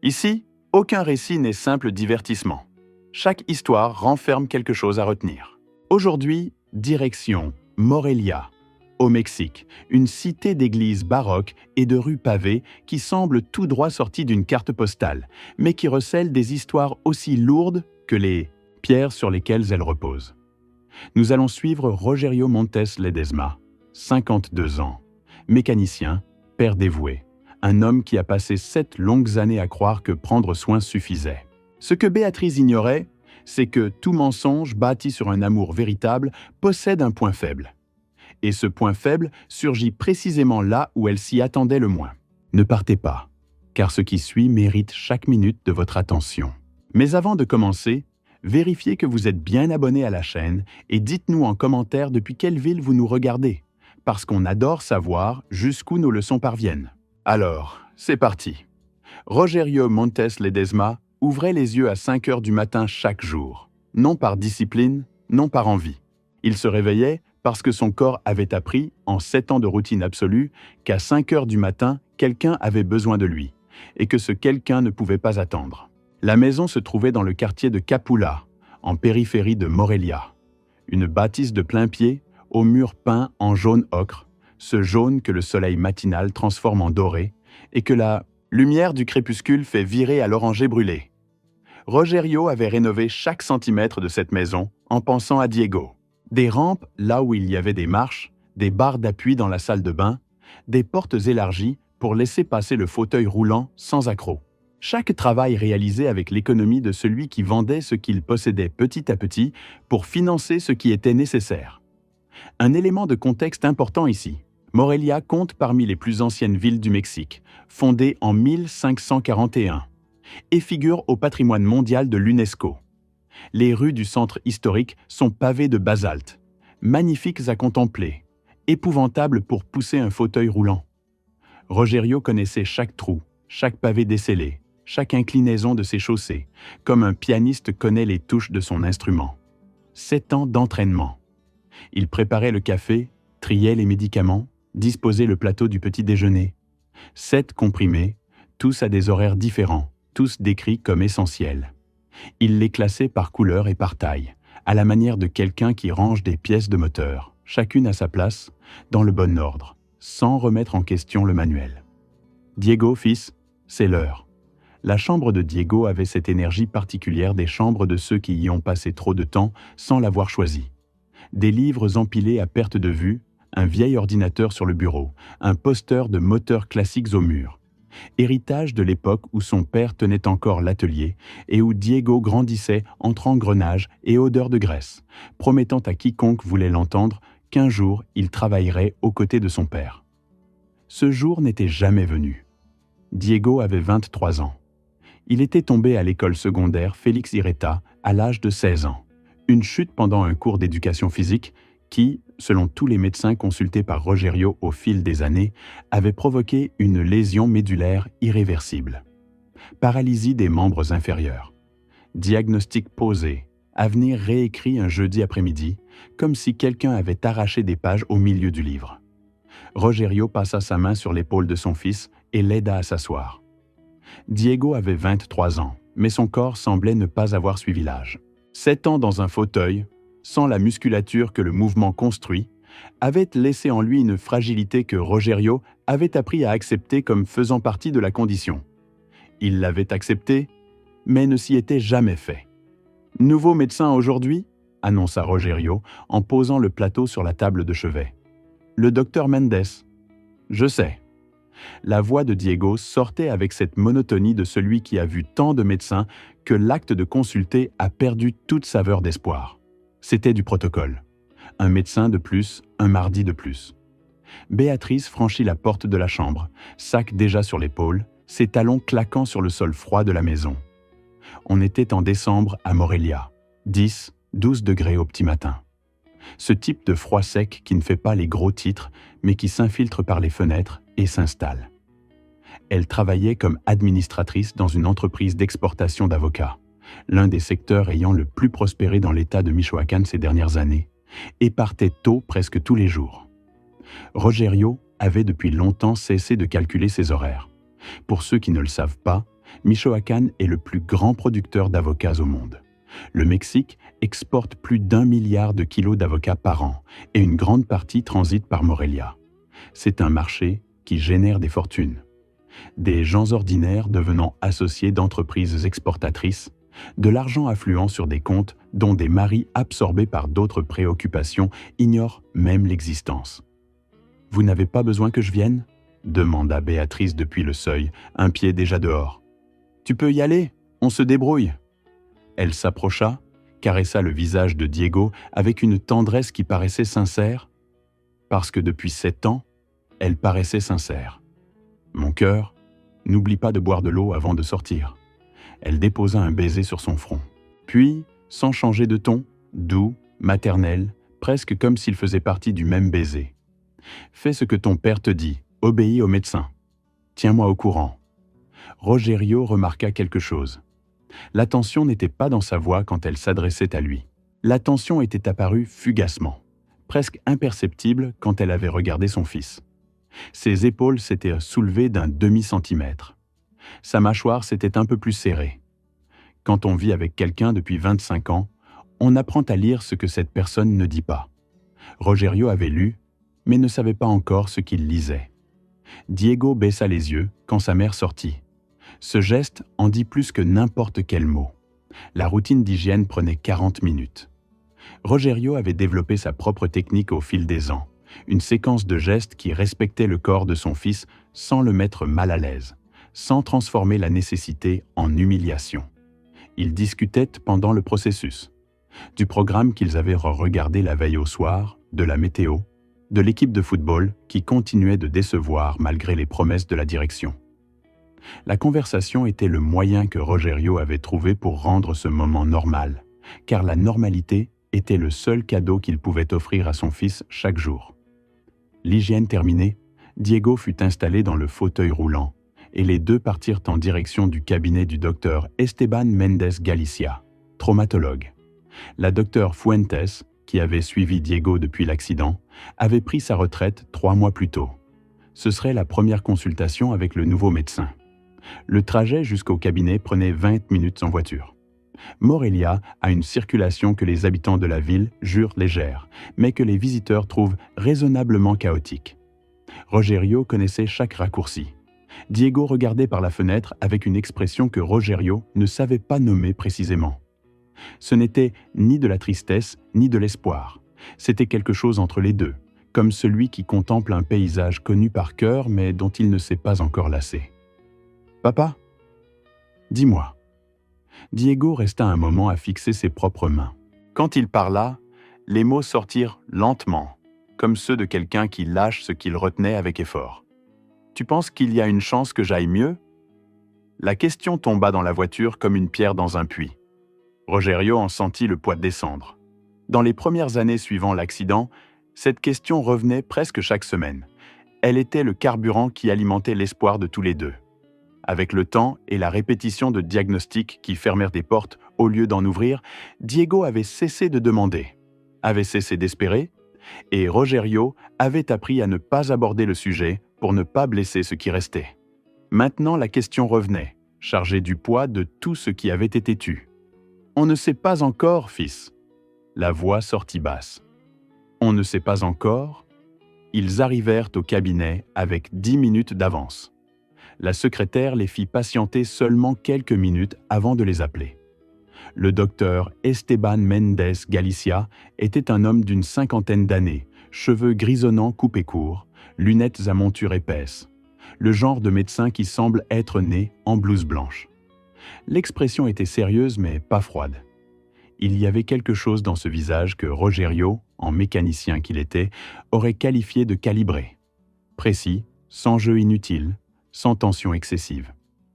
Ici, aucun récit n'est simple divertissement. Chaque histoire renferme quelque chose à retenir. Aujourd'hui, direction Morelia, au Mexique, une cité d'églises baroques et de rues pavées qui semble tout droit sortie d'une carte postale, mais qui recèle des histoires aussi lourdes que les pierres sur lesquelles elles reposent. Nous allons suivre Rogerio Montes Ledesma, 52 ans, mécanicien, père dévoué, un homme qui a passé 7 longues années à croire que prendre soin suffisait. Ce que Béatrice ignorait, c'est que tout mensonge bâti sur un amour véritable possède un point faible. Et ce point faible surgit précisément là où elle s'y attendait le moins. Ne partez pas, car ce qui suit mérite chaque minute de votre attention. Mais avant de commencer, vérifiez que vous êtes bien abonné à la chaîne et dites-nous en commentaire depuis quelle ville vous nous regardez, parce qu'on adore savoir jusqu'où nos leçons parviennent. Alors, c'est parti. Rogerio Montes Ledesma ouvrait les yeux à 5 heures du matin chaque jour, non par discipline, non par envie. Il se réveillait parce que son corps avait appris, en 7 ans de routine absolue, qu'à 5 heures du matin, quelqu'un avait besoin de lui, et que ce quelqu'un ne pouvait pas attendre. La maison se trouvait dans le quartier de Capula, en périphérie de Morelia. Une bâtisse de plain-pied, aux murs peints en jaune ocre, ce jaune que le soleil matinal transforme en doré, et que la lumière du crépuscule fait virer à l'oranger brûlé. Rogerio avait rénové chaque centimètre de cette maison en pensant à Diego. Des rampes là où il y avait des marches, des barres d'appui dans la salle de bain, des portes élargies pour laisser passer le fauteuil roulant sans accroc. Chaque travail réalisé avec l'économie de celui qui vendait ce qu'il possédait petit à petit pour financer ce qui était nécessaire. Un élément de contexte important ici. Morelia compte parmi les plus anciennes villes du Mexique, fondée en 1541, et figure au patrimoine mondial de l'UNESCO. Les rues du centre historique sont pavées de basalte, magnifiques à contempler, épouvantables pour pousser un fauteuil roulant. Rogerio connaissait chaque trou, chaque pavé descellé, chaque inclinaison de ses chaussées, comme un pianiste connaît les touches de son instrument. 7 ans d'entraînement. Il préparait le café, triait les médicaments, disposait le plateau du petit déjeuner. 7 comprimés, tous à des horaires différents, tous décrits comme essentiels. Il les classait par couleur et par taille, à la manière de quelqu'un qui range des pièces de moteur, chacune à sa place, dans le bon ordre, sans remettre en question le manuel. Diego, fils, c'est l'heure. La chambre de Diego avait cette énergie particulière des chambres de ceux qui y ont passé trop de temps sans l'avoir choisi. Des livres empilés à perte de vue, un vieil ordinateur sur le bureau, un poster de moteurs classiques au mur. Héritage de l'époque où son père tenait encore l'atelier et où Diego grandissait entre engrenages et odeur de graisse, promettant à quiconque voulait l'entendre qu'un jour il travaillerait aux côtés de son père. Ce jour n'était jamais venu. Diego avait 23 ans. Il était tombé à l'école secondaire Félix Ireta à l'âge de 16 ans. Une chute pendant un cours d'éducation physique qui, selon tous les médecins consultés par Rogerio au fil des années, avait provoqué une lésion médulaire irréversible. Paralysie des membres inférieurs. Diagnostic posé. Avenir réécrit un jeudi après-midi, comme si quelqu'un avait arraché des pages au milieu du livre. Rogerio passa sa main sur l'épaule de son fils et l'aida à s'asseoir. Diego avait 23 ans, mais son corps semblait ne pas avoir suivi l'âge. 7 ans dans un fauteuil, sans la musculature que le mouvement construit, avait laissé en lui une fragilité que Rogerio avait appris à accepter comme faisant partie de la condition. Il l'avait acceptée, mais ne s'y était jamais fait. « Nouveau médecin aujourd'hui » annonça Rogerio en posant le plateau sur la table de chevet. « Le docteur Mendes. »« Je sais. » La voix de Diego sortait avec cette monotonie de celui qui a vu tant de médecins que l'acte de consulter a perdu toute saveur d'espoir. C'était du protocole. Un médecin de plus, un mardi de plus. Béatrice franchit la porte de la chambre, sac déjà sur l'épaule, ses talons claquant sur le sol froid de la maison. On était en décembre à Morelia, 10, 12 degrés au petit matin. Ce type de froid sec qui ne fait pas les gros titres, mais qui s'infiltre par les fenêtres et s'installe. Elle travaillait comme administratrice dans une entreprise d'exportation d'avocats, l'un des secteurs ayant le plus prospéré dans l'État de Michoacán ces dernières années, et partait tôt presque tous les jours. Rogerio avait depuis longtemps cessé de calculer ses horaires. Pour ceux qui ne le savent pas, Michoacán est le plus grand producteur d'avocats au monde. Le Mexique exporte plus d'1 milliard de kilos d'avocats par an et une grande partie transite par Morelia. C'est un marché qui génère des fortunes. Des gens ordinaires devenant associés d'entreprises exportatrices, de l'argent affluent sur des comptes dont des maris absorbés par d'autres préoccupations ignorent même l'existence. « Vous n'avez pas besoin que je vienne ?» demanda Béatrice depuis le seuil, un pied déjà dehors. « Tu peux y aller, on se débrouille. » Elle s'approcha, caressa le visage de Diego avec une tendresse qui paraissait sincère, parce que depuis 7 ans, elle paraissait sincère. « Mon cœur, n'oublie pas de boire de l'eau avant de sortir. » Elle déposa un baiser sur son front. Puis, sans changer de ton, doux, maternel, presque comme s'il faisait partie du même baiser. « Fais ce que ton père te dit, obéis au médecin. Tiens-moi au courant. » Rogerio remarqua quelque chose. L'attention n'était pas dans sa voix quand elle s'adressait à lui. L'attention était apparue fugacement, presque imperceptible quand elle avait regardé son fils. Ses épaules s'étaient soulevées d'un demi-centimètre. Sa mâchoire s'était un peu plus serrée. Quand on vit avec quelqu'un depuis 25 ans, on apprend à lire ce que cette personne ne dit pas. Rogerio avait lu, mais ne savait pas encore ce qu'il lisait. Diego baissa les yeux quand sa mère sortit. Ce geste en dit plus que n'importe quel mot. La routine d'hygiène prenait 40 minutes. Rogerio avait développé sa propre technique au fil des ans, une séquence de gestes qui respectait le corps de son fils sans le mettre mal à l'aise, sans transformer la nécessité en humiliation. Ils discutaient pendant le processus, du programme qu'ils avaient regardé la veille au soir, de la météo, de l'équipe de football qui continuait de décevoir malgré les promesses de la direction. La conversation était le moyen que Rogerio avait trouvé pour rendre ce moment normal, car la normalité était le seul cadeau qu'il pouvait offrir à son fils chaque jour. L'hygiène terminée, Diego fut installé dans le fauteuil roulant, et les deux partirent en direction du cabinet du docteur Esteban Méndez Galicia, traumatologue. La docteure Fuentes, qui avait suivi Diego depuis l'accident, avait pris sa retraite 3 mois plus tôt. Ce serait la première consultation avec le nouveau médecin. Le trajet jusqu'au cabinet prenait 20 minutes en voiture. Morelia a une circulation que les habitants de la ville jurent légère, mais que les visiteurs trouvent raisonnablement chaotique. Rogerio connaissait chaque raccourci. Diego regardait par la fenêtre avec une expression que Rogerio ne savait pas nommer précisément. Ce n'était ni de la tristesse ni de l'espoir. C'était quelque chose entre les deux, comme celui qui contemple un paysage connu par cœur mais dont il ne s'est pas encore lassé. « Papa, dis-moi. » Diego resta un moment à fixer ses propres mains. Quand il parla, les mots sortirent lentement, comme ceux de quelqu'un qui lâche ce qu'il retenait avec effort. « Tu penses qu'il y a une chance que j'aille mieux ?» La question tomba dans la voiture comme une pierre dans un puits. Rogerio en sentit le poids descendre. Dans les premières années suivant l'accident, cette question revenait presque chaque semaine. Elle était le carburant qui alimentait l'espoir de tous les deux. Avec le temps et la répétition de diagnostics qui fermèrent des portes au lieu d'en ouvrir, Diego avait cessé de demander, avait cessé d'espérer, et Rogerio avait appris à ne pas aborder le sujet pour ne pas blesser ce qui restait. Maintenant la question revenait, chargée du poids de tout ce qui avait été tu. « On ne sait pas encore, fils. » La voix sortit basse. « On ne sait pas encore ?» Ils arrivèrent au cabinet avec 10 minutes d'avance. La secrétaire les fit patienter seulement quelques minutes avant de les appeler. Le docteur Esteban Méndez Galicia était un homme d'une 50aine d'années, cheveux grisonnants coupés courts, lunettes à monture épaisse, le genre de médecin qui semble être né en blouse blanche. L'expression était sérieuse mais pas froide. Il y avait quelque chose dans ce visage que Rogerio, en mécanicien qu'il était, aurait qualifié de calibré. Précis, sans jeu inutile, sans tension excessive.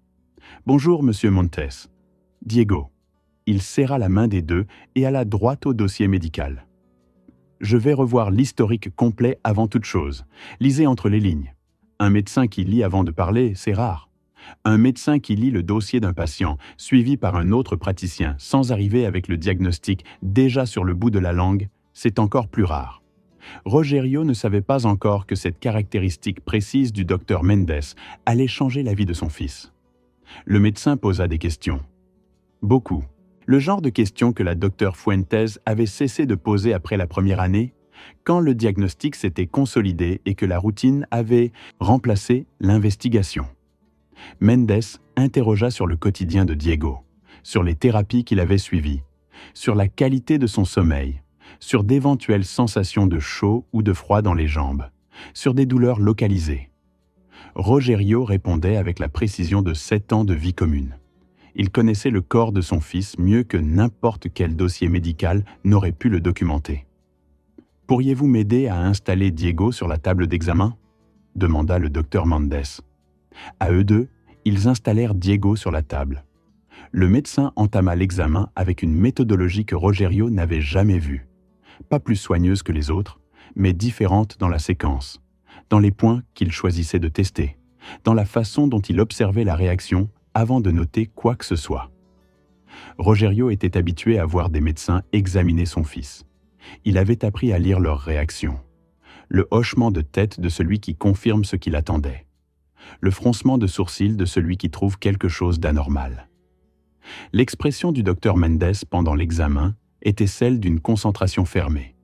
« Bonjour, monsieur Montes. » Diego. Il serra la main des deux et alla droit au dossier médical. « Je vais revoir l'historique complet avant toute chose. Lisez entre les lignes. Un médecin qui lit avant de parler, c'est rare. Un médecin qui lit le dossier d'un patient, suivi par un autre praticien, sans arriver avec le diagnostic déjà sur le bout de la langue, c'est encore plus rare. » Rogerio ne savait pas encore que cette caractéristique précise du docteur Méndez allait changer la vie de son fils. Le médecin posa des questions. Beaucoup. Le genre de questions que la docteure Fuentes avait cessé de poser après la première année, quand le diagnostic s'était consolidé et que la routine avait remplacé l'investigation. Mendes interrogea sur le quotidien de Diego, sur les thérapies qu'il avait suivies, sur la qualité de son sommeil, sur d'éventuelles sensations de chaud ou de froid dans les jambes, sur des douleurs localisées. Rogerio répondait avec la précision de 7 ans de vie commune. Il connaissait le corps de son fils mieux que n'importe quel dossier médical n'aurait pu le documenter. « Pourriez-vous m'aider à installer Diego sur la table d'examen » demanda le docteur Mendes. À eux deux, ils installèrent Diego sur la table. Le médecin entama l'examen avec une méthodologie que Rogerio n'avait jamais vue. Pas plus soigneuse que les autres, mais différente dans la séquence, dans les points qu'il choisissait de tester, dans la façon dont il observait la réaction avant de noter quoi que ce soit. Rogerio était habitué à voir des médecins examiner son fils. Il avait appris à lire leurs réactions. Le hochement de tête de celui qui confirme ce qu'il attendait. Le froncement de sourcils de celui qui trouve quelque chose d'anormal. L'expression du docteur Mendes pendant l'examen était celle d'une concentration fermée.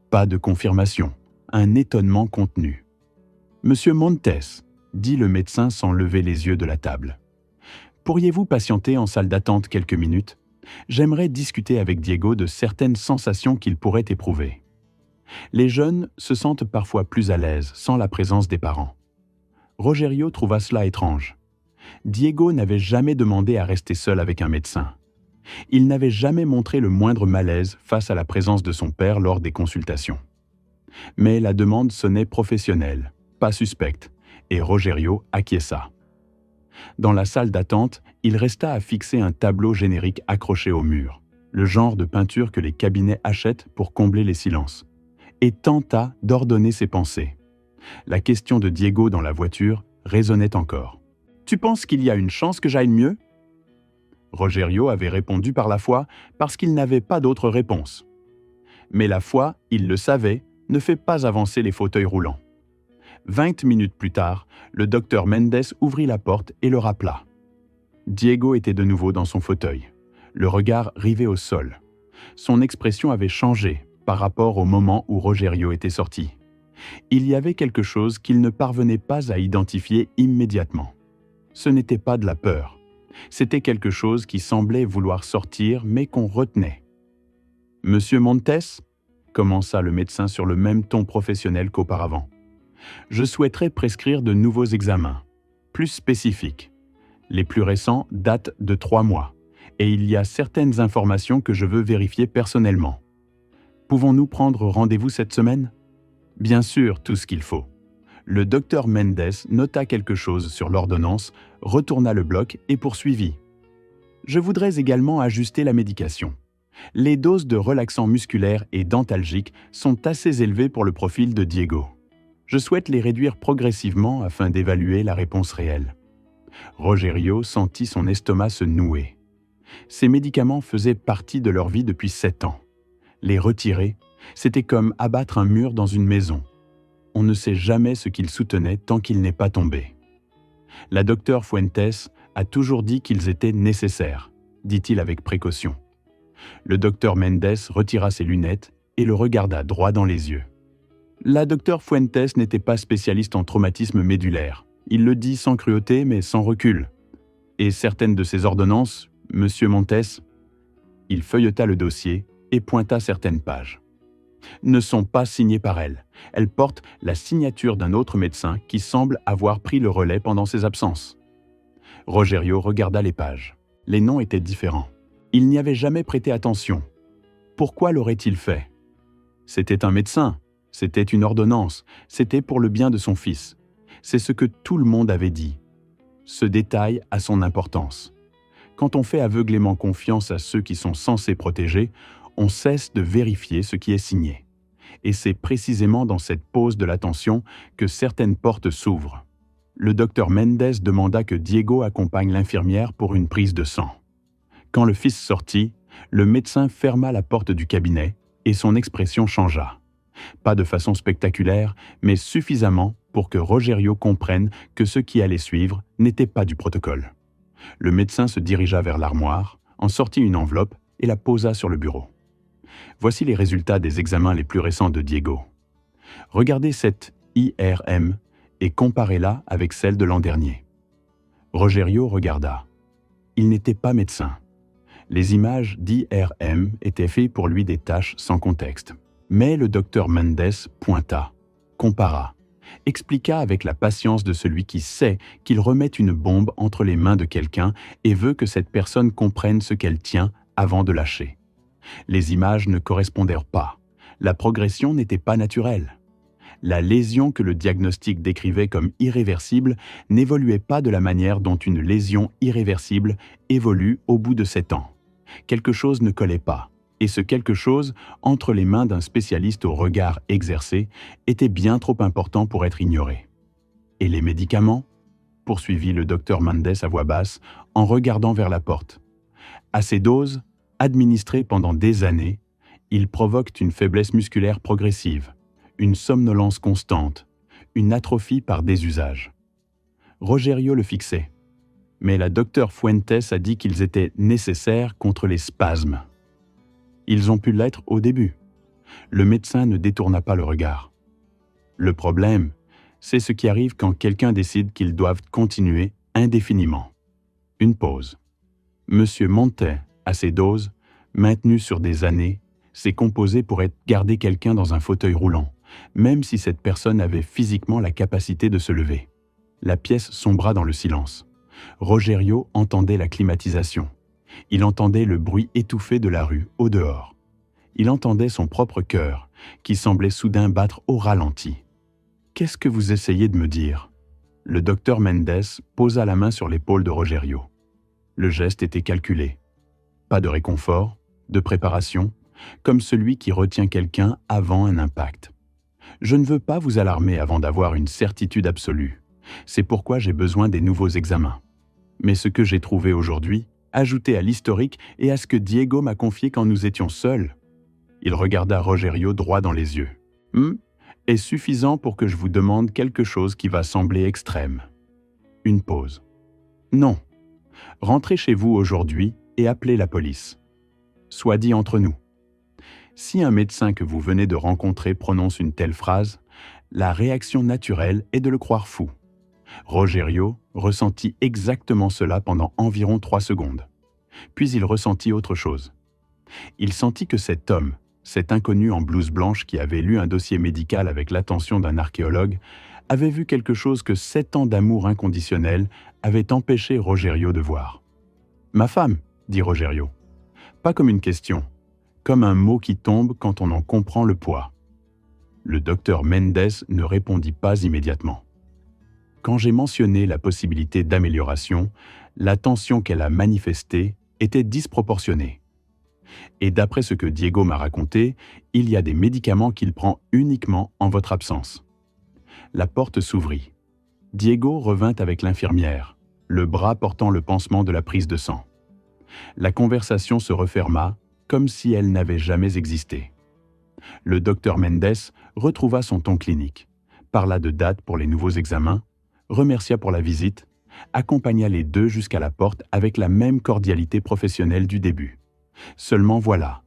Pas de confirmation, un étonnement contenu. « Monsieur Montes » dit le médecin sans lever les yeux de la table. « Pourriez-vous patienter en salle d'attente quelques minutes ? J'aimerais discuter avec Diego de certaines sensations qu'il pourrait éprouver. » Les jeunes se sentent parfois plus à l'aise sans la présence des parents. Rogerio trouva cela étrange. Diego n'avait jamais demandé à rester seul avec un médecin. Il n'avait jamais montré le moindre malaise face à la présence de son père lors des consultations. Mais la demande sonnait professionnelle, pas suspecte, et Rogerio acquiesça. Dans la salle d'attente, il resta à fixer un tableau générique accroché au mur, le genre de peinture que les cabinets achètent pour combler les silences, et tenta d'ordonner ses pensées. La question de Diego dans la voiture résonnait encore. « Tu penses qu'il y a une chance que j'aille mieux ?» Rogerio avait répondu par la foi parce qu'il n'avait pas d'autre réponse. Mais la foi, il le savait, ne fait pas avancer les fauteuils roulants. 20 minutes plus tard, le docteur Mendes ouvrit la porte et le rappela. Diego était de nouveau dans son fauteuil, le regard rivé au sol. Son expression avait changé par rapport au moment où Rogerio était sorti. Il y avait quelque chose qu'il ne parvenait pas à identifier immédiatement. Ce n'était pas de la peur. C'était quelque chose qui semblait vouloir sortir, mais qu'on retenait. « Monsieur Montes » commença le médecin sur le même ton professionnel qu'auparavant. « Je souhaiterais prescrire de nouveaux examens, plus spécifiques. Les plus récents datent de 3 mois, et il y a certaines informations que je veux vérifier personnellement. Pouvons-nous prendre rendez-vous cette semaine ? » Bien sûr, tout ce qu'il faut. Le docteur Mendes nota quelque chose sur l'ordonnance, retourna le bloc et poursuivit. « Je voudrais également ajuster la médication. Les doses de relaxants musculaires et dentalgiques sont assez élevées pour le profil de Diego. Je souhaite les réduire progressivement afin d'évaluer la réponse réelle. » Rogerio sentit son estomac se nouer. Ces médicaments faisaient partie de leur vie depuis 7 ans. Les retirer, c'était comme abattre un mur dans une maison. On ne sait jamais ce qu'il soutenait tant qu'il n'est pas tombé. La docteure Fuentes a toujours dit qu'ils étaient nécessaires, dit-il avec précaution. Le docteur Mendes retira ses lunettes et le regarda droit dans les yeux. La docteure Fuentes n'était pas spécialiste en traumatisme médulaire. Il le dit sans cruauté mais sans recul. Et certaines de ses ordonnances, monsieur Montes, il feuilleta le dossier et pointa certaines pages. Ne sont pas signées par elle. Elles portent la signature d'un autre médecin qui semble avoir pris le relais pendant ses absences. Rogerio regarda les pages. Les noms étaient différents. Il n'y avait jamais prêté attention. Pourquoi l'aurait-il fait ? C'était un médecin, c'était une ordonnance, c'était pour le bien de son fils. C'est ce que tout le monde avait dit. Ce détail a son importance. Quand on fait aveuglément confiance à ceux qui sont censés protéger, on cesse de vérifier ce qui est signé. Et c'est précisément dans cette pause de l'attention que certaines portes s'ouvrent. Le docteur Mendes demanda que Diego accompagne l'infirmière pour une prise de sang. Quand le fils sortit, le médecin ferma la porte du cabinet et son expression changea. Pas de façon spectaculaire, mais suffisamment pour que Rogerio comprenne que ce qui allait suivre n'était pas du protocole. Le médecin se dirigea vers l'armoire, en sortit une enveloppe et la posa sur le bureau. Voici les résultats des examens les plus récents de Diego. Regardez cette IRM et comparez-la avec celle de l'an dernier. Rogerio regarda. Il n'était pas médecin. Les images d'IRM étaient faites pour lui des tâches sans contexte. Mais le docteur Mendes pointa, compara, expliqua avec la patience de celui qui sait qu'il remet une bombe entre les mains de quelqu'un et veut que cette personne comprenne ce qu'elle tient avant de lâcher. Les images ne correspondèrent pas. La progression n'était pas naturelle. La lésion que le diagnostic décrivait comme irréversible n'évoluait pas de la manière dont une lésion irréversible évolue au bout de 7 ans. Quelque chose ne collait pas, et ce quelque chose, entre les mains d'un spécialiste au regard exercé, était bien trop important pour être ignoré. Et les médicaments ? Poursuivit le docteur Mendes à voix basse, en regardant vers la porte. À ces doses, administrées pendant des années, ils provoquent une faiblesse musculaire progressive, une somnolence constante, une atrophie par désusage. Rogerio le fixait, mais la docteure Fuentes a dit qu'ils étaient nécessaires contre les spasmes. Ils ont pu l'être au début. Le médecin ne détourna pas le regard. Le problème, c'est ce qui arrive quand quelqu'un décide qu'ils doivent continuer indéfiniment. Une pause. Monsieur Montet, à ces doses, maintenues sur des années, s'est composé pour garder quelqu'un dans un fauteuil roulant, même si cette personne avait physiquement la capacité de se lever. La pièce sombra dans le silence. Rogerio entendait la climatisation. Il entendait le bruit étouffé de la rue, au dehors. Il entendait son propre cœur, qui semblait soudain battre au ralenti. « Qu'est-ce que vous essayez de me dire ?» Le docteur Mendes posa la main sur l'épaule de Rogerio. Le geste était calculé. Pas de réconfort, de préparation, comme celui qui retient quelqu'un avant un impact. Je ne veux pas vous alarmer avant d'avoir une certitude absolue. C'est pourquoi j'ai besoin des nouveaux examens. Mais ce que j'ai trouvé aujourd'hui, ajouté à l'historique et à ce que Diego m'a confié quand nous étions seuls, il regarda Rogerio droit dans les yeux. Est suffisant pour que je vous demande quelque chose qui va sembler extrême. Une pause. Non. Rentrez chez vous aujourd'hui et appelez la police. Soit dit entre nous. Si un médecin que vous venez de rencontrer prononce une telle phrase, la réaction naturelle est de le croire fou. Rogerio ressentit exactement cela pendant environ 3 secondes. Puis il ressentit autre chose. Il sentit que cet homme, cet inconnu en blouse blanche qui avait lu un dossier médical avec l'attention d'un archéologue, avait vu quelque chose que 7 ans d'amour inconditionnel avaient empêché Rogerio de voir. « Ma femme », dit Rogerio. Pas comme une question, comme un mot qui tombe quand on en comprend le poids. Le docteur Mendes ne répondit pas immédiatement. Quand j'ai mentionné la possibilité d'amélioration, l'attention qu'elle a manifestée était disproportionnée. Et d'après ce que Diego m'a raconté, il y a des médicaments qu'il prend uniquement en votre absence. La porte s'ouvrit. Diego revint avec l'infirmière, le bras portant le pansement de la prise de sang. La conversation se referma comme si elle n'avait jamais existé. Le docteur Mendes retrouva son ton clinique, parla de date pour les nouveaux examens, remercia pour la visite, accompagna les deux jusqu'à la porte avec la même cordialité professionnelle du début. Seulement voilà,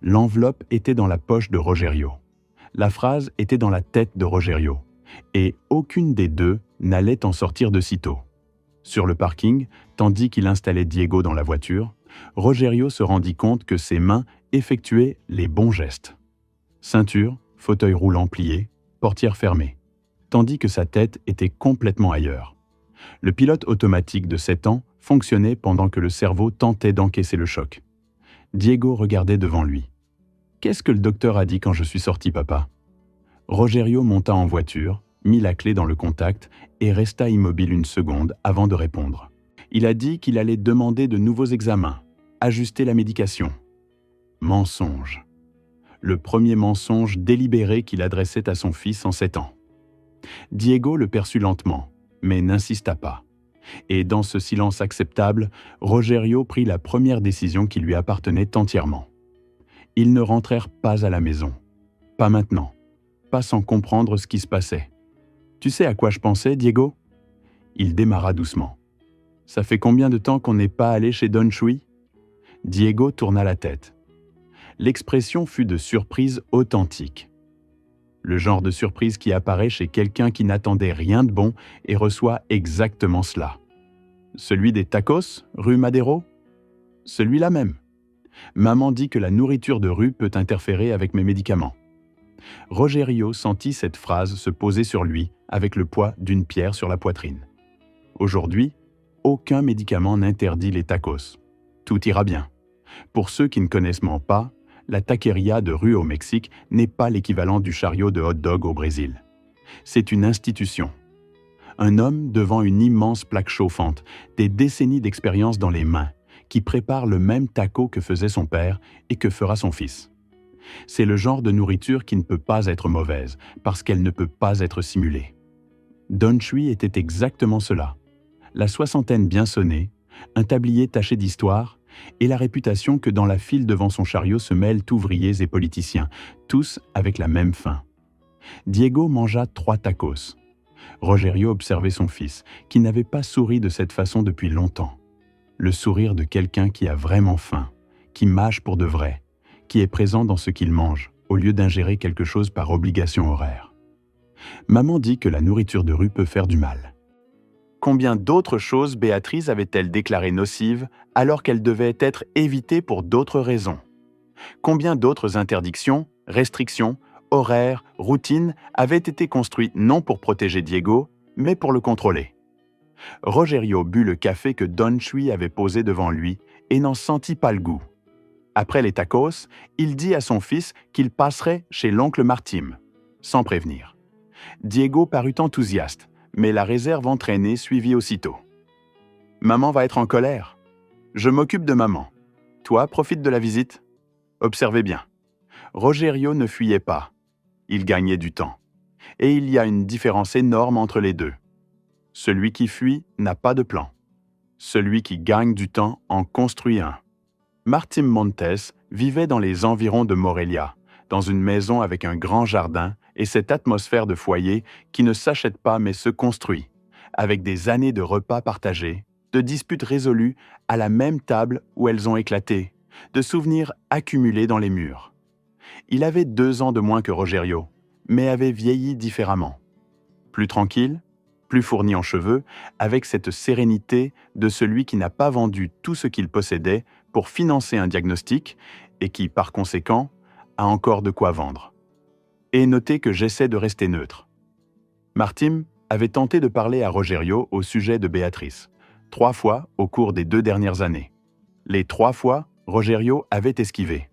l'enveloppe était dans la poche de Rogerio. La phrase était dans la tête de Rogerio, et aucune des deux n'allait en sortir de sitôt. Sur le parking, tandis qu'il installait Diego dans la voiture, Rogerio se rendit compte que ses mains effectuaient les bons gestes. Ceinture, fauteuil roulant plié, portière fermée, tandis que sa tête était complètement ailleurs. Le pilote automatique de 7 ans fonctionnait pendant que le cerveau tentait d'encaisser le choc. Diego regardait devant lui. « Qu'est-ce que le docteur a dit quand je suis sorti, papa ?» Rogerio monta en voiture, mit la clé dans le contact et resta immobile une seconde avant de répondre. Il a dit qu'il allait demander de nouveaux examens, ajuster la médication. Mensonge. Le premier mensonge délibéré qu'il adressait à son fils en 7 ans. Diego le perçut lentement, mais n'insista pas. Et dans ce silence acceptable, Rogerio prit la première décision qui lui appartenait entièrement. Ils ne rentrèrent pas à la maison. Pas maintenant. Pas sans comprendre ce qui se passait. « Tu sais à quoi je pensais, Diego ?» Il démarra doucement. Ça fait combien de temps qu'on n'est pas allé chez Don Chui ?» Diego tourna la tête. L'expression fut de surprise authentique. Le genre de surprise qui apparaît chez quelqu'un qui n'attendait rien de bon et reçoit exactement cela. Celui des tacos, rue Madero ? Celui-là même. Maman dit que la nourriture de rue peut interférer avec mes médicaments. Rogerio sentit cette phrase se poser sur lui avec le poids d'une pierre sur la poitrine. Aujourd'hui, aucun médicament n'interdit les tacos. Tout ira bien. Pour ceux qui ne connaissent pas, la taqueria de rue au Mexique n'est pas l'équivalent du chariot de hot-dog au Brésil. C'est une institution. Un homme devant une immense plaque chauffante, des décennies d'expérience dans les mains, qui prépare le même taco que faisait son père et que fera son fils. C'est le genre de nourriture qui ne peut pas être mauvaise, parce qu'elle ne peut pas être simulée. Don Chui était exactement cela. La soixantaine bien sonnée, un tablier taché d'histoire, et la réputation que dans la file devant son chariot se mêlent ouvriers et politiciens, tous avec la même faim. Diego mangea 3 tacos. Rogerio observait son fils, qui n'avait pas souri de cette façon depuis longtemps. Le sourire de quelqu'un qui a vraiment faim, qui mâche pour de vrai, qui est présent dans ce qu'il mange, au lieu d'ingérer quelque chose par obligation horaire. Maman dit que la nourriture de rue peut faire du mal. Combien d'autres choses Béatrice avait-elle déclarées nocives alors qu'elles devaient être évitées pour d'autres raisons? Combien d'autres interdictions, restrictions, horaires, routines avaient été construites non pour protéger Diego, mais pour le contrôler? Rogerio but le café que Don Chui avait posé devant lui et n'en sentit pas le goût. Après les tacos, il dit à son fils qu'il passerait chez l'oncle Martim, sans prévenir. Diego parut enthousiaste, mais la réserve entraînée suivit aussitôt. « Maman va être en colère. Je m'occupe de maman. Toi, profite de la visite. Observez bien. » Rogerio ne fuyait pas. Il gagnait du temps. Et il y a une différence énorme entre les deux. Celui qui fuit n'a pas de plan. Celui qui gagne du temps en construit un. Martim Montes vivait dans les environs de Morelia, dans une maison avec un grand jardin et cette atmosphère de foyer qui ne s'achète pas mais se construit, avec des années de repas partagés, de disputes résolues à la même table où elles ont éclaté, de souvenirs accumulés dans les murs. Il avait 2 ans de moins que Rogerio, mais avait vieilli différemment. Plus tranquille, plus fourni en cheveux, avec cette sérénité de celui qui n'a pas vendu tout ce qu'il possédait pour financer un diagnostic et qui, par conséquent, a encore de quoi vendre. Et notez que j'essaie de rester neutre. Martim avait tenté de parler à Rogerio au sujet de Béatrice, 3 fois au cours des 2 dernières années. Les 3 fois, Rogerio avait esquivé.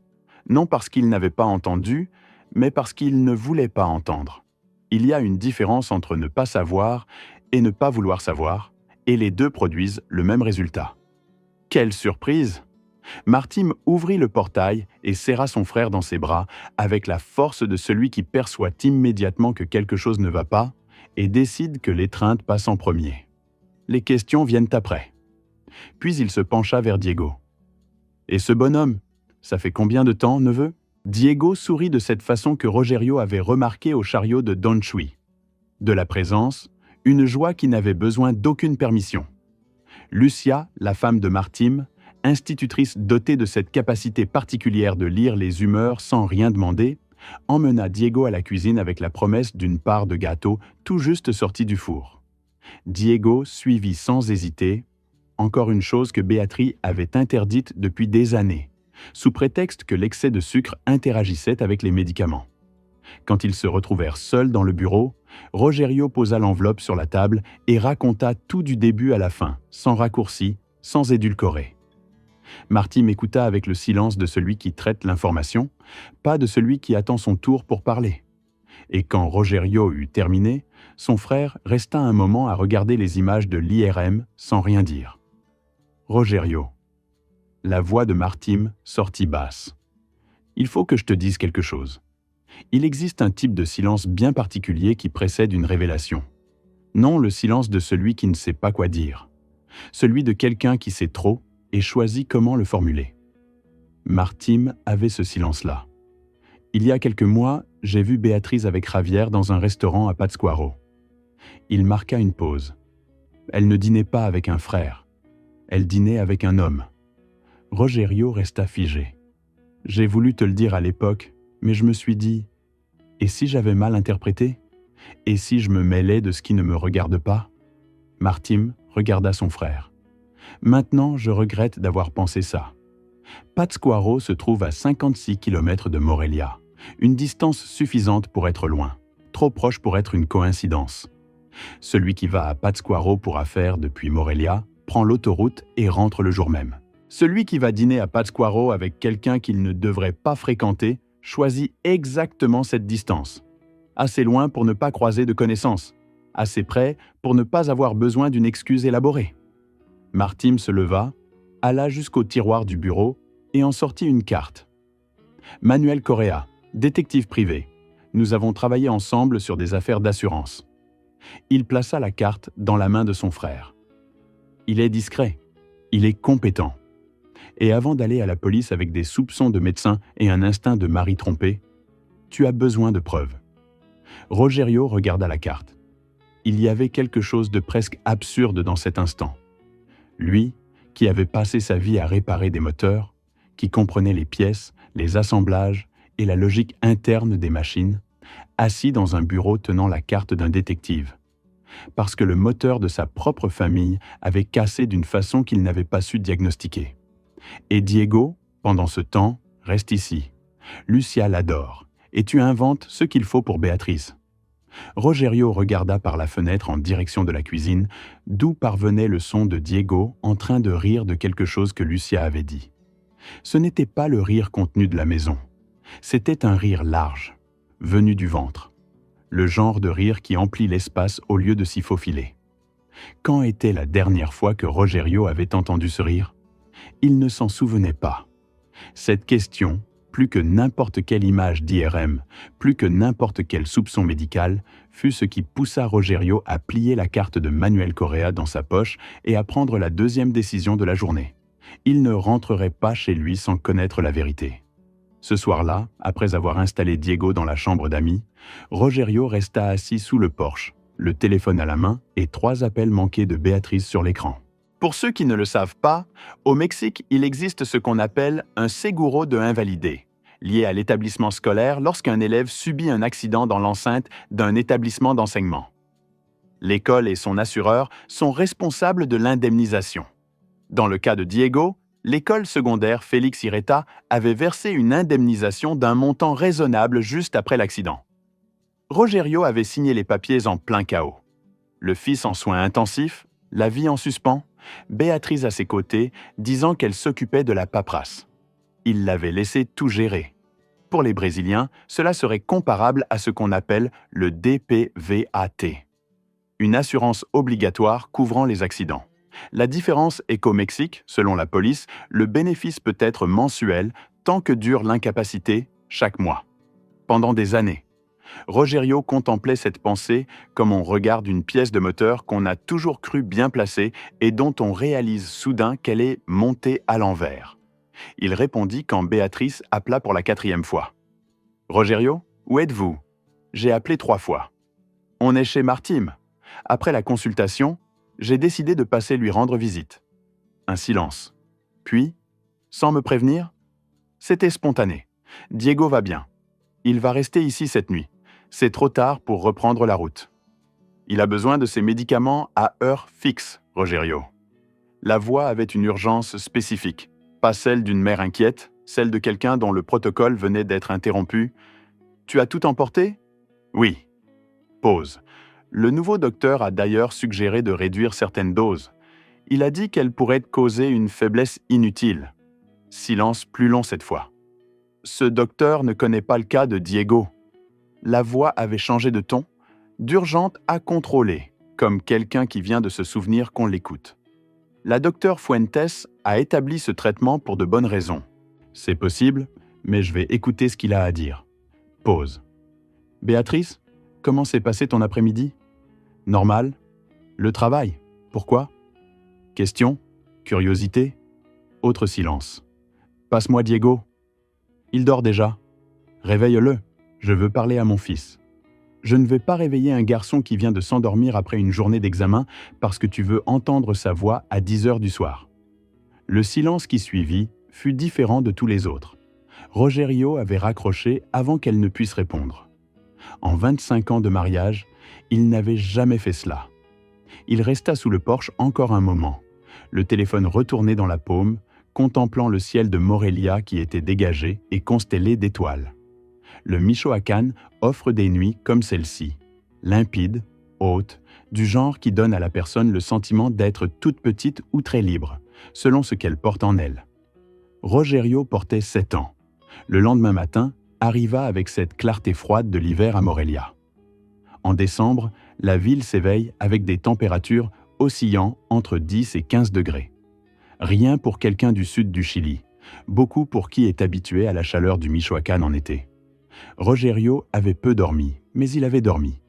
Non parce qu'il n'avait pas entendu, mais parce qu'il ne voulait pas entendre. Il y a une différence entre ne pas savoir et ne pas vouloir savoir, et les deux produisent le même résultat. Quelle surprise! Martim ouvrit le portail et serra son frère dans ses bras avec la force de celui qui perçoit immédiatement que quelque chose ne va pas et décide que l'étreinte passe en premier. Les questions viennent après. Puis il se pencha vers Diego. « Et ce bonhomme, ça fait combien de temps, neveu ?» Diego sourit de cette façon que Rogerio avait remarqué au chariot de Don Chui. De la présence, une joie qui n'avait besoin d'aucune permission. Lucia, la femme de Martim, institutrice dotée de cette capacité particulière de lire les humeurs sans rien demander, emmena Diego à la cuisine avec la promesse d'une part de gâteau tout juste sortie du four. Diego suivit sans hésiter, encore une chose que Béatrice avait interdite depuis des années, sous prétexte que l'excès de sucre interagissait avec les médicaments. Quand ils se retrouvèrent seuls dans le bureau, Rogerio posa l'enveloppe sur la table et raconta tout du début à la fin, sans raccourci, sans édulcorer. Martim écouta avec le silence de celui qui traite l'information, pas de celui qui attend son tour pour parler. Et quand Rogerio eut terminé, son frère resta un moment à regarder les images de l'IRM sans rien dire. « Rogerio. » La voix de Martim sortit basse. « Il faut que je te dise quelque chose. Il existe un type de silence bien particulier qui précède une révélation. Non le silence de celui qui ne sait pas quoi dire. Celui de quelqu'un qui sait trop et choisit comment le formuler. Martim avait ce silence-là. Il y a quelques mois, j'ai vu Béatrice avec Javier dans un restaurant à Pátzcuaro. Il marqua une pause. Elle ne dînait pas avec un frère, Elle dînait avec un homme. Rogerio resta figé. J'ai voulu te le dire à l'époque, mais je me suis dit, et si j'avais mal interprété? Et si je me mêlais de ce qui ne me regarde pas? Martim regarda son frère. Maintenant, je regrette d'avoir pensé ça. Pátzcuaro se trouve à 56 km de Morelia, une distance suffisante pour être loin, trop proche pour être une coïncidence. Celui qui va à Pátzcuaro pour affaires depuis Morelia prend l'autoroute et rentre le jour même. Celui qui va dîner à Pátzcuaro avec quelqu'un qu'il ne devrait pas fréquenter choisit exactement cette distance. Assez loin pour ne pas croiser de connaissances, assez près pour ne pas avoir besoin d'une excuse élaborée. Martim se leva, alla jusqu'au tiroir du bureau et en sortit une carte. Manuel Correa, détective privé. Nous avons travaillé ensemble sur des affaires d'assurance. Il plaça la carte dans la main de son frère. Il est discret, il est compétent. Et avant d'aller à la police avec des soupçons de médecin et un instinct de mari trompé, tu as besoin de preuves. Rogerio regarda la carte. Il y avait quelque chose de presque absurde dans cet instant. Lui, qui avait passé sa vie à réparer des moteurs, qui comprenait les pièces, les assemblages et la logique interne des machines, assis dans un bureau tenant la carte d'un détective. Parce que le moteur de sa propre famille avait cassé d'une façon qu'il n'avait pas su diagnostiquer. Et Diego, pendant ce temps, reste ici. Lucia l'adore, et tu inventes ce qu'il faut pour Béatrice. Rogerio regarda par la fenêtre en direction de la cuisine, d'où parvenait le son de Diego en train de rire de quelque chose que Lucia avait dit. Ce n'était pas le rire contenu de la maison. C'était un rire large, venu du ventre. Le genre de rire qui emplit l'espace au lieu de s'y faufiler. Quand était la dernière fois que Rogerio avait entendu ce rire? Il ne s'en souvenait pas. Cette question, plus que n'importe quelle image d'IRM, plus que n'importe quel soupçon médical, fut ce qui poussa Rogerio à plier la carte de Manuel Correa dans sa poche et à prendre la deuxième décision de la journée. Il ne rentrerait pas chez lui sans connaître la vérité. Ce soir-là, après avoir installé Diego dans la chambre d'amis, Rogerio resta assis sous le porche, le téléphone à la main et 3 appels manqués de Béatrice sur l'écran. Pour ceux qui ne le savent pas, au Mexique, il existe ce qu'on appelle un seguro de invalidé, lié à l'établissement scolaire lorsqu'un élève subit un accident dans l'enceinte d'un établissement d'enseignement. L'école et son assureur sont responsables de l'indemnisation. Dans le cas de Diego, l'école secondaire Félix Ireta avait versé une indemnisation d'un montant raisonnable juste après l'accident. Rogerio avait signé les papiers en plein chaos. Le fils en soins intensifs, la vie en suspens, Béatrice à ses côtés, disant qu'elle s'occupait de la paperasse. Il l'avait laissé tout gérer. Pour les Brésiliens, cela serait comparable à ce qu'on appelle le DPVAT, une assurance obligatoire couvrant les accidents. La différence est qu'au Mexique, selon la police, le bénéfice peut être mensuel tant que dure l'incapacité, chaque mois. Pendant des années. Rogerio contemplait cette pensée comme on regarde une pièce de moteur qu'on a toujours cru bien placée et dont on réalise soudain qu'elle est montée à l'envers. Il répondit quand Béatrice appela pour la 4e fois. « Rogerio, où êtes-vous ? J'ai appelé 3 fois. On est chez Martim. Après la consultation, j'ai décidé de passer lui rendre visite. » Un silence. Puis, sans me prévenir, c'était spontané. « Diego va bien. Il va rester ici cette nuit. C'est trop tard pour reprendre la route. Il a besoin de ses médicaments à heure fixe, Rogerio. » La voix avait une urgence spécifique, pas celle d'une mère inquiète, celle de quelqu'un dont le protocole venait d'être interrompu. « Tu as tout emporté ? » ?»« Oui. » Pause. Le nouveau docteur a d'ailleurs suggéré de réduire certaines doses. Il a dit qu'elle pourrait causer une faiblesse inutile. Silence plus long cette fois. Ce docteur ne connaît pas le cas de Diego. La voix avait changé de ton, d'urgente à contrôler, comme quelqu'un qui vient de se souvenir qu'on l'écoute. La docteure Fuentes a établi ce traitement pour de bonnes raisons. C'est possible, mais je vais écouter ce qu'il a à dire. Pause. Béatrice, comment s'est passé ton après-midi ? Normal. Le travail. Pourquoi ? Question. Curiosité. Autre silence. Passe-moi Diego. Il dort déjà. Réveille-le. Je veux parler à mon fils. Je ne vais pas réveiller un garçon qui vient de s'endormir après une journée d'examen parce que tu veux entendre sa voix à 10 heures du soir. Le silence qui suivit fut différent de tous les autres. Rogerio avait raccroché avant qu'elle ne puisse répondre. En 25 ans de mariage, il n'avait jamais fait cela. Il resta sous le porche encore un moment, le téléphone retourné dans la paume, contemplant le ciel de Morelia qui était dégagé et constellé d'étoiles. Le Michoacán offre des nuits comme celle-ci, limpides, hautes, du genre qui donne à la personne le sentiment d'être toute petite ou très libre, selon ce qu'elle porte en elle. Rogerio portait 7 ans. Le lendemain matin, arriva avec cette clarté froide de l'hiver à Morelia. En décembre, la ville s'éveille avec des températures oscillant entre 10 et 15 degrés. Rien pour quelqu'un du sud du Chili, beaucoup pour qui est habitué à la chaleur du Michoacán en été. Rogerio avait peu dormi, mais il avait dormi.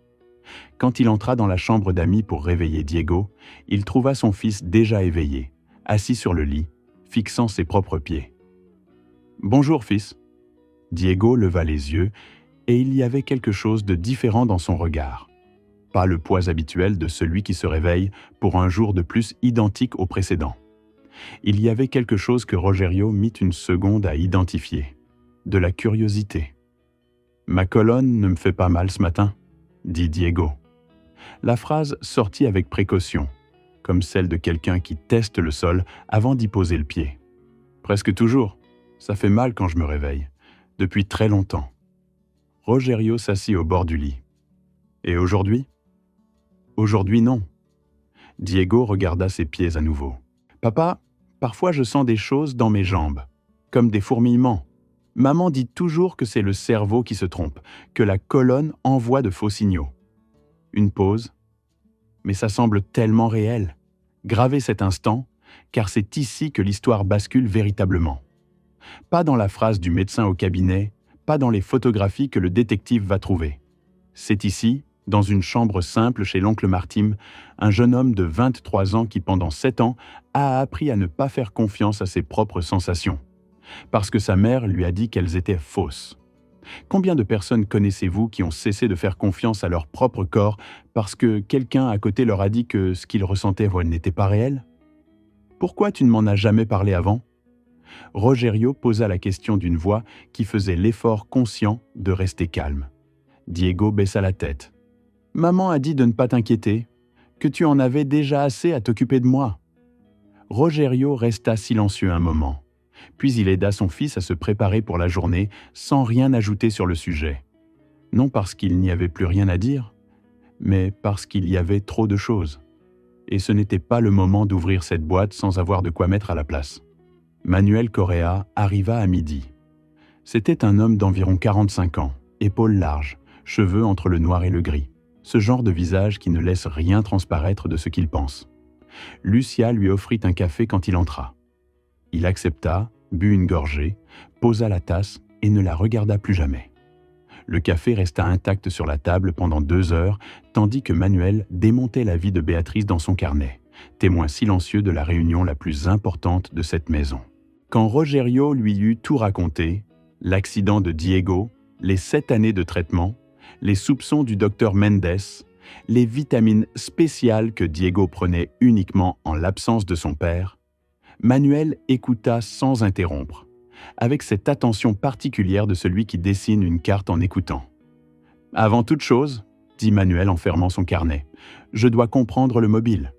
Quand il entra dans la chambre d'amis pour réveiller Diego, il trouva son fils déjà éveillé, assis sur le lit, fixant ses propres pieds. « Bonjour, fils. » Diego leva les yeux et il y avait quelque chose de différent dans son regard. Pas le poids habituel de celui qui se réveille pour un jour de plus identique au précédent. Il y avait quelque chose que Rogerio mit une seconde à identifier. De la curiosité. « Ma colonne ne me fait pas mal ce matin », dit Diego. La phrase sortit avec précaution, comme celle de quelqu'un qui teste le sol avant d'y poser le pied. « Presque toujours. Ça fait mal quand je me réveille. Depuis très longtemps. » Rogerio s'assit au bord du lit. « Et aujourd'hui ?»« Aujourd'hui, non. » Diego regarda ses pieds à nouveau. « Papa, parfois je sens des choses dans mes jambes, comme des fourmillements. Maman dit toujours que c'est le cerveau qui se trompe, que la colonne envoie de faux signaux. » Une pause. « Mais ça semble tellement réel. Gravez cet instant, car c'est ici que l'histoire bascule véritablement. Pas dans la phrase du médecin au cabinet, pas dans les photographies que le détective va trouver. C'est ici, dans une chambre simple chez l'oncle Martim, un jeune homme de 23 ans qui, pendant 7 ans, a appris à ne pas faire confiance à ses propres sensations, parce que sa mère lui a dit qu'elles étaient fausses. Combien de personnes connaissez-vous qui ont cessé de faire confiance à leur propre corps parce que quelqu'un à côté leur a dit que ce qu'ils ressentaient n'était pas réel ? Pourquoi tu ne m'en as jamais parlé avant ? Rogerio posa la question d'une voix qui faisait l'effort conscient de rester calme. Diego baissa la tête. « Maman a dit de ne pas t'inquiéter, que tu en avais déjà assez à t'occuper de moi. » Rogerio resta silencieux un moment, puis il aida son fils à se préparer pour la journée sans rien ajouter sur le sujet. Non parce qu'il n'y avait plus rien à dire, mais parce qu'il y avait trop de choses. Et ce n'était pas le moment d'ouvrir cette boîte sans avoir de quoi mettre à la place. Manuel Correa arriva à midi. C'était un homme d'environ 45 ans, épaules larges, cheveux entre le noir et le gris. Ce genre de visage qui ne laisse rien transparaître de ce qu'il pense. Lucia lui offrit un café quand il entra. Il accepta, but une gorgée, posa la tasse et ne la regarda plus jamais. Le café resta intact sur la table pendant 2 heures, tandis que Manuel démontait la vie de Béatrice dans son carnet, témoin silencieux de la réunion la plus importante de cette maison. Quand Rogerio lui eut tout raconté, l'accident de Diego, les 7 années de traitement, les soupçons du docteur Mendes, les vitamines spéciales que Diego prenait uniquement en l'absence de son père, Manuel écouta sans interrompre, avec cette attention particulière de celui qui dessine une carte en écoutant. « Avant toute chose, » dit Manuel en fermant son carnet, « je dois comprendre le mobile.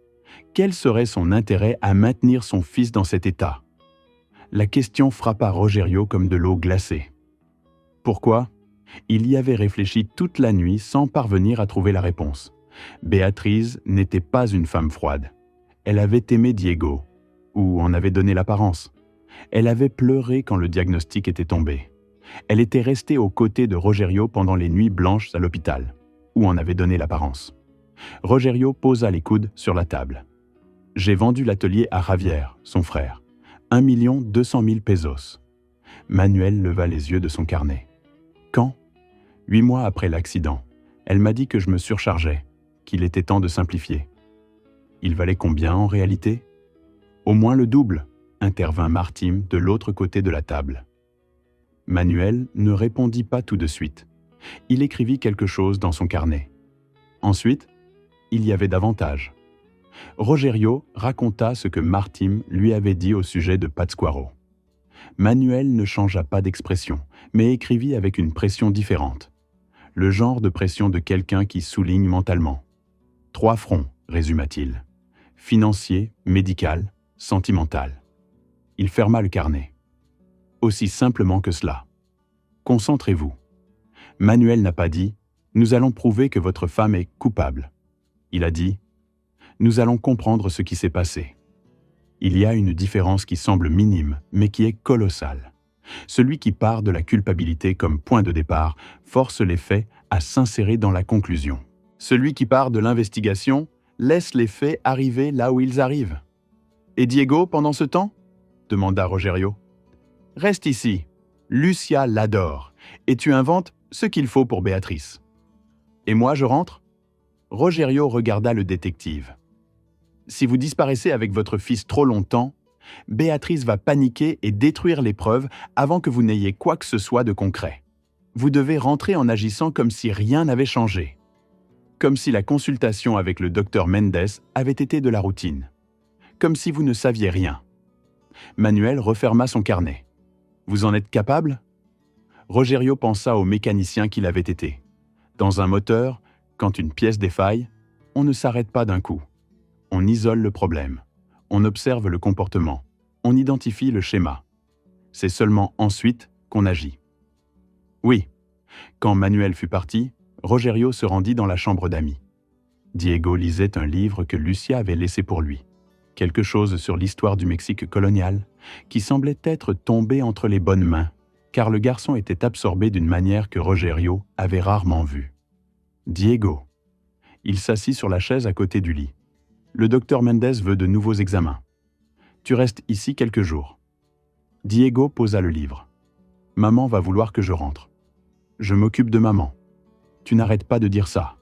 Quel serait son intérêt à maintenir son fils dans cet état ? » La question frappa Rogerio comme de l'eau glacée. Pourquoi ? Il y avait réfléchi toute la nuit sans parvenir à trouver la réponse. Béatrice n'était pas une femme froide. Elle avait aimé Diego, ou en avait donné l'apparence. Elle avait pleuré quand le diagnostic était tombé. Elle était restée aux côtés de Rogerio pendant les nuits blanches à l'hôpital, ou en avait donné l'apparence. Rogerio posa les coudes sur la table. « J'ai vendu l'atelier à Javier, son frère. 1 200 000 pesos. » Manuel leva les yeux de son carnet. « Quand ? 8 mois après l'accident. Elle m'a dit que je me surchargeais, qu'il était temps de simplifier. » « Il valait combien en réalité ? » ?»« Au moins le double, » intervint Martim de l'autre côté de la table. Manuel ne répondit pas tout de suite. Il écrivit quelque chose dans son carnet. Ensuite, il y avait davantage. Rogerio raconta ce que Martim lui avait dit au sujet de Pátzcuaro. Manuel ne changea pas d'expression, mais écrivit avec une pression différente. Le genre de pression de quelqu'un qui souligne mentalement. 3 fronts, résuma-t-il. Financier, médical, sentimental. Il ferma le carnet. Aussi simplement que cela. Concentrez-vous. Manuel n'a pas dit « Nous allons prouver que votre femme est coupable ». Il a dit « Nous allons comprendre ce qui s'est passé ». Il y a une différence qui semble minime, mais qui est colossale. Celui qui part de la culpabilité comme point de départ force les faits à s'insérer dans la conclusion. Celui qui part de l'investigation laisse les faits arriver là où ils arrivent. « Et Diego, pendant ce temps ?» demanda Rogerio. « Reste ici. Lucia l'adore, et tu inventes ce qu'il faut pour Béatrice. »« Et moi, je rentre ?» Rogerio regarda le détective. « Si vous disparaissez avec votre fils trop longtemps, Béatrice va paniquer et détruire les preuves avant que vous n'ayez quoi que ce soit de concret. Vous devez rentrer en agissant comme si rien n'avait changé. Comme si la consultation avec le docteur Mendes avait été de la routine. Comme si vous ne saviez rien. » Manuel referma son carnet. « Vous en êtes capable ?» Rogerio pensa au mécanicien qu'il avait été. Dans un moteur, quand une pièce défaille, on ne s'arrête pas d'un coup. On isole le problème. On observe le comportement. On identifie le schéma. C'est seulement ensuite qu'on agit. Oui. Quand Manuel fut parti, Rogerio se rendit dans la chambre d'amis. Diego lisait un livre que Lucia avait laissé pour lui. Quelque chose sur l'histoire du Mexique colonial, qui semblait être tombé entre les bonnes mains, car le garçon était absorbé d'une manière que Rogerio avait rarement vue. Diego. Il s'assit sur la chaise à côté du lit. Le docteur Mendes veut de nouveaux examens. Tu restes ici quelques jours. Diego posa le livre. Maman va vouloir que je rentre. Je m'occupe de maman. Tu n'arrêtes pas de dire ça.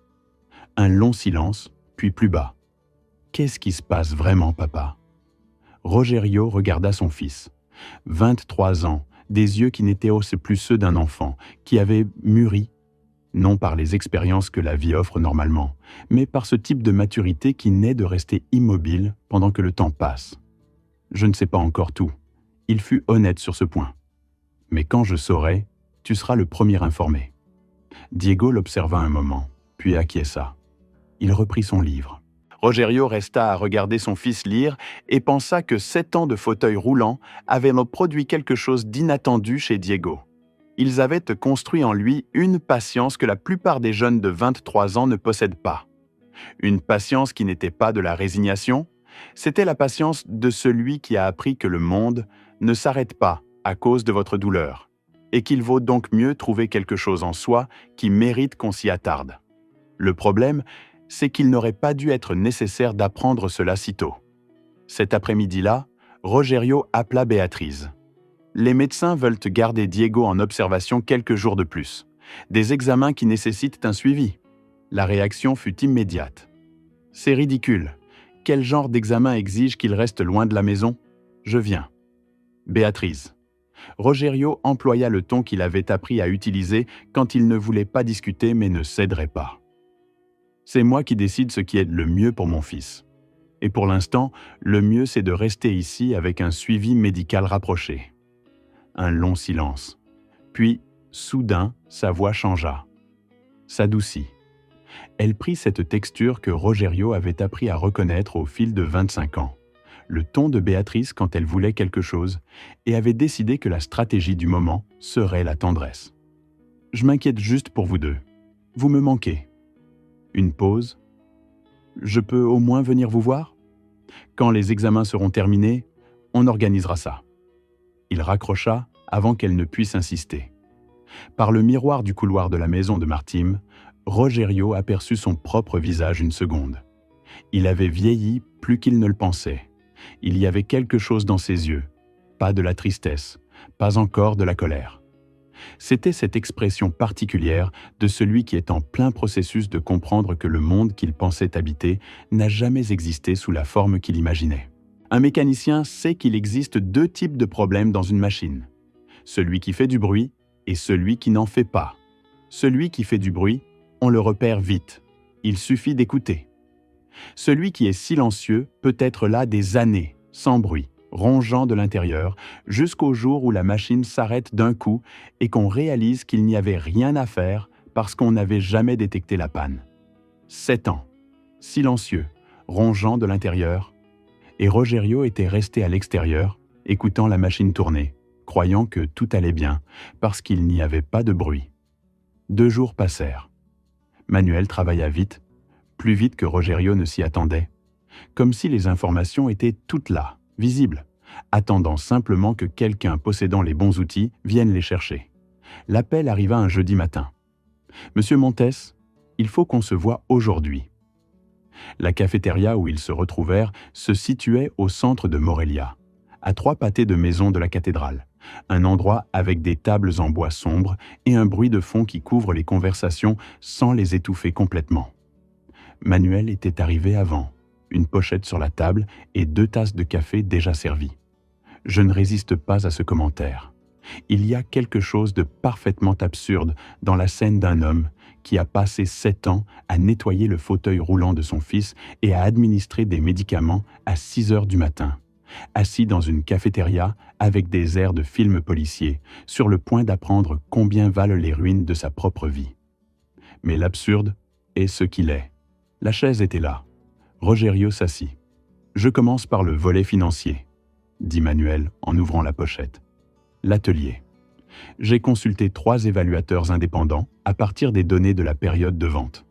Un long silence, puis plus bas. Qu'est-ce qui se passe vraiment, papa ? Rogerio regarda son fils. 23 ans, des yeux qui n'étaient plus ceux d'un enfant, qui avait mûri, non par les expériences que la vie offre normalement, mais par ce type de maturité qui naît de rester immobile pendant que le temps passe. Je ne sais pas encore tout. Il fut honnête sur ce point. Mais quand je saurai, tu seras le premier informé. Diego l'observa un moment, puis acquiesça. Il reprit son livre. Rogerio resta à regarder son fils lire et pensa que 7 ans de fauteuil roulant avaient produit quelque chose d'inattendu chez Diego. Ils avaient construit en lui une patience que la plupart des jeunes de 23 ans ne possèdent pas. Une patience qui n'était pas de la résignation, c'était la patience de celui qui a appris que le monde ne s'arrête pas à cause de votre douleur, et qu'il vaut donc mieux trouver quelque chose en soi qui mérite qu'on s'y attarde. Le problème, c'est qu'il n'aurait pas dû être nécessaire d'apprendre cela si tôt. Cet après-midi-là, Rogerio appela Béatrice. Les médecins veulent garder Diego en observation quelques jours de plus. Des examens qui nécessitent un suivi. La réaction fut immédiate. C'est ridicule. Quel genre d'examen exige qu'il reste loin de la maison ? Je viens. Béatrice. Rogerio employa le ton qu'il avait appris à utiliser quand il ne voulait pas discuter mais ne céderait pas. C'est moi qui décide ce qui est le mieux pour mon fils. Et pour l'instant, le mieux c'est de rester ici avec un suivi médical rapproché. Un long silence. Puis, soudain, sa voix changea. S'adoucit. Elle prit cette texture que Rogerio avait appris à reconnaître au fil de 25 ans, le ton de Béatrice quand elle voulait quelque chose, et avait décidé que la stratégie du moment serait la tendresse. « Je m'inquiète juste pour vous deux. Vous me manquez. » Une pause. « Je peux au moins venir vous voir ? Quand les examens seront terminés, on organisera ça. » Il raccrocha avant qu'elle ne puisse insister. Par le miroir du couloir de la maison de Martim, Rogerio aperçut son propre visage une seconde. Il avait vieilli plus qu'il ne le pensait. Il y avait quelque chose dans ses yeux, pas de la tristesse, pas encore de la colère. C'était cette expression particulière de celui qui est en plein processus de comprendre que le monde qu'il pensait habiter n'a jamais existé sous la forme qu'il imaginait. Un mécanicien sait qu'il existe 2 types de problèmes dans une machine. Celui qui fait du bruit et celui qui n'en fait pas. Celui qui fait du bruit, on le repère vite. Il suffit d'écouter. Celui qui est silencieux peut être là des années, sans bruit, rongeant de l'intérieur, jusqu'au jour où la machine s'arrête d'un coup et qu'on réalise qu'il n'y avait rien à faire parce qu'on n'avait jamais détecté la panne. 7 ans, silencieux, rongeant de l'intérieur, et Rogerio était resté à l'extérieur, écoutant la machine tourner, croyant que tout allait bien, parce qu'il n'y avait pas de bruit. 2 jours passèrent. Manuel travailla vite, plus vite que Rogerio ne s'y attendait, comme si les informations étaient toutes là, visibles, attendant simplement que quelqu'un possédant les bons outils vienne les chercher. L'appel arriva un jeudi matin. « Monsieur Montes, il faut qu'on se voie aujourd'hui. » La cafétéria où ils se retrouvèrent se situait au centre de Morelia, à 3 pâtés de maison de la cathédrale, un endroit avec des tables en bois sombre et un bruit de fond qui couvre les conversations sans les étouffer complètement. Manuel était arrivé avant, une pochette sur la table et 2 tasses de café déjà servies. Je ne résiste pas à ce commentaire. Il y a quelque chose de parfaitement absurde dans la scène d'un homme qui a passé 7 ans à nettoyer le fauteuil roulant de son fils et à administrer des médicaments à 6 heures du matin, assis dans une cafétéria avec des airs de film policier, sur le point d'apprendre combien valent les ruines de sa propre vie. Mais l'absurde est ce qu'il est. La chaise était là. Rogerio s'assit. « Je commence par le volet financier », dit Manuel en ouvrant la pochette. L'atelier. J'ai consulté 3 évaluateurs indépendants à partir des données de la période de vente.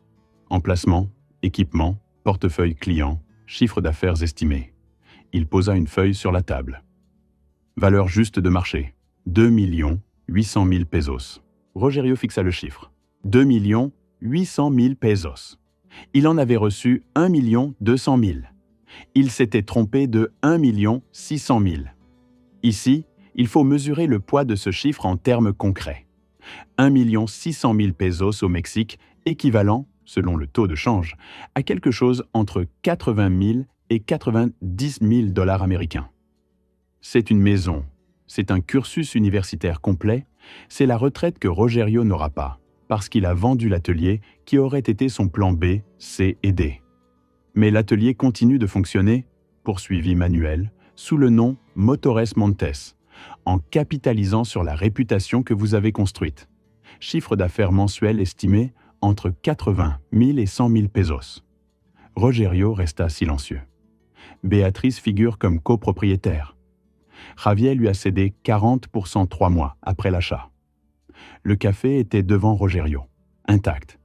Emplacement, équipement, portefeuille client, chiffre d'affaires estimé. Il posa une feuille sur la table. Valeur juste de marché, 2 800 000 pesos. Rogerio fixa le chiffre. 2 800 000 pesos. Il en avait reçu 1 200 000. Il s'était trompé de 1 600 000. Ici, il faut mesurer le poids de ce chiffre en termes concrets. 1 600 000 pesos au Mexique, équivalent, selon le taux de change, à quelque chose entre 80 000 et 90 000 dollars américains. C'est une maison, c'est un cursus universitaire complet, c'est la retraite que Rogerio n'aura pas, parce qu'il a vendu l'atelier qui aurait été son plan B, C et D. Mais l'atelier continue de fonctionner, poursuivit Manuel, sous le nom Motores Montes, en capitalisant sur la réputation que vous avez construite. Chiffre d'affaires mensuel estimé entre 80 000 et 100 000 pesos. Rogerio resta silencieux. Béatrice figure comme copropriétaire. Javier lui a cédé 40% 3 mois après l'achat. Le café était devant Rogerio, intact.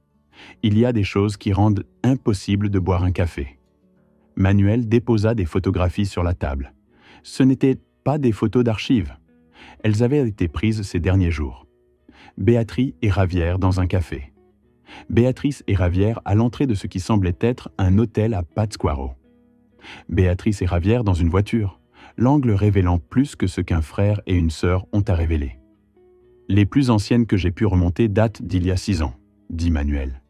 Il y a des choses qui rendent impossible de boire un café. Manuel déposa des photographies sur la table. Ce n'étaient pas des photos d'archives. Elles avaient été prises ces derniers jours. Béatrice et Javier dans un café. Béatrice et Javier à l'entrée de ce qui semblait être un hôtel à Pátzcuaro. Béatrice et Javier dans une voiture, l'angle révélant plus que ce qu'un frère et une sœur ont à révéler. Les plus anciennes que j'ai pu remonter datent d'il y a 6 ans, dit Manuel,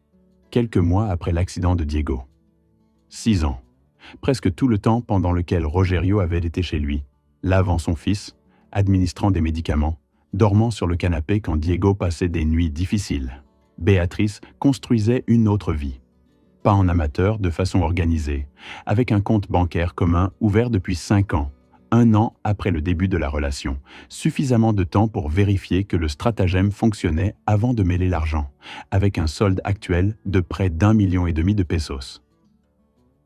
quelques mois après l'accident de Diego. 6 ans, presque tout le temps pendant lequel Rogerio avait été chez lui, lavant son fils, administrant des médicaments, dormant sur le canapé quand Diego passait des nuits difficiles. Béatrice construisait une autre vie. Pas en amateur, de façon organisée, avec un compte bancaire commun ouvert depuis 5 ans, 1 an après le début de la relation, suffisamment de temps pour vérifier que le stratagème fonctionnait avant de mêler l'argent, avec un solde actuel de près d'1,5 million de pesos.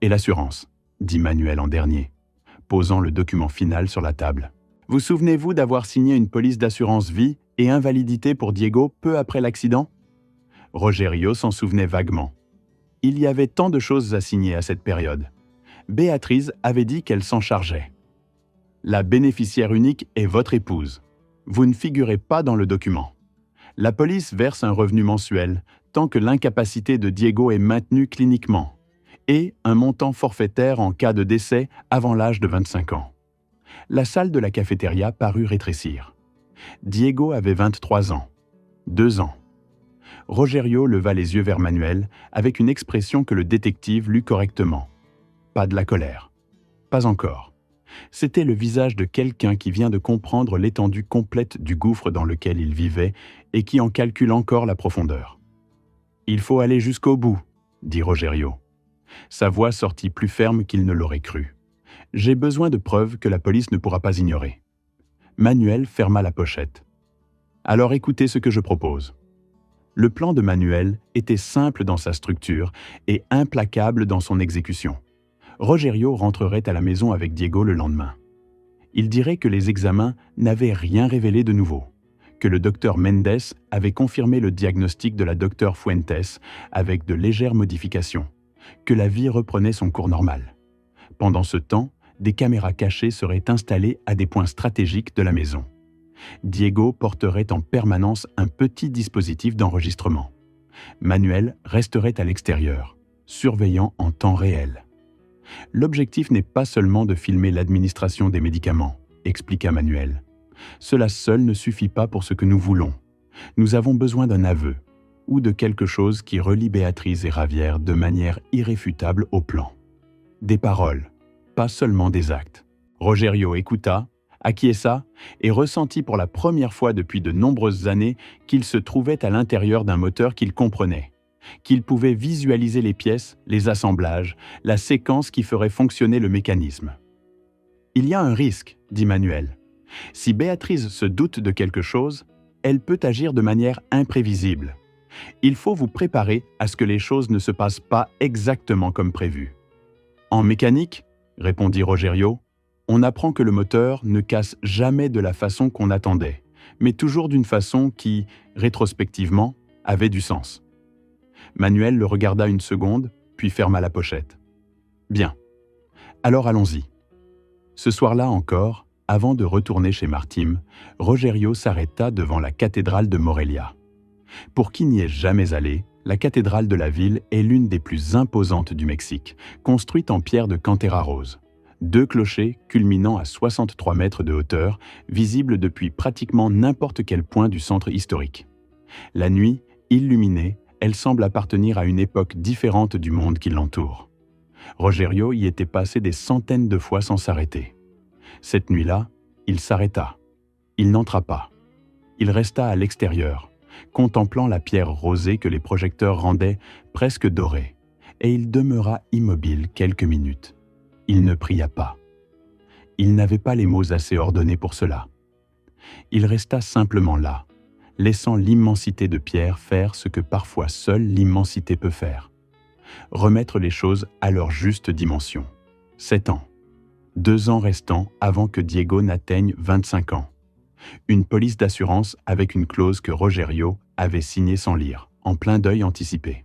Et l'assurance, dit Manuel en dernier, posant le document final sur la table. Vous souvenez-vous d'avoir signé une police d'assurance vie et invalidité pour Diego peu après l'accident ? Rogerio s'en souvenait vaguement. Il y avait tant de choses à signer à cette période. Béatrice avait dit qu'elle s'en chargeait. La bénéficiaire unique est votre épouse. Vous ne figurez pas dans le document. La police verse un revenu mensuel tant que l'incapacité de Diego est maintenue cliniquement et un montant forfaitaire en cas de décès avant l'âge de 25 ans. La salle de la cafétéria parut rétrécir. Diego avait 23 ans. 2 ans. Rogerio leva les yeux vers Manuel avec une expression que le détective lut correctement. Pas de la colère. Pas encore. C'était le visage de quelqu'un qui vient de comprendre l'étendue complète du gouffre dans lequel il vivait et qui en calcule encore la profondeur. « Il faut aller jusqu'au bout », dit Rogerio. Sa voix sortit plus ferme qu'il ne l'aurait cru. « J'ai besoin de preuves que la police ne pourra pas ignorer. » Manuel ferma la pochette. « Alors écoutez ce que je propose. » Le plan de Manuel était simple dans sa structure et implacable dans son exécution. Rogerio rentrerait à la maison avec Diego le lendemain. Il dirait que les examens n'avaient rien révélé de nouveau, que le docteur Mendes avait confirmé le diagnostic de la docteure Fuentes avec de légères modifications, que la vie reprenait son cours normal. Pendant ce temps, des caméras cachées seraient installées à des points stratégiques de la maison. Diego porterait en permanence un petit dispositif d'enregistrement. Manuel resterait à l'extérieur, surveillant en temps réel. L'objectif n'est pas seulement de filmer l'administration des médicaments, expliqua Manuel. Cela seul ne suffit pas pour ce que nous voulons. Nous avons besoin d'un aveu, ou de quelque chose qui relie Béatrice et Javier de manière irréfutable au plan. Des paroles, pas seulement des actes. Rogerio écouta, acquiesça et ressentit pour la première fois depuis de nombreuses années qu'il se trouvait à l'intérieur d'un moteur qu'il comprenait, qu'il pouvait visualiser les pièces, les assemblages, la séquence qui ferait fonctionner le mécanisme. « Il y a un risque, dit Manuel. Si Béatrice se doute de quelque chose, elle peut agir de manière imprévisible. Il faut vous préparer à ce que les choses ne se passent pas exactement comme prévu. » « En mécanique, répondit Rogerio, on apprend que le moteur ne casse jamais de la façon qu'on attendait, mais toujours d'une façon qui, rétrospectivement, avait du sens. Manuel le regarda une seconde, puis ferma la pochette. « Bien. Alors allons-y. » Ce soir-là encore, avant de retourner chez Martim, Rogerio s'arrêta devant la cathédrale de Morelia. Pour qui n'y est jamais allé, la cathédrale de la ville est l'une des plus imposantes du Mexique, construite en pierre de Cantera rose. 2 clochers culminant à 63 mètres de hauteur, visibles depuis pratiquement n'importe quel point du centre historique. La nuit, illuminée, elle semble appartenir à une époque différente du monde qui l'entoure. Rogerio y était passé des centaines de fois sans s'arrêter. Cette nuit-là, il s'arrêta. Il n'entra pas. Il resta à l'extérieur, contemplant la pierre rosée que les projecteurs rendaient presque dorée, et il demeura immobile quelques minutes. Il ne pria pas. Il n'avait pas les mots assez ordonnés pour cela. Il resta simplement là, laissant l'immensité de pierre faire ce que parfois seule l'immensité peut faire. Remettre les choses à leur juste dimension. 7 ans. 2 ans restants avant que Diego n'atteigne 25 ans. Une police d'assurance avec une clause que Rogerio avait signée sans lire, en plein deuil anticipé.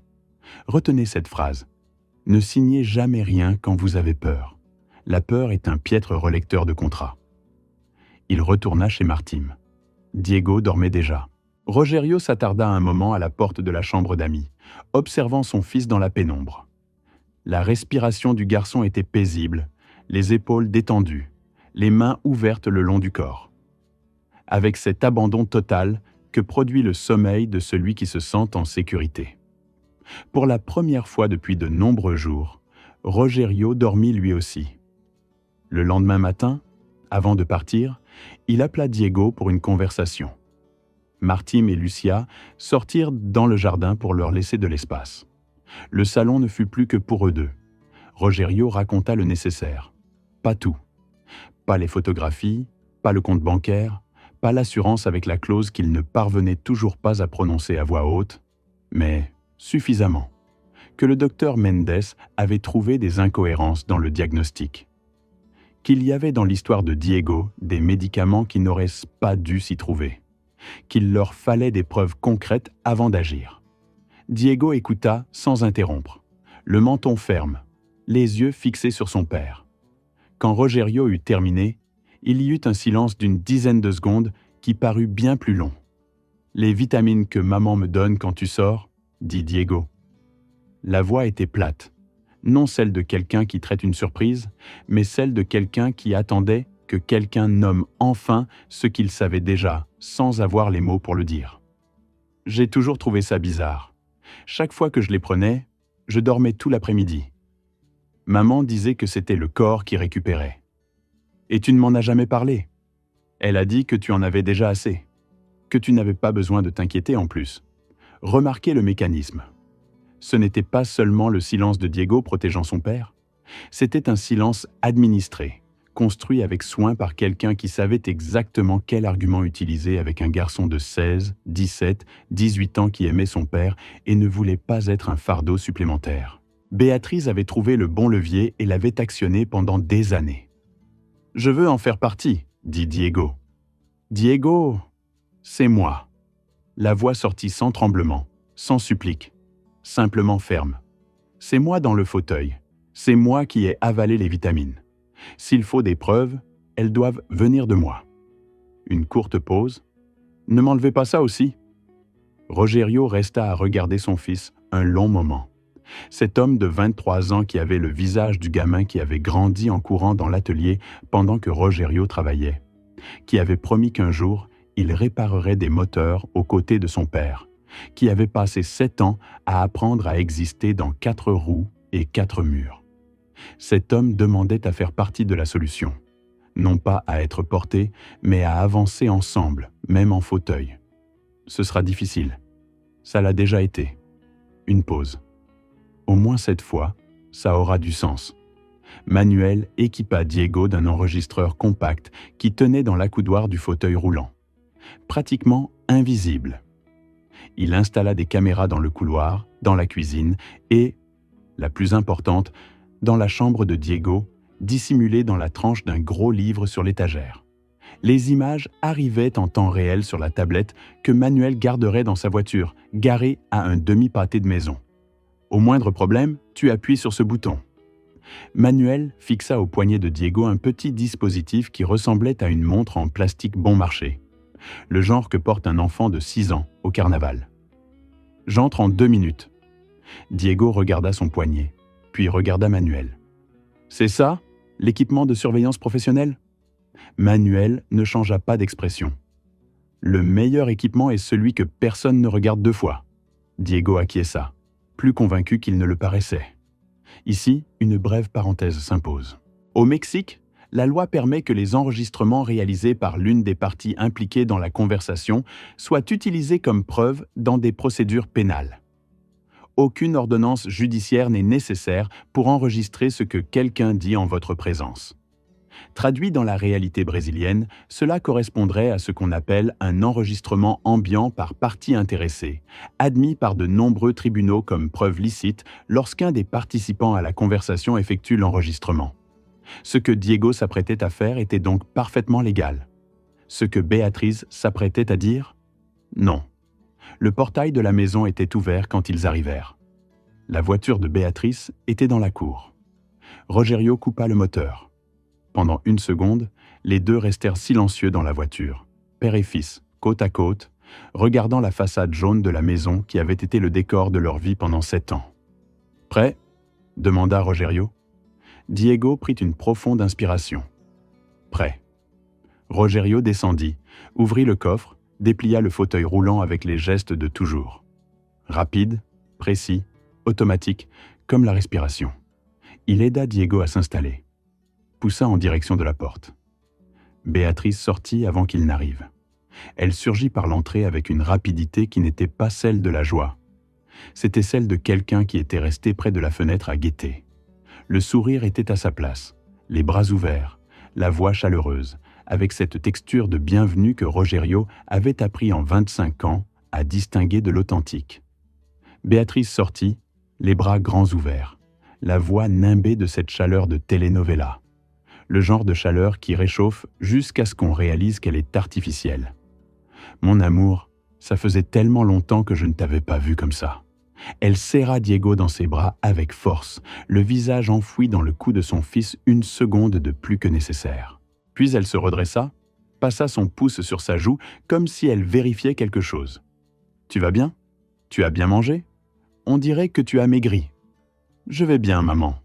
Retenez cette phrase. Ne signez jamais rien quand vous avez peur. La peur est un piètre relecteur de contrat. Il retourna chez Martim. Diego dormait déjà. Rogerio s'attarda un moment à la porte de la chambre d'amis, observant son fils dans la pénombre. La respiration du garçon était paisible, les épaules détendues, les mains ouvertes le long du corps. Avec cet abandon total que produit le sommeil de celui qui se sent en sécurité. Pour la première fois depuis de nombreux jours, Rogerio dormit lui aussi. Le lendemain matin, avant de partir, il appela Diego pour une conversation. Martim et Lucia sortirent dans le jardin pour leur laisser de l'espace. Le salon ne fut plus que pour eux deux. Rogerio raconta le nécessaire. Pas tout. Pas les photographies, pas le compte bancaire, pas l'assurance avec la clause qu'il ne parvenait toujours pas à prononcer à voix haute, mais suffisamment, que le docteur Mendes avait trouvé des incohérences dans le diagnostic, qu'il y avait dans l'histoire de Diego des médicaments qui n'auraient pas dû s'y trouver, qu'il leur fallait des preuves concrètes avant d'agir. Diego écouta sans interrompre, le menton ferme, les yeux fixés sur son père. Quand Rogerio eut terminé, il y eut un silence d'une dizaine de secondes qui parut bien plus long. « Les vitamines que maman me donne quand tu sors ?» dit Diego. La voix était plate, non celle de quelqu'un qui traite une surprise, mais celle de quelqu'un qui attendait que quelqu'un nomme enfin ce qu'il savait déjà, sans avoir les mots pour le dire. J'ai toujours trouvé ça bizarre. Chaque fois que je les prenais, je dormais tout l'après-midi. Maman disait que c'était le corps qui récupérait. Et tu ne m'en as jamais parlé. Elle a dit que tu en avais déjà assez, que tu n'avais pas besoin de t'inquiéter en plus. Remarquez le mécanisme. Ce n'était pas seulement le silence de Diego protégeant son père, c'était un silence administré, construit avec soin par quelqu'un qui savait exactement quel argument utiliser avec un garçon de 16, 17, 18 ans qui aimait son père et ne voulait pas être un fardeau supplémentaire. Béatrice avait trouvé le bon levier et l'avait actionné pendant des années. « Je veux en faire partie », dit Diego. « Diego, c'est moi. » La voix sortit sans tremblement, sans supplique, simplement ferme. « C'est moi dans le fauteuil. C'est moi qui ai avalé les vitamines. S'il faut des preuves, elles doivent venir de moi. » Une courte pause. « Ne m'enlevez pas ça aussi ?» Rogerio resta à regarder son fils un long moment. Cet homme de 23 ans qui avait le visage du gamin qui avait grandi en courant dans l'atelier pendant que Rogerio travaillait, qui avait promis qu'un jour, il réparerait des moteurs aux côtés de son père, qui avait passé 7 ans à apprendre à exister dans 4 roues et 4 murs. Cet homme demandait à faire partie de la solution, non pas à être porté, mais à avancer ensemble, même en fauteuil. Ce sera difficile. Ça l'a déjà été. Une pause. Au moins cette fois, ça aura du sens. Manuel équipa Diego d'un enregistreur compact qui tenait dans l'accoudoir du fauteuil roulant, pratiquement invisible. Il installa des caméras dans le couloir, dans la cuisine et, la plus importante, dans la chambre de Diego, dissimulée dans la tranche d'un gros livre sur l'étagère. Les images arrivaient en temps réel sur la tablette que Manuel garderait dans sa voiture, garée à un demi-pâté de maison. Au moindre problème, tu appuies sur ce bouton. Manuel fixa au poignet de Diego un petit dispositif qui ressemblait à une montre en plastique bon marché, le genre que porte un enfant de 6 ans au carnaval. « J'entre en 2 minutes. » Diego regarda son poignet, puis regarda Manuel. « C'est ça, l'équipement de surveillance professionnelle ?» Manuel ne changea pas d'expression. « Le meilleur équipement est celui que personne ne regarde 2 fois. » Diego acquiesça, plus convaincu qu'il ne le paraissait. Ici, une brève parenthèse s'impose. Au Mexique, la loi permet que les enregistrements réalisés par l'une des parties impliquées dans la conversation soient utilisés comme preuve dans des procédures pénales. Aucune ordonnance judiciaire n'est nécessaire pour enregistrer ce que quelqu'un dit en votre présence. Traduit dans la réalité brésilienne, cela correspondrait à ce qu'on appelle un enregistrement ambiant par partie intéressée, admis par de nombreux tribunaux comme preuve licite lorsqu'un des participants à la conversation effectue l'enregistrement. Ce que Diego s'apprêtait à faire était donc parfaitement légal. Ce que Béatrice s'apprêtait à dire? Non. Le portail de la maison était ouvert quand ils arrivèrent. La voiture de Béatrice était dans la cour. Rogerio coupa le moteur. Pendant 1 seconde, les deux restèrent silencieux dans la voiture, père et fils, côte à côte, regardant la façade jaune de la maison qui avait été le décor de leur vie pendant 7 ans. « Prêt ?» demanda Rogerio. Diego prit une profonde inspiration. « Prêt. » Rogerio descendit, ouvrit le coffre, déplia le fauteuil roulant avec les gestes de toujours. Rapide, précis, automatique, comme la respiration. Il aida Diego à s'installer. Poussa en direction de la porte. Béatrice sortit avant qu'il n'arrive. Elle surgit par l'entrée avec une rapidité qui n'était pas celle de la joie. C'était celle de quelqu'un qui était resté près de la fenêtre à guetter. Le sourire était à sa place, les bras ouverts, la voix chaleureuse, avec cette texture de bienvenue que Rogerio avait appris en 25 ans à distinguer de l'authentique. Béatrice sortit, les bras grands ouverts, la voix nimbée de cette chaleur de telenovela. Le genre de chaleur qui réchauffe jusqu'à ce qu'on réalise qu'elle est artificielle. « Mon amour, ça faisait tellement longtemps que je ne t'avais pas vu comme ça. » Elle serra Diego dans ses bras avec force, le visage enfoui dans le cou de son fils 1 seconde de plus que nécessaire. Puis elle se redressa, passa son pouce sur sa joue comme si elle vérifiait quelque chose. « Tu vas bien? Tu as bien mangé? On dirait que tu as maigri. »« Je vais bien, maman. »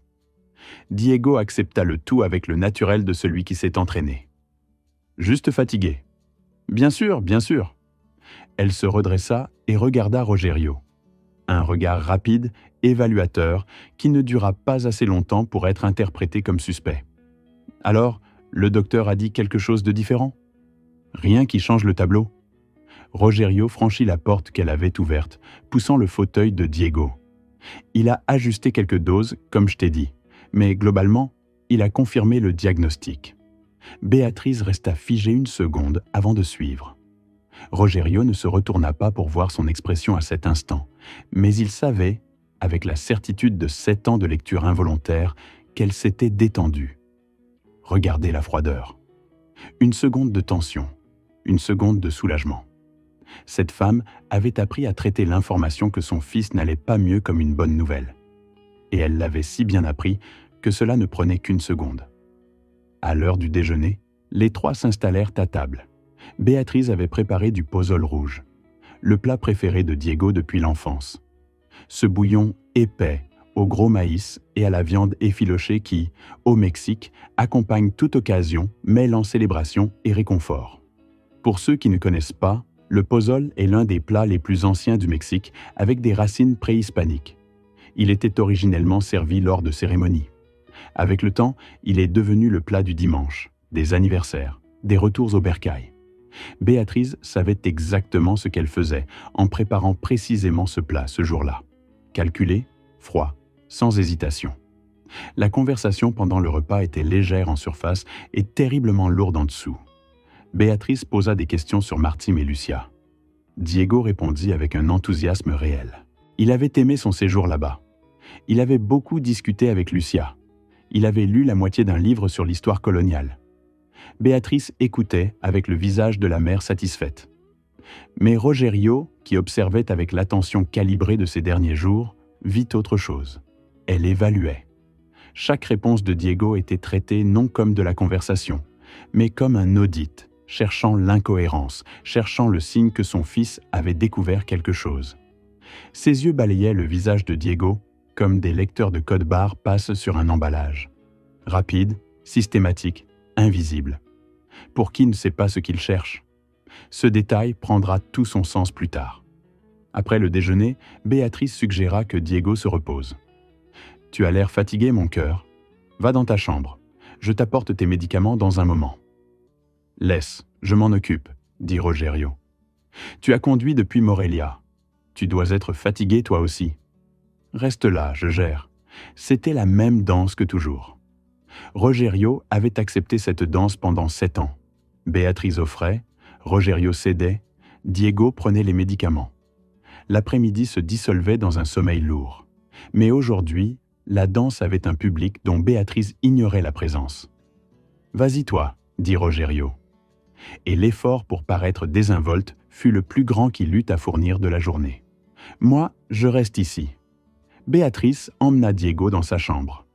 Diego accepta le tout avec le naturel de celui qui s'est entraîné. « Juste fatigué. »« Bien sûr, bien sûr. » Elle se redressa et regarda Rogerio. Un regard rapide, évaluateur, qui ne dura pas assez longtemps pour être interprété comme suspect. « Alors, le docteur a dit quelque chose de différent? » « Rien qui change le tableau. » Rogerio franchit la porte qu'elle avait ouverte, poussant le fauteuil de Diego. Il a ajusté quelques doses, comme je t'ai dit, mais globalement, il a confirmé le diagnostic. Béatrice resta figée une seconde avant de suivre. Rogerio ne se retourna pas pour voir son expression à cet instant, mais il savait, avec la certitude de 7 ans de lecture involontaire, qu'elle s'était détendue. Regardez la froideur. Une seconde de tension, une seconde de soulagement. Cette femme avait appris à traiter l'information que son fils n'allait pas mieux comme une bonne nouvelle. Et elle l'avait si bien appris que cela ne prenait qu'une seconde. À l'heure du déjeuner, les trois s'installèrent à table. Béatrice avait préparé du pozole rouge, le plat préféré de Diego depuis l'enfance. Ce bouillon épais, au gros maïs et à la viande effilochée qui, au Mexique, accompagne toute occasion, mêlant célébration et réconfort. Pour ceux qui ne connaissent pas, le pozole est l'un des plats les plus anciens du Mexique avec des racines préhispaniques. Il était originellement servi lors de cérémonies. Avec le temps, il est devenu le plat du dimanche, des anniversaires, des retours au bercail. Béatrice savait exactement ce qu'elle faisait en préparant précisément ce plat ce jour-là. Calculé, froid, sans hésitation. La conversation pendant le repas était légère en surface et terriblement lourde en dessous. Béatrice posa des questions sur Martim et Lucia. Diego répondit avec un enthousiasme réel. Il avait aimé son séjour là-bas. Il avait beaucoup discuté avec Lucia. Il avait lu la moitié d'un livre sur l'histoire coloniale. Béatrice écoutait avec le visage de la mère satisfaite. Mais Rogerio, qui observait avec l'attention calibrée de ces derniers jours, vit autre chose. Elle évaluait. Chaque réponse de Diego était traitée non comme de la conversation, mais comme un audit, cherchant l'incohérence, cherchant le signe que son fils avait découvert quelque chose. Ses yeux balayaient le visage de Diego comme des lecteurs de code barre passent sur un emballage. Rapide, systématique, invisible. Pour qui ne sait pas ce qu'il cherche? Ce détail prendra tout son sens plus tard. Après le déjeuner, Béatrice suggéra que Diego se repose. « Tu as l'air fatigué, mon cœur. Va dans ta chambre. Je t'apporte tes médicaments dans un moment. »« Laisse, je m'en occupe, » dit Rogerio. « Tu as conduit depuis Morelia. Tu dois être fatigué toi aussi. Reste là, je gère. » C'était la même danse que toujours. Rogerio avait accepté cette danse pendant 7 ans. Béatrice offrait, Rogerio cédait, Diego prenait les médicaments. L'après-midi se dissolvait dans un sommeil lourd. Mais aujourd'hui, la danse avait un public dont Béatrice ignorait la présence. « Vas-y toi, » dit Rogerio. Et l'effort pour paraître désinvolte fut le plus grand qu'il eut à fournir de la journée. « Moi, je reste ici. » Béatrice emmena Diego dans sa chambre.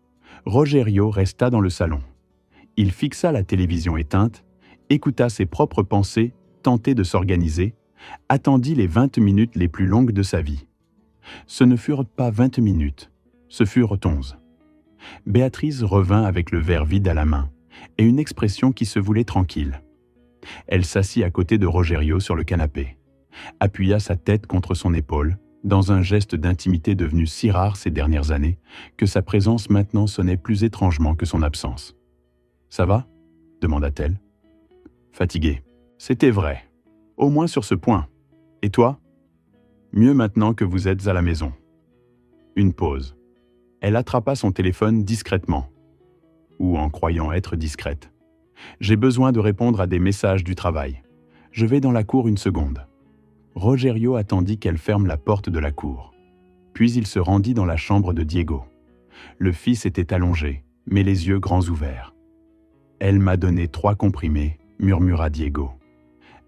Rogerio resta dans le salon. Il fixa la télévision éteinte, écouta ses propres pensées, tentait de s'organiser, attendit les 20 minutes les plus longues de sa vie. Ce ne furent pas 20 minutes, ce furent 11. Béatrice revint avec le verre vide à la main et une expression qui se voulait tranquille. Elle s'assit à côté de Rogerio sur le canapé, appuya sa tête contre son épaule, dans un geste d'intimité devenu si rare ces dernières années que sa présence maintenant sonnait plus étrangement que son absence. « Ça va ?» demanda-t-elle. Fatiguée. C'était vrai. Au moins sur ce point. Et toi ? Mieux maintenant que vous êtes à la maison. Une pause. Elle attrapa son téléphone discrètement. Ou en croyant être discrète. J'ai besoin de répondre à des messages du travail. Je vais dans la cour une seconde. Rogerio attendit qu'elle ferme la porte de la cour. Puis il se rendit dans la chambre de Diego. Le fils était allongé, mais les yeux grands ouverts. « Elle m'a donné 3 comprimés, » murmura Diego.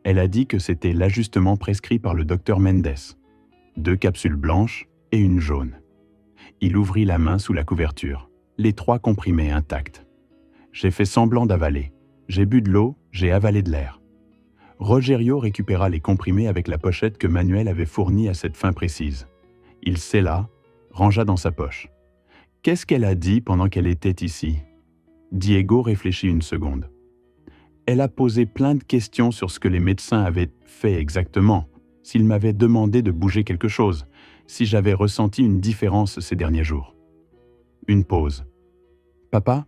Elle a dit que c'était l'ajustement prescrit par le docteur Mendes. 2 capsules blanches et une jaune. Il ouvrit la main sous la couverture, les 3 comprimés intacts. J'ai fait semblant d'avaler. J'ai bu de l'eau, j'ai avalé de l'air. Rogerio récupéra les comprimés avec la pochette que Manuel avait fournie à cette fin précise. Il scella, rangea dans sa poche. Qu'est-ce qu'elle a dit pendant qu'elle était ici ? Diego réfléchit une seconde. Elle a posé plein de questions sur ce que les médecins avaient fait exactement, s'ils m'avaient demandé de bouger quelque chose, si j'avais ressenti une différence ces derniers jours. Une pause. Papa ?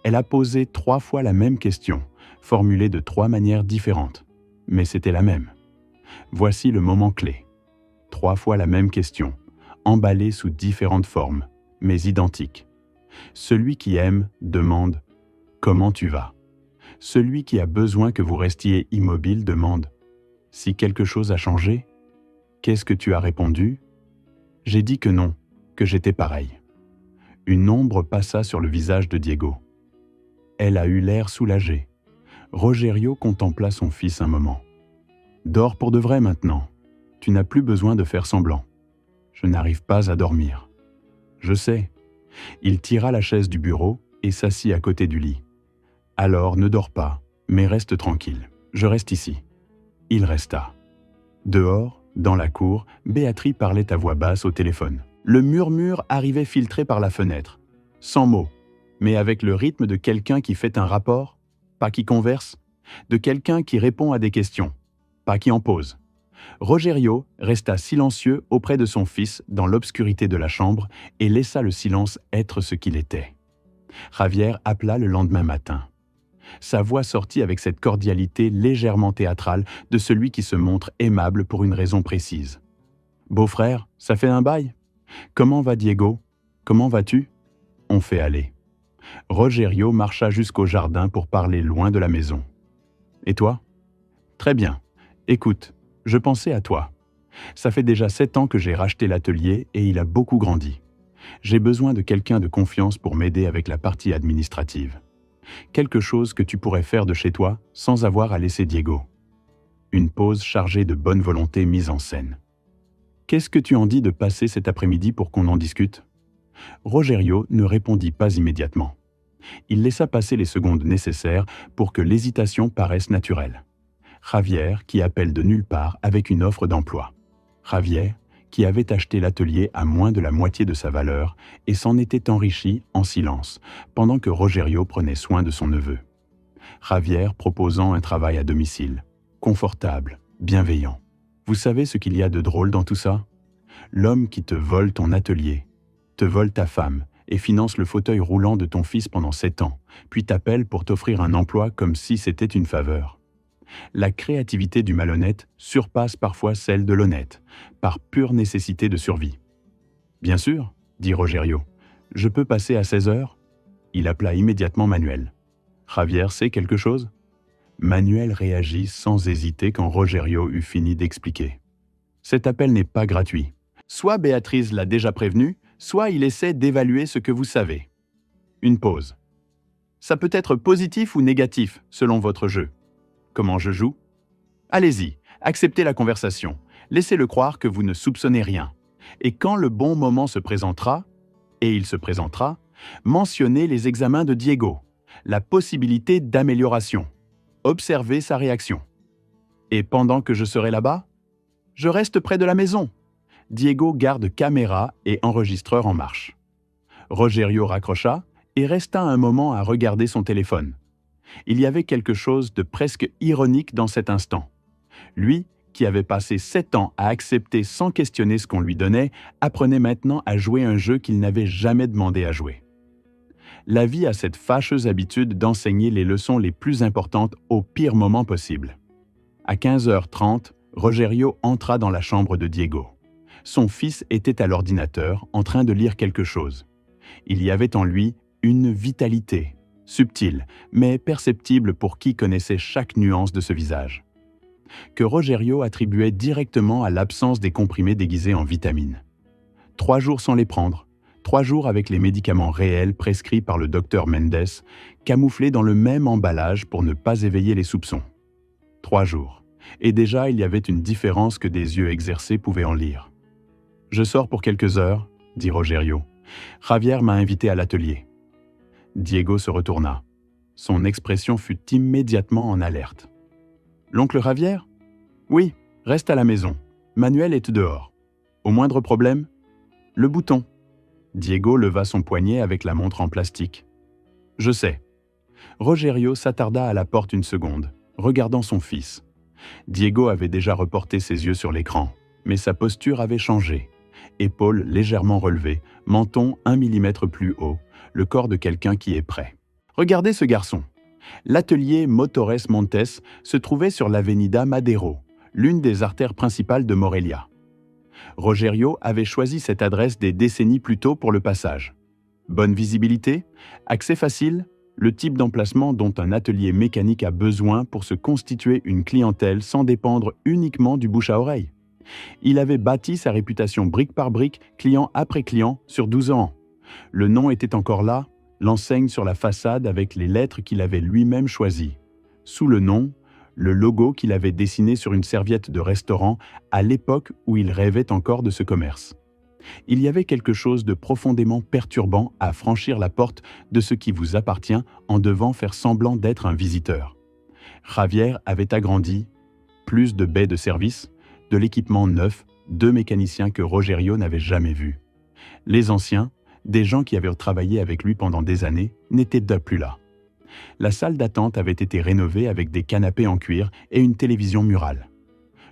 Elle a posé 3 fois la même question, formulée de 3 manières différentes. Mais c'était la même. Voici le moment clé. 3 fois la même question, emballés sous différentes formes, mais identiques. Celui qui aime demande « Comment tu vas ?» Celui qui a besoin que vous restiez immobile demande « Si quelque chose a changé ?» Qu'est-ce que tu as répondu ? J'ai dit que non, que j'étais pareil. Une ombre passa sur le visage de Diego. Elle a eu l'air soulagée. Rogerio contempla son fils un moment. « Dors pour de vrai maintenant. Tu n'as plus besoin de faire semblant. Je n'arrive pas à dormir. » « Je sais. » Il tira la chaise du bureau et s'assit à côté du lit. « Alors ne dors pas, mais reste tranquille. Je reste ici. » Il resta. Dehors, dans la cour, Béatrice parlait à voix basse au téléphone. Le murmure arrivait filtré par la fenêtre, sans mots, mais avec le rythme de quelqu'un qui fait un rapport, pas qui converse, de quelqu'un qui répond à des questions, pas qui en pose. Rogerio resta silencieux auprès de son fils dans l'obscurité de la chambre et laissa le silence être ce qu'il était. Javier appela le lendemain matin. Sa voix sortit avec cette cordialité légèrement théâtrale de celui qui se montre aimable pour une raison précise. « Beau-frère, ça fait un bail ? Comment va Diego ? Comment vas-tu ? » On fait aller. Rogerio marcha jusqu'au jardin pour parler loin de la maison. « Et toi ? » ?»« Très bien. Écoute, je pensais à toi. Ça fait déjà 7 ans que j'ai racheté l'atelier et il a beaucoup grandi. J'ai besoin de quelqu'un de confiance pour m'aider avec la partie administrative. Quelque chose que tu pourrais faire de chez toi sans avoir à laisser Diego. » Une pause chargée de bonne volonté mise en scène. « Qu'est-ce que tu en dis de passer cet après-midi pour qu'on en discute ?» Rogerio ne répondit pas immédiatement. Il laissa passer les secondes nécessaires pour que l'hésitation paraisse naturelle. Javier qui appelle de nulle part avec une offre d'emploi. Javier qui avait acheté l'atelier à moins de la moitié de sa valeur et s'en était enrichi en silence, pendant que Rogerio prenait soin de son neveu. Javier proposant un travail à domicile, confortable, bienveillant. Vous savez ce qu'il y a de drôle dans tout ça ? L'homme qui te vole ton atelier, te vole ta femme et finance le fauteuil roulant de ton fils pendant 7 ans, puis t'appelle pour t'offrir un emploi comme si c'était une faveur. La créativité du malhonnête surpasse parfois celle de l'honnête, par pure nécessité de survie. « Bien sûr, » dit Rogerio. « Je peux passer à 16 heures ?» Il appela immédiatement Manuel. « Javier sait quelque chose ?» Manuel réagit sans hésiter quand Rogerio eut fini d'expliquer. « Cet appel n'est pas gratuit. Soit Béatrice l'a déjà prévenu, soit il essaie d'évaluer ce que vous savez. » Une pause. « Ça peut être positif ou négatif, selon votre jeu. » Comment je joue ? Allez-y, acceptez la conversation. Laissez-le croire que vous ne soupçonnez rien. Et quand le bon moment se présentera, et il se présentera, mentionnez les examens de Diego, la possibilité d'amélioration. Observez sa réaction. Et pendant que je serai là-bas, je reste près de la maison. Diego garde caméra et enregistreur en marche. Rogerio raccrocha et resta un moment à regarder son téléphone. Il y avait quelque chose de presque ironique dans cet instant. Lui, qui avait passé 7 ans à accepter sans questionner ce qu'on lui donnait, apprenait maintenant à jouer un jeu qu'il n'avait jamais demandé à jouer. La vie a cette fâcheuse habitude d'enseigner les leçons les plus importantes au pire moment possible. À 15h30, Rogerio entra dans la chambre de Diego. Son fils était à l'ordinateur, en train de lire quelque chose. Il y avait en lui une vitalité, subtile, mais perceptible pour qui connaissait chaque nuance de ce visage, que Rogerio attribuait directement à l'absence des comprimés déguisés en vitamines. 3 jours sans les prendre, 3 jours avec les médicaments réels prescrits par le docteur Mendes, camouflés dans le même emballage pour ne pas éveiller les soupçons. 3 jours, et déjà il y avait une différence que des yeux exercés pouvaient en lire. « Je sors pour quelques heures, » dit Rogerio. « Javier m'a invité à l'atelier. » Diego se retourna. Son expression fut immédiatement en alerte. « L'oncle Javier ? Oui, reste à la maison. Manuel est dehors. Au moindre problème ? Le bouton. » Diego leva son poignet avec la montre en plastique. « Je sais. » Rogerio s'attarda à la porte une seconde, regardant son fils. Diego avait déjà reporté ses yeux sur l'écran, mais sa posture avait changé. Épaules légèrement relevées, menton 1 millimètre plus haut, le corps de quelqu'un qui est prêt. Regardez ce garçon. L'atelier Motores Montes se trouvait sur l'Avenida Madero, l'une des artères principales de Morelia. Rogerio avait choisi cette adresse des décennies plus tôt pour le passage. Bonne visibilité, accès facile, le type d'emplacement dont un atelier mécanique a besoin pour se constituer une clientèle sans dépendre uniquement du bouche à oreille. Il avait bâti sa réputation brique par brique, client après client, sur 12 ans. Le nom était encore là, l'enseigne sur la façade avec les lettres qu'il avait lui-même choisies. Sous le nom, le logo qu'il avait dessiné sur une serviette de restaurant à l'époque où il rêvait encore de ce commerce. Il y avait quelque chose de profondément perturbant à franchir la porte de ce qui vous appartient en devant faire semblant d'être un visiteur. Javier avait agrandi, plus de baies de service, de l'équipement neuf, 2 mécaniciens que Rogerio n'avait jamais vus. Les anciens, des gens qui avaient travaillé avec lui pendant des années, n'étaient plus là. La salle d'attente avait été rénovée avec des canapés en cuir et une télévision murale.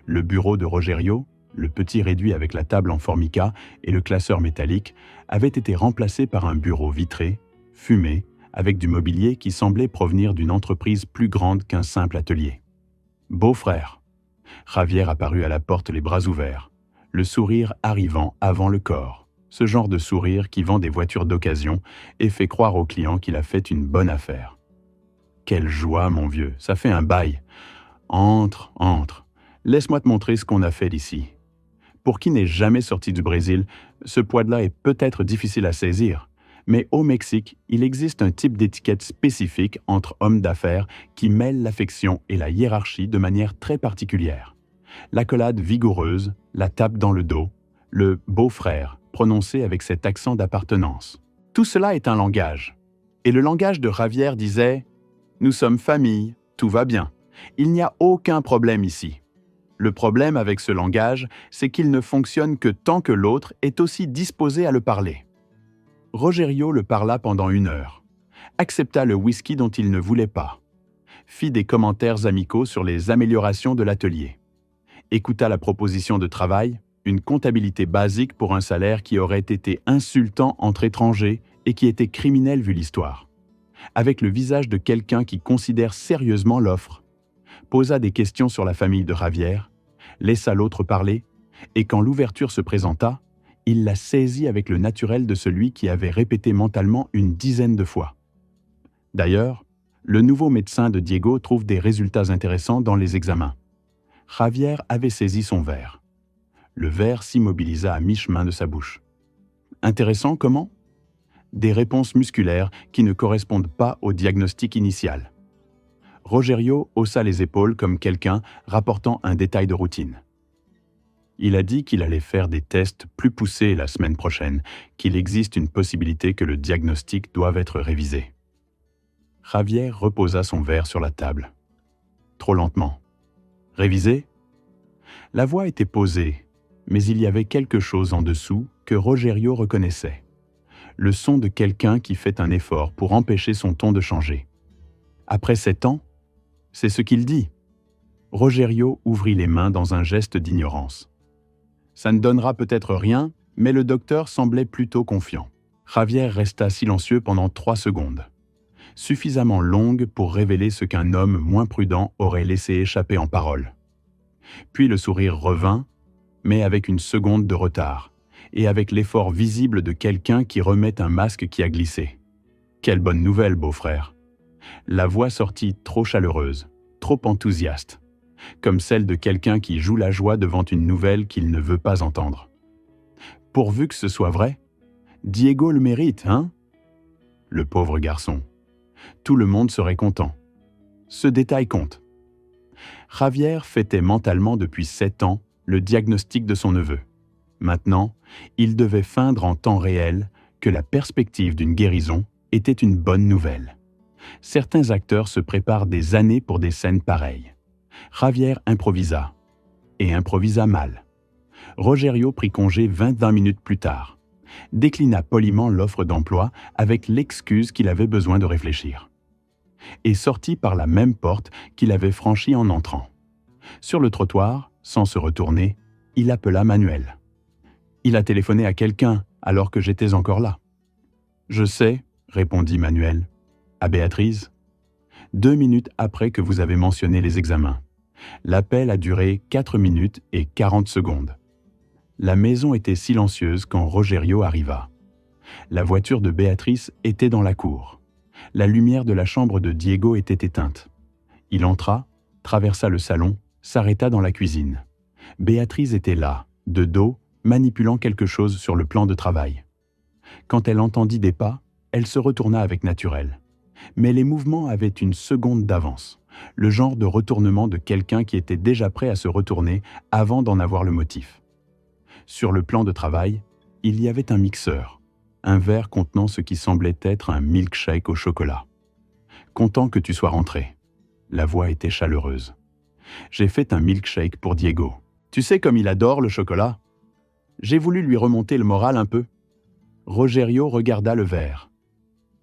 Le bureau de Rogerio, le petit réduit avec la table en formica et le classeur métallique, avait été remplacé par un bureau vitré, fumé, avec du mobilier qui semblait provenir d'une entreprise plus grande qu'un simple atelier. Beau-frère. Javier apparut à la porte les bras ouverts, le sourire arrivant avant le corps. Ce genre de sourire qui vend des voitures d'occasion et fait croire au client qu'il a fait une bonne affaire. Quelle joie, mon vieux, ça fait un bail. Entre, entre. Laisse-moi te montrer ce qu'on a fait d'ici. Pour qui n'est jamais sorti du Brésil, ce poids-là est peut-être difficile à saisir. Mais au Mexique, il existe un type d'étiquette spécifique entre hommes d'affaires qui mêle l'affection et la hiérarchie de manière très particulière. L'accolade vigoureuse, la tape dans le dos, le « beau-frère » prononcé avec cet accent d'appartenance. Tout cela est un langage. Et le langage de Javier disait « Nous sommes famille, tout va bien. Il n'y a aucun problème ici. » Le problème avec ce langage, c'est qu'il ne fonctionne que tant que l'autre est aussi disposé à le parler. Rogerio le parla pendant 1 heure, accepta le whisky dont il ne voulait pas, fit des commentaires amicaux sur les améliorations de l'atelier, écouta la proposition de travail, une comptabilité basique pour un salaire qui aurait été insultant entre étrangers et qui était criminel vu l'histoire, avec le visage de quelqu'un qui considère sérieusement l'offre, posa des questions sur la famille de Javier, laissa l'autre parler, et quand l'ouverture se présenta, il la saisit avec le naturel de celui qui avait répété mentalement une 10aine de fois. D'ailleurs, le nouveau médecin de Diego trouve des résultats intéressants dans les examens. Javier avait saisi son verre. Le verre s'immobilisa à mi-chemin de sa bouche. Intéressant comment ? Des réponses musculaires qui ne correspondent pas au diagnostic initial. Rogerio haussa les épaules comme quelqu'un rapportant un détail de routine. Il a dit qu'il allait faire des tests plus poussés la semaine prochaine, qu'il existe une possibilité que le diagnostic doive être révisé. Javier reposa son verre sur la table. Trop lentement. Révisé ? La voix était posée, mais il y avait quelque chose en dessous que Rogerio reconnaissait. Le son de quelqu'un qui fait un effort pour empêcher son ton de changer. Après 7 ans, c'est ce qu'il dit. Rogerio ouvrit les mains dans un geste d'ignorance. Ça ne donnera peut-être rien, mais le docteur semblait plutôt confiant. Javier resta silencieux pendant 3 secondes, suffisamment longues pour révéler ce qu'un homme moins prudent aurait laissé échapper en paroles. Puis le sourire revint, mais avec une seconde de retard, et avec l'effort visible de quelqu'un qui remet un masque qui a glissé. Quelle bonne nouvelle, beau-frère. La voix sortit trop chaleureuse, trop enthousiaste, comme celle de quelqu'un qui joue la joie devant une nouvelle qu'il ne veut pas entendre. Pourvu que ce soit vrai, Diego le mérite, hein ? Le pauvre garçon. Tout le monde serait content. Ce détail compte. Javier fêtait mentalement depuis 7 ans le diagnostic de son neveu. Maintenant, il devait feindre en temps réel que la perspective d'une guérison était une bonne nouvelle. Certains acteurs se préparent des années pour des scènes pareilles. Javier improvisa, et improvisa mal. Rogerio prit congé 20 minutes plus tard, déclina poliment l'offre d'emploi avec l'excuse qu'il avait besoin de réfléchir, et sortit par la même porte qu'il avait franchie en entrant. Sur le trottoir, sans se retourner, il appela Manuel. Il a téléphoné à quelqu'un alors que j'étais encore là. Je sais, répondit Manuel. À Béatrice ? 2 minutes après que vous avez mentionné les examens. L'appel a duré 4 minutes et 40 secondes. La maison était silencieuse quand Rogerio arriva. La voiture de Béatrice était dans la cour. La lumière de la chambre de Diego était éteinte. Il entra, traversa le salon, s'arrêta dans la cuisine. Béatrice était là, de dos, manipulant quelque chose sur le plan de travail. Quand elle entendit des pas, elle se retourna avec naturel. Mais les mouvements avaient une seconde d'avance, le genre de retournement de quelqu'un qui était déjà prêt à se retourner avant d'en avoir le motif. Sur le plan de travail, il y avait un mixeur, un verre contenant ce qui semblait être un milkshake au chocolat. « Content que tu sois rentré. » La voix était chaleureuse. « J'ai fait un milkshake pour Diego. Tu sais comme il adore le chocolat. J'ai voulu lui remonter le moral un peu. » Rogerio regarda le verre.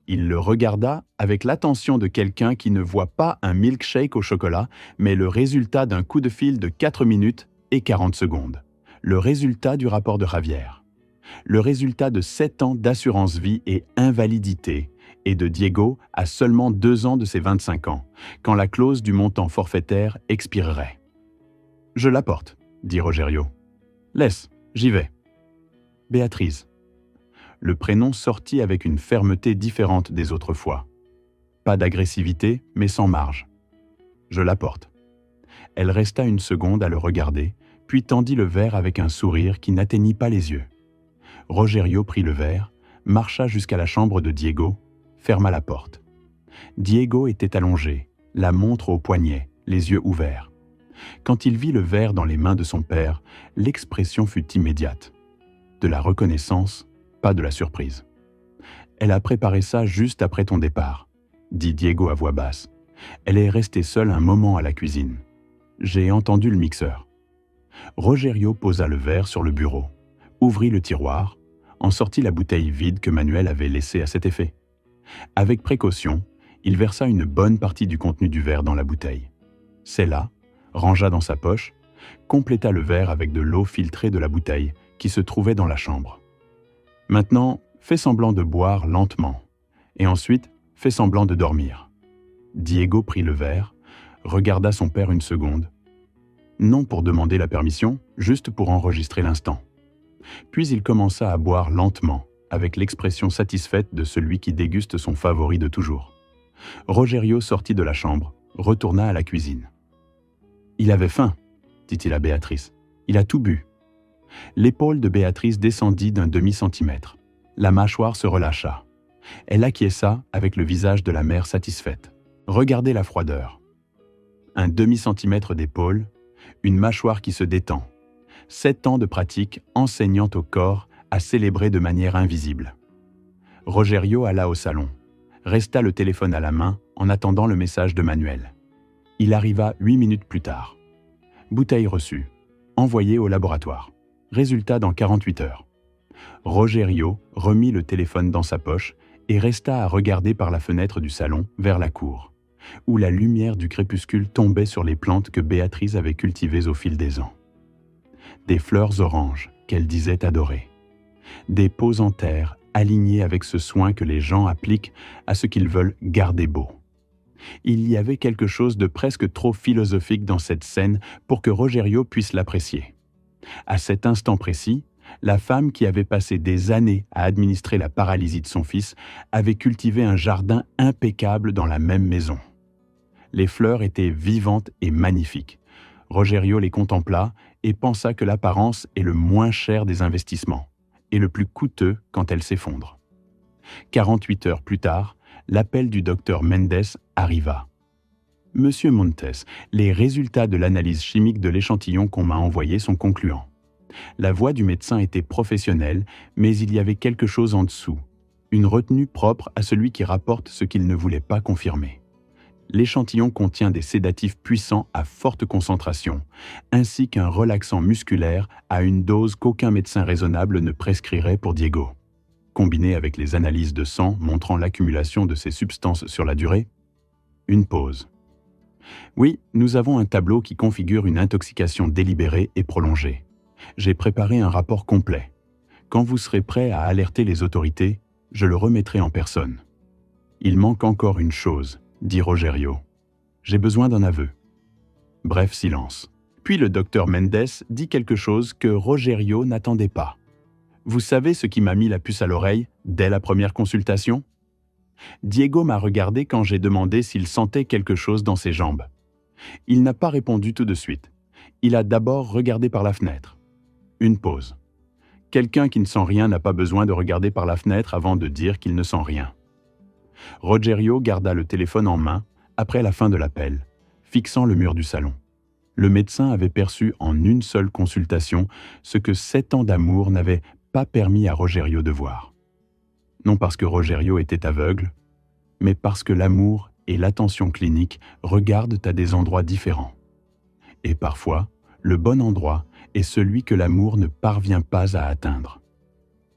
Il le regarda avec l'attention de quelqu'un qui ne voit pas un milkshake au chocolat, mais le résultat d'un coup de fil de 4 minutes et 40 secondes. Le résultat du rapport de Javier. Le résultat de 7 ans d'assurance vie et invalidité, et de Diego à seulement 2 ans de ses 25 ans, quand la clause du montant forfaitaire expirerait. « Je l'apporte, » dit Rogerio. « Laisse, j'y vais. » Béatrice. Le prénom sortit avec une fermeté différente des autres fois. Pas d'agressivité, mais sans marge. « Je l'apporte. » Elle resta une seconde à le regarder, puis tendit le verre avec un sourire qui n'atteignit pas les yeux. Rogerio prit le verre, marcha jusqu'à la chambre de Diego, ferma la porte. Diego était allongé, la montre au poignet, les yeux ouverts. Quand il vit le verre dans les mains de son père, l'expression fut immédiate. De la reconnaissance, pas de la surprise. « Elle a préparé ça juste après ton départ, » dit Diego à voix basse. « Elle est restée seule un moment à la cuisine. J'ai entendu le mixeur. » Rogerio posa le verre sur le bureau, ouvrit le tiroir, en sortit la bouteille vide que Manuel avait laissée à cet effet. Avec précaution, il versa une bonne partie du contenu du verre dans la bouteille. Scella, rangea dans sa poche, compléta le verre avec de l'eau filtrée de la bouteille qui se trouvait dans la chambre. Maintenant, fais semblant de boire lentement, et ensuite, fais semblant de dormir. Diego prit le verre, regarda son père une seconde, non pour demander la permission, juste pour enregistrer l'instant. Puis il commença à boire lentement, avec l'expression satisfaite de celui qui déguste son favori de toujours. Rogerio sortit de la chambre, retourna à la cuisine. « Il avait faim, » dit-il à Béatrice. « Il a tout bu. » L'épaule de Béatrice descendit d'un demi-centimètre. La mâchoire se relâcha. Elle acquiesça avec le visage de la mère satisfaite. Regardez la froideur. Un demi-centimètre d'épaule, une mâchoire qui se détend. 7 ans de pratique enseignant au corps à célébrer de manière invisible. Rogerio alla au salon, resta le téléphone à la main en attendant le message de Manuel. Il arriva 8 minutes plus tard. Bouteille reçue, envoyée au laboratoire. Résultat dans 48 heures. Rogerio remit le téléphone dans sa poche et resta à regarder par la fenêtre du salon vers la cour, où la lumière du crépuscule tombait sur les plantes que Béatrice avait cultivées au fil des ans. Des fleurs oranges qu'elle disait adorer. Des pots en terre alignés avec ce soin que les gens appliquent à ce qu'ils veulent garder beau. Il y avait quelque chose de presque trop philosophique dans cette scène pour que Rogerio puisse l'apprécier. À cet instant précis, la femme qui avait passé des années à administrer la paralysie de son fils avait cultivé un jardin impeccable dans la même maison. Les fleurs étaient vivantes et magnifiques. Rogerio les contempla et pensa que l'apparence est le moins cher des investissements et le plus coûteux quand elle s'effondre. 48 heures plus tard, l'appel du docteur Mendes arriva. « Monsieur Montes, les résultats de l'analyse chimique de l'échantillon qu'on m'a envoyé sont concluants. La voix du médecin était professionnelle, mais il y avait quelque chose en dessous, une retenue propre à celui qui rapporte ce qu'il ne voulait pas confirmer. L'échantillon contient des sédatifs puissants à forte concentration, ainsi qu'un relaxant musculaire à une dose qu'aucun médecin raisonnable ne prescrirait pour Diego. Combiné avec les analyses de sang montrant l'accumulation de ces substances sur la durée, une pause. Oui, nous avons un tableau qui configure une intoxication délibérée et prolongée. J'ai préparé un rapport complet. Quand vous serez prêt à alerter les autorités, je le remettrai en personne. Il manque encore une chose, dit Rogerio. J'ai besoin d'un aveu. Bref silence. Puis le docteur Mendes dit quelque chose que Rogerio n'attendait pas. Vous savez ce qui m'a mis la puce à l'oreille dès la première consultation? Diego m'a regardé quand j'ai demandé s'il sentait quelque chose dans ses jambes. Il n'a pas répondu tout de suite. Il a d'abord regardé par la fenêtre. Une pause. Quelqu'un qui ne sent rien n'a pas besoin de regarder par la fenêtre avant de dire qu'il ne sent rien. Rogerio garda le téléphone en main après la fin de l'appel, fixant le mur du salon. Le médecin avait perçu en une seule consultation ce que 7 ans d'amour n'avaient pas permis à Rogerio de voir. Non parce que Rogerio était aveugle, mais parce que l'amour et l'attention clinique regardent à des endroits différents. Et parfois, le bon endroit est celui que l'amour ne parvient pas à atteindre.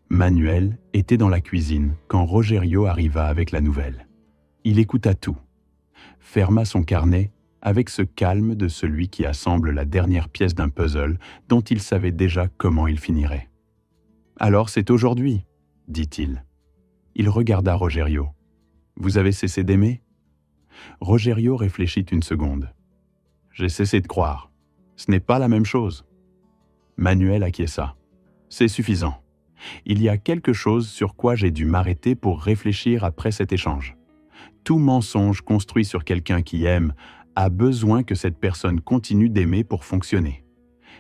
Manuel était dans la cuisine quand Rogerio arriva avec la nouvelle. Il écouta tout, ferma son carnet avec ce calme de celui qui assemble la dernière pièce d'un puzzle dont il savait déjà comment il finirait. « Alors c'est aujourd'hui », dit-il. Il regarda Rogerio. « Vous avez cessé d'aimer » Rogerio réfléchit une seconde. « J'ai cessé de croire. Ce n'est pas la même chose. » Manuel acquiesça. « C'est suffisant. Il y a quelque chose sur quoi j'ai dû m'arrêter pour réfléchir après cet échange. Tout mensonge construit sur quelqu'un qui aime a besoin que cette personne continue d'aimer pour fonctionner.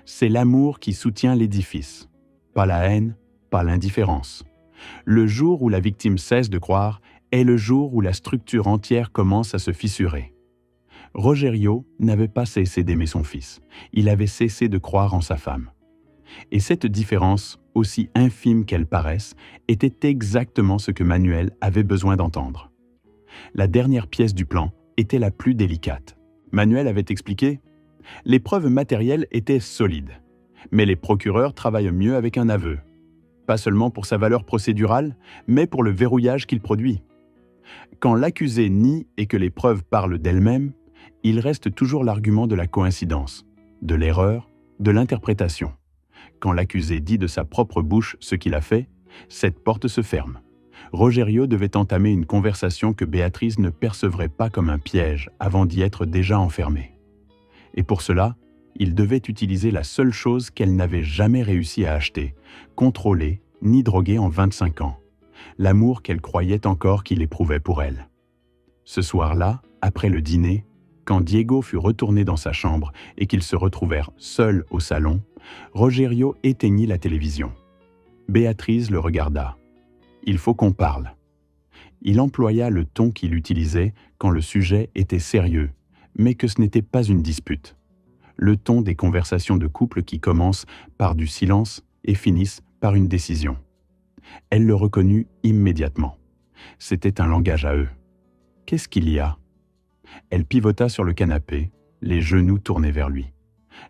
C'est l'amour qui soutient l'édifice, pas la haine, pas l'indifférence. Le jour où la victime cesse de croire est le jour où la structure entière commence à se fissurer. Rogerio n'avait pas cessé d'aimer son fils, il avait cessé de croire en sa femme. Et cette différence, aussi infime qu'elle paraisse, était exactement ce que Manuel avait besoin d'entendre. La dernière pièce du plan était la plus délicate. Manuel avait expliqué « Les preuves matérielles étaient solides, mais les procureurs travaillent mieux avec un aveu. Pas seulement pour sa valeur procédurale, mais pour le verrouillage qu'il produit. Quand l'accusé nie et que les preuves parlent d'elles-mêmes, il reste toujours l'argument de la coïncidence, de l'erreur, de l'interprétation. Quand l'accusé dit de sa propre bouche ce qu'il a fait, cette porte se ferme. Rogerio devait entamer une conversation que Béatrice ne percevrait pas comme un piège avant d'y être déjà enfermée. Et pour cela, il devait utiliser la seule chose qu'elle n'avait jamais réussi à acheter, contrôler ni droguer en 25 ans, l'amour qu'elle croyait encore qu'il éprouvait pour elle. Ce soir-là, après le dîner, quand Diego fut retourné dans sa chambre et qu'ils se retrouvèrent seuls au salon, Rogerio éteignit la télévision. Béatrice le regarda. « Il faut qu'on parle. » Il employa le ton qu'il utilisait quand le sujet était sérieux, mais que ce n'était pas une dispute. Le ton des conversations de couple qui commencent par du silence et finissent par une décision. Elle le reconnut immédiatement. C'était un langage à eux. « Qu'est-ce qu'il y a ?» Elle pivota sur le canapé, les genoux tournés vers lui.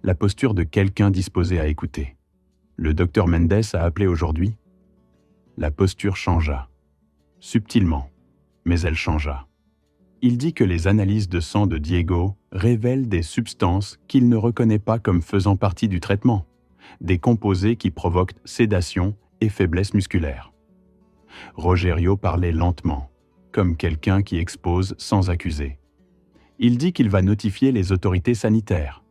La posture de quelqu'un disposé à écouter. « Le docteur Mendes a appelé aujourd'hui ?» La posture changea. Subtilement, mais elle changea. Il dit que les analyses de sang de Diego révèlent des substances qu'il ne reconnaît pas comme faisant partie du traitement, des composés qui provoquent sédation et faiblesse musculaire. Rogerio parlait lentement, comme quelqu'un qui expose sans accuser. Il dit qu'il va notifier les autorités sanitaires.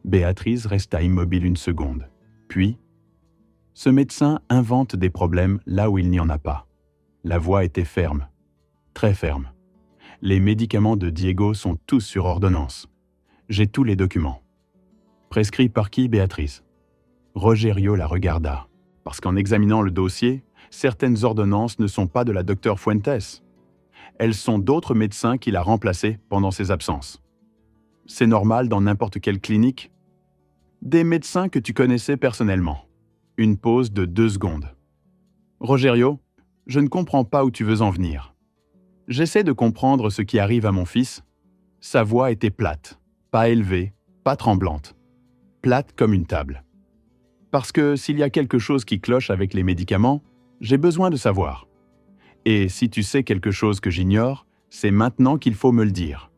Béatrice resta immobile une seconde, puis « Ce médecin invente des problèmes là où il n'y en a pas. » La voix était ferme, très ferme. « Les médicaments de Diego sont tous sur ordonnance. J'ai tous les documents. » « Prescrits par qui, Béatrice ?» Rogerio la regarda, parce qu'en examinant le dossier, certaines ordonnances ne sont pas de la docteure Fuentes. Elles sont d'autres médecins qui l'a remplacée pendant ses absences. C'est normal dans n'importe quelle clinique. Des médecins que tu connaissais personnellement. Une pause de 2 secondes. Rogerio, je ne comprends pas où tu veux en venir. J'essaie de comprendre ce qui arrive à mon fils. Sa voix était plate, pas élevée, pas tremblante. Plate comme une table. Parce que s'il y a quelque chose qui cloche avec les médicaments, j'ai besoin de savoir. Et si tu sais quelque chose que j'ignore, c'est maintenant qu'il faut me le dire.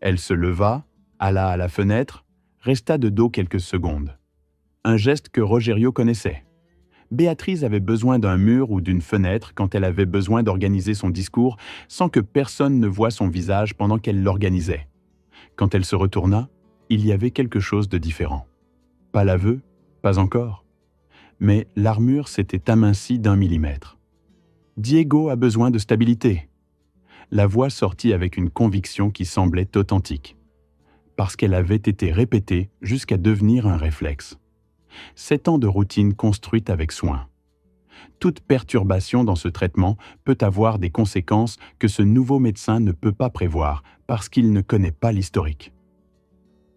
Elle se leva, alla à la fenêtre, resta de dos quelques secondes. Un geste que Rogerio connaissait. Béatrice avait besoin d'un mur ou d'une fenêtre quand elle avait besoin d'organiser son discours sans que personne ne voie son visage pendant qu'elle l'organisait. Quand elle se retourna, il y avait quelque chose de différent. Pas l'aveu, pas encore. Mais l'armure s'était amincie d'1 millimètre. Diego a besoin de stabilité. La voix sortit avec une conviction qui semblait authentique, parce qu'elle avait été répétée jusqu'à devenir un réflexe. 7 ans de routine construite avec soin. Toute perturbation dans ce traitement peut avoir des conséquences que ce nouveau médecin ne peut pas prévoir parce qu'il ne connaît pas l'historique.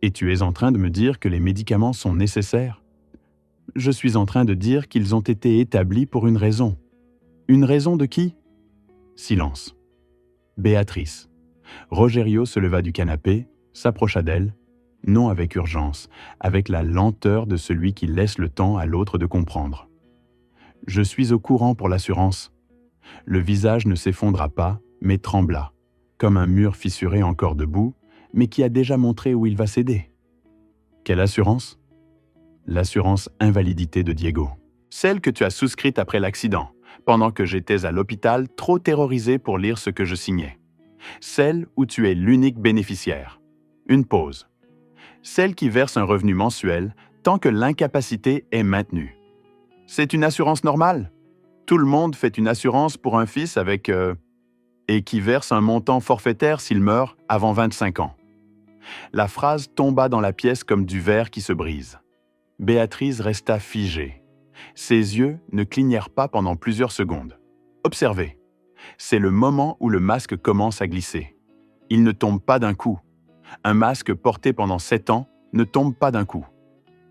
Et tu es en train de me dire que les médicaments sont nécessaires? Je suis en train de dire qu'ils ont été établis pour une raison. Une raison de qui? Silence. Béatrice. Rogerio se leva du canapé, s'approcha d'elle, non avec urgence, avec la lenteur de celui qui laisse le temps à l'autre de comprendre. Je suis au courant pour l'assurance. Le visage ne s'effondra pas, mais trembla, comme un mur fissuré encore debout, mais qui a déjà montré où il va céder. Quelle assurance? L'assurance invalidité de Diego. Celle que tu as souscrite après l'accident, pendant que j'étais à l'hôpital trop terrorisé pour lire ce que je signais. Celle où tu es l'unique bénéficiaire. Une pause. Celle qui verse un revenu mensuel tant que l'incapacité est maintenue. C'est une assurance normale. Tout le monde fait une assurance pour un fils et qui verse un montant forfaitaire s'il meurt avant 25 ans. La phrase tomba dans la pièce comme du verre qui se brise. Béatrice resta figée. Ses yeux ne clignèrent pas pendant plusieurs secondes. Observez. C'est le moment où le masque commence à glisser. Il ne tombe pas d'un coup. Un masque porté pendant 7 ans ne tombe pas d'un coup.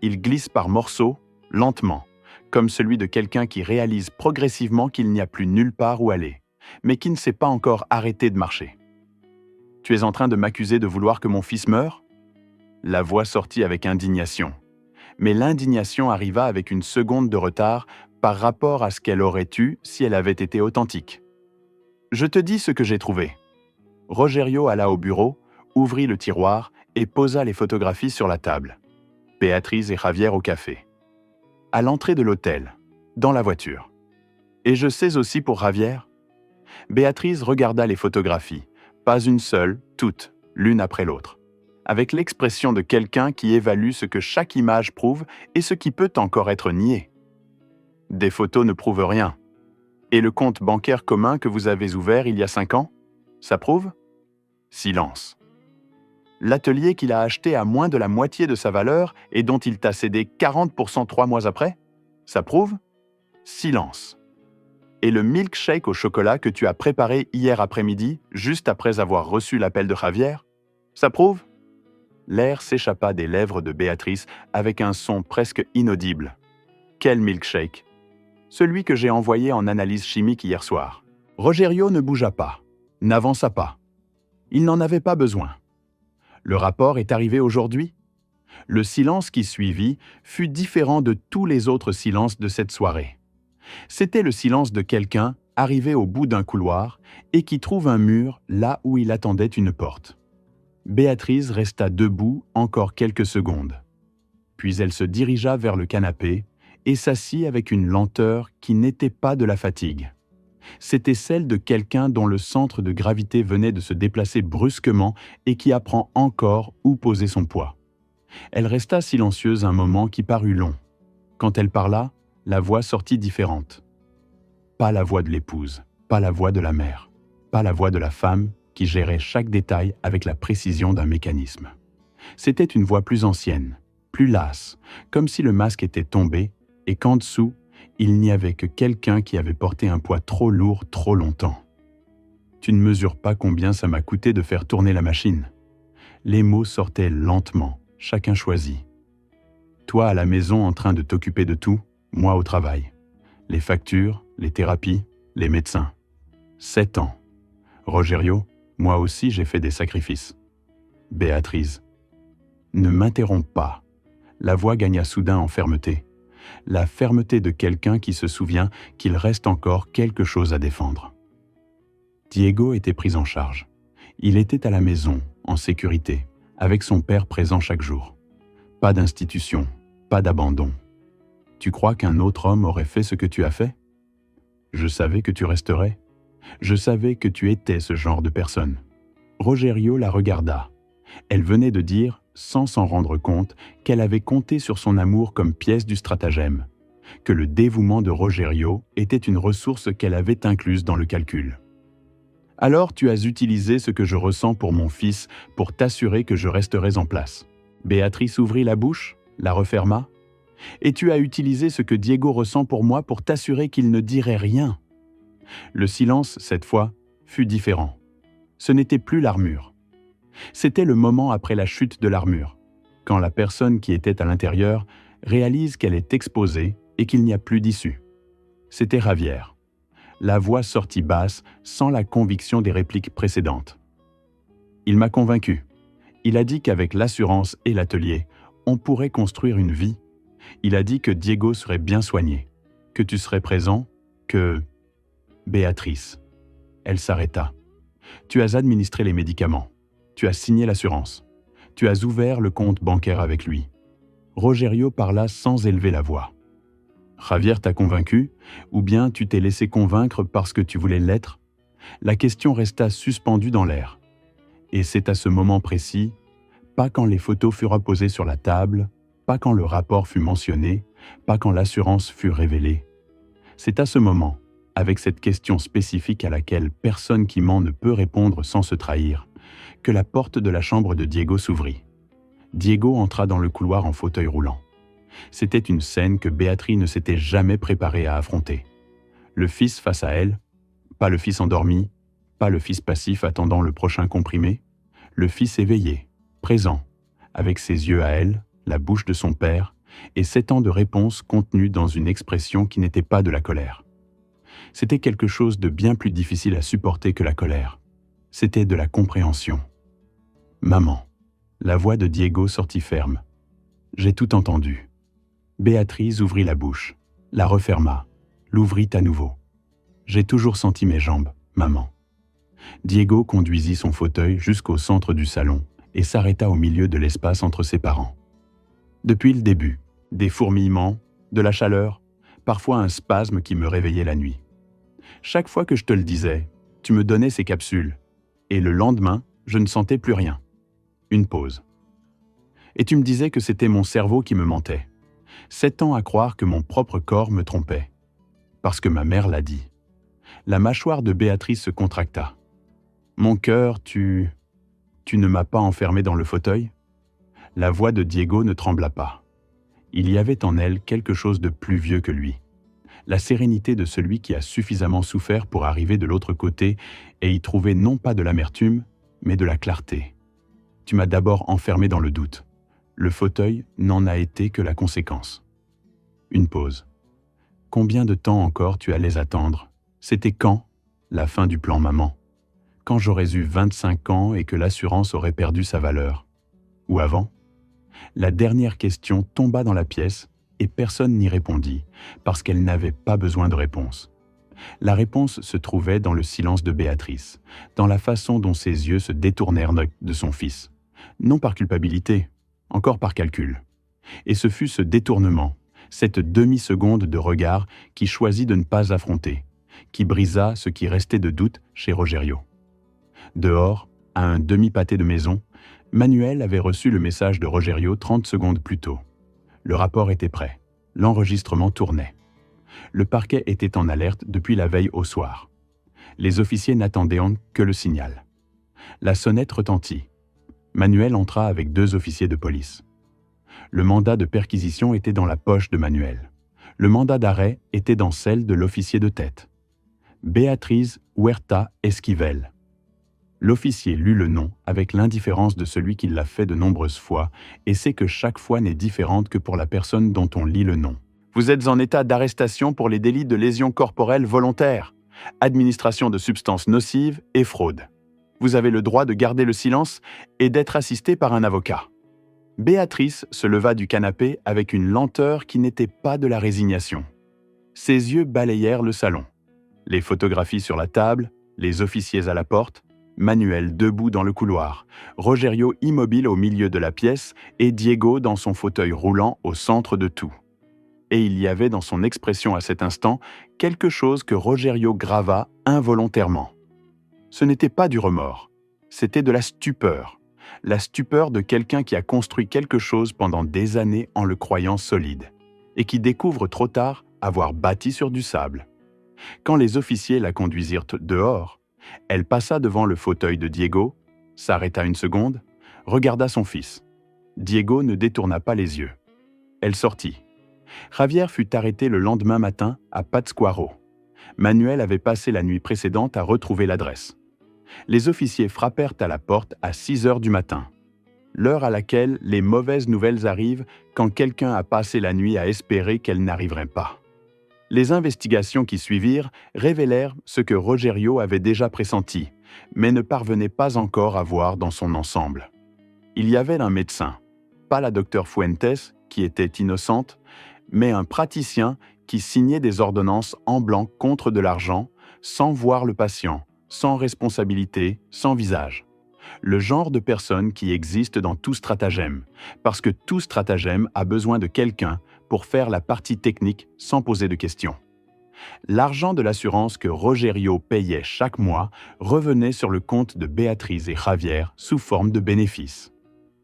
Il glisse par morceaux, lentement, comme celui de quelqu'un qui réalise progressivement qu'il n'y a plus nulle part où aller, mais qui ne s'est pas encore arrêté de marcher. « Tu es en train de m'accuser de vouloir que mon fils meure ?» La voix sortit avec indignation. Mais l'indignation arriva avec une seconde de retard par rapport à ce qu'elle aurait eu si elle avait été authentique. « Je te dis ce que j'ai trouvé. » Rogerio alla au bureau, ouvrit le tiroir et posa les photographies sur la table. Béatrice et Javier au café. À l'entrée de l'hôtel, dans la voiture. Et je sais aussi pour Javier. Béatrice regarda les photographies, pas une seule, toutes, l'une après l'autre, avec l'expression de quelqu'un qui évalue ce que chaque image prouve et ce qui peut encore être nié. Des photos ne prouvent rien. Et le compte bancaire commun que vous avez ouvert il y a 5 ans, ça prouve? Silence. L'atelier qu'il a acheté à moins de la moitié de sa valeur et dont il t'a cédé 40% 3 mois après, ça prouve? Silence. Et le milkshake au chocolat que tu as préparé hier après-midi, juste après avoir reçu l'appel de Javier, ça prouve? L'air s'échappa des lèvres de Béatrice avec un son presque inaudible. Quel milkshake? Celui que j'ai envoyé en analyse chimique hier soir. Rogerio ne bougea pas, n'avança pas. Il n'en avait pas besoin. Le rapport est arrivé aujourd'hui. Le silence qui suivit fut différent de tous les autres silences de cette soirée. C'était le silence de quelqu'un arrivé au bout d'un couloir et qui trouve un mur là où il attendait une porte. Béatrice resta debout encore quelques secondes. Puis elle se dirigea vers le canapé et s'assit avec une lenteur qui n'était pas de la fatigue. C'était celle de quelqu'un dont le centre de gravité venait de se déplacer brusquement et qui apprend encore où poser son poids. Elle resta silencieuse un moment qui parut long. Quand elle parla, la voix sortit différente. Pas la voix de l'épouse, pas la voix de la mère, pas la voix de la femme qui gérait chaque détail avec la précision d'un mécanisme. C'était une voix plus ancienne, plus lasse, comme si le masque était tombé et qu'en dessous, il n'y avait que quelqu'un qui avait porté un poids trop lourd trop longtemps. Tu ne mesures pas combien ça m'a coûté de faire tourner la machine. Les mots sortaient lentement, chacun choisi. Toi à la maison en train de t'occuper de tout, moi au travail. Les factures, les thérapies, les médecins. 7 ans. Rogerio, moi aussi j'ai fait des sacrifices. Béatrice. Ne m'interromps pas. La voix gagna soudain en fermeté. La fermeté de quelqu'un qui se souvient qu'il reste encore quelque chose à défendre. Diego était pris en charge. Il était à la maison, en sécurité, avec son père présent chaque jour. Pas d'institution, pas d'abandon. Tu crois qu'un autre homme aurait fait ce que tu as fait? Je savais que tu resterais. Je savais que tu étais ce genre de personne. Rogerio la regarda. Elle venait de dire « sans s'en rendre compte, qu'elle avait compté sur son amour comme pièce du stratagème, que le dévouement de Rogerio était une ressource qu'elle avait incluse dans le calcul. Alors tu as utilisé ce que je ressens pour mon fils pour t'assurer que je resterais en place. Béatrice ouvrit la bouche, la referma, et tu as utilisé ce que Diego ressent pour moi pour t'assurer qu'il ne dirait rien. Le silence, cette fois, fut différent. Ce n'était plus l'armure. C'était le moment après la chute de l'armure, quand la personne qui était à l'intérieur réalise qu'elle est exposée et qu'il n'y a plus d'issue. C'était Javier. La voix sortit basse, sans la conviction des répliques précédentes. Il m'a convaincu. Il a dit qu'avec l'assurance et l'atelier, on pourrait construire une vie. Il a dit que Diego serait bien soigné, que tu serais présent, que... Béatrice. Elle s'arrêta. Tu as administré les médicaments. Tu as signé l'assurance. Tu as ouvert le compte bancaire avec lui. Rogerio parla sans élever la voix. Javier t'a convaincu, ou bien tu t'es laissé convaincre parce que tu voulais l'être? La question resta suspendue dans l'air. Et c'est à ce moment précis, pas quand les photos furent posées sur la table, pas quand le rapport fut mentionné, pas quand l'assurance fut révélée. C'est à ce moment, avec cette question spécifique à laquelle personne qui ment ne peut répondre sans se trahir, que la porte de la chambre de Diego s'ouvrit. Diego entra dans le couloir en fauteuil roulant. C'était une scène que Béatrice ne s'était jamais préparée à affronter. Le fils face à elle, pas le fils endormi, pas le fils passif attendant le prochain comprimé, le fils éveillé, présent, avec ses yeux à elle, la bouche de son père, et 7 ans de réponse contenue dans une expression qui n'était pas de la colère. C'était quelque chose de bien plus difficile à supporter que la colère. C'était de la compréhension. « Maman », la voix de Diego sortit ferme. « J'ai tout entendu. » Béatrice ouvrit la bouche, la referma, l'ouvrit à nouveau. « J'ai toujours senti mes jambes, maman. » Diego conduisit son fauteuil jusqu'au centre du salon et s'arrêta au milieu de l'espace entre ses parents. Depuis le début, des fourmillements, de la chaleur, parfois un spasme qui me réveillait la nuit. Chaque fois que je te le disais, tu me donnais ces capsules, et le lendemain, je ne sentais plus rien. Une pause. Et tu me disais que c'était mon cerveau qui me mentait. 7 ans à croire que mon propre corps me trompait. Parce que ma mère l'a dit. La mâchoire de Béatrice se contracta. Mon cœur, tu ne m'as pas enfermé dans le fauteuil? La voix de Diego ne trembla pas. Il y avait en elle quelque chose de plus vieux que lui. La sérénité de celui qui a suffisamment souffert pour arriver de l'autre côté et y trouver non pas de l'amertume, mais de la clarté. Tu m'as d'abord enfermé dans le doute. Le fauteuil n'en a été que la conséquence. Une pause. Combien de temps encore tu allais attendre? C'était quand? La fin du plan maman. Quand j'aurais eu 25 ans et que l'assurance aurait perdu sa valeur? Ou avant? La dernière question tomba dans la pièce et personne n'y répondit, parce qu'elle n'avait pas besoin de réponse. La réponse se trouvait dans le silence de Béatrice, dans la façon dont ses yeux se détournèrent de son fils. Non par culpabilité, encore par calcul. Et ce fut ce détournement, cette demi-seconde de regard qui choisit de ne pas affronter, qui brisa ce qui restait de doute chez Rogerio. Dehors, à un demi-pâté de maison, Manuel avait reçu le message de Rogerio 30 secondes plus tôt. Le rapport était prêt. L'enregistrement tournait. Le parquet était en alerte depuis la veille au soir. Les officiers n'attendaient que le signal. La sonnette retentit. Manuel entra avec 2 officiers de police. Le mandat de perquisition était dans la poche de Manuel. Le mandat d'arrêt était dans celle de l'officier de tête. Béatrice Huerta Esquivel. L'officier lut le nom avec l'indifférence de celui qui l'a fait de nombreuses fois et sait que chaque fois n'est différente que pour la personne dont on lit le nom. Vous êtes en état d'arrestation pour les délits de lésion corporelle volontaire, administration de substances nocives et fraude. Vous avez le droit de garder le silence et d'être assisté par un avocat. Béatrice se leva du canapé avec une lenteur qui n'était pas de la résignation. Ses yeux balayèrent le salon. Les photographies sur la table, les officiers à la porte, Manuel debout dans le couloir, Rogerio immobile au milieu de la pièce et Diego dans son fauteuil roulant au centre de tout. Et il y avait dans son expression à cet instant quelque chose que Rogerio grava involontairement. Ce n'était pas du remords, c'était de la stupeur, la stupeur de quelqu'un qui a construit quelque chose pendant des années en le croyant solide, et qui découvre trop tard avoir bâti sur du sable. Quand les officiers la conduisirent dehors, elle passa devant le fauteuil de Diego, s'arrêta une seconde, regarda son fils. Diego ne détourna pas les yeux. Elle sortit. Javier fut arrêté le lendemain matin à Pátzcuaro. Manuel avait passé la nuit précédente à retrouver l'adresse. Les officiers frappèrent à la porte à 6 heures du matin. L'heure à laquelle les mauvaises nouvelles arrivent quand quelqu'un a passé la nuit à espérer qu'elles n'arriveraient pas. Les investigations qui suivirent révélèrent ce que Rogerio avait déjà pressenti, mais ne parvenait pas encore à voir dans son ensemble. Il y avait un médecin, pas la docteure Fuentes, qui était innocente, mais un praticien qui signait des ordonnances en blanc contre de l'argent, sans voir le patient, sans responsabilité, sans visage. Le genre de personne qui existe dans tout stratagème, parce que tout stratagème a besoin de quelqu'un pour faire la partie technique sans poser de questions. L'argent de l'assurance que Rogerio payait chaque mois revenait sur le compte de Béatrice et Javier sous forme de bénéfices.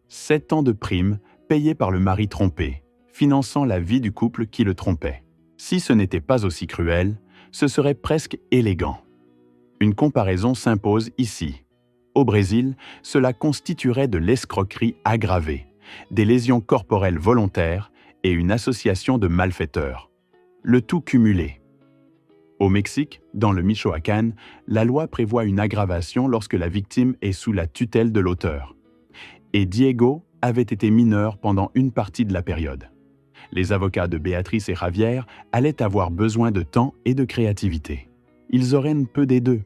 7 ans de primes payées par le mari trompé, finançant la vie du couple qui le trompait. Si ce n'était pas aussi cruel, ce serait presque élégant. Une comparaison s'impose ici. Au Brésil, cela constituerait de l'escroquerie aggravée, des lésions corporelles volontaires et une association de malfaiteurs. Le tout cumulé. Au Mexique, dans le Michoacán, la loi prévoit une aggravation lorsque la victime est sous la tutelle de l'auteur. Et Diego avait été mineur pendant une partie de la période. Les avocats de Béatrice et Javier allaient avoir besoin de temps et de créativité. Ils auraient un peu des deux.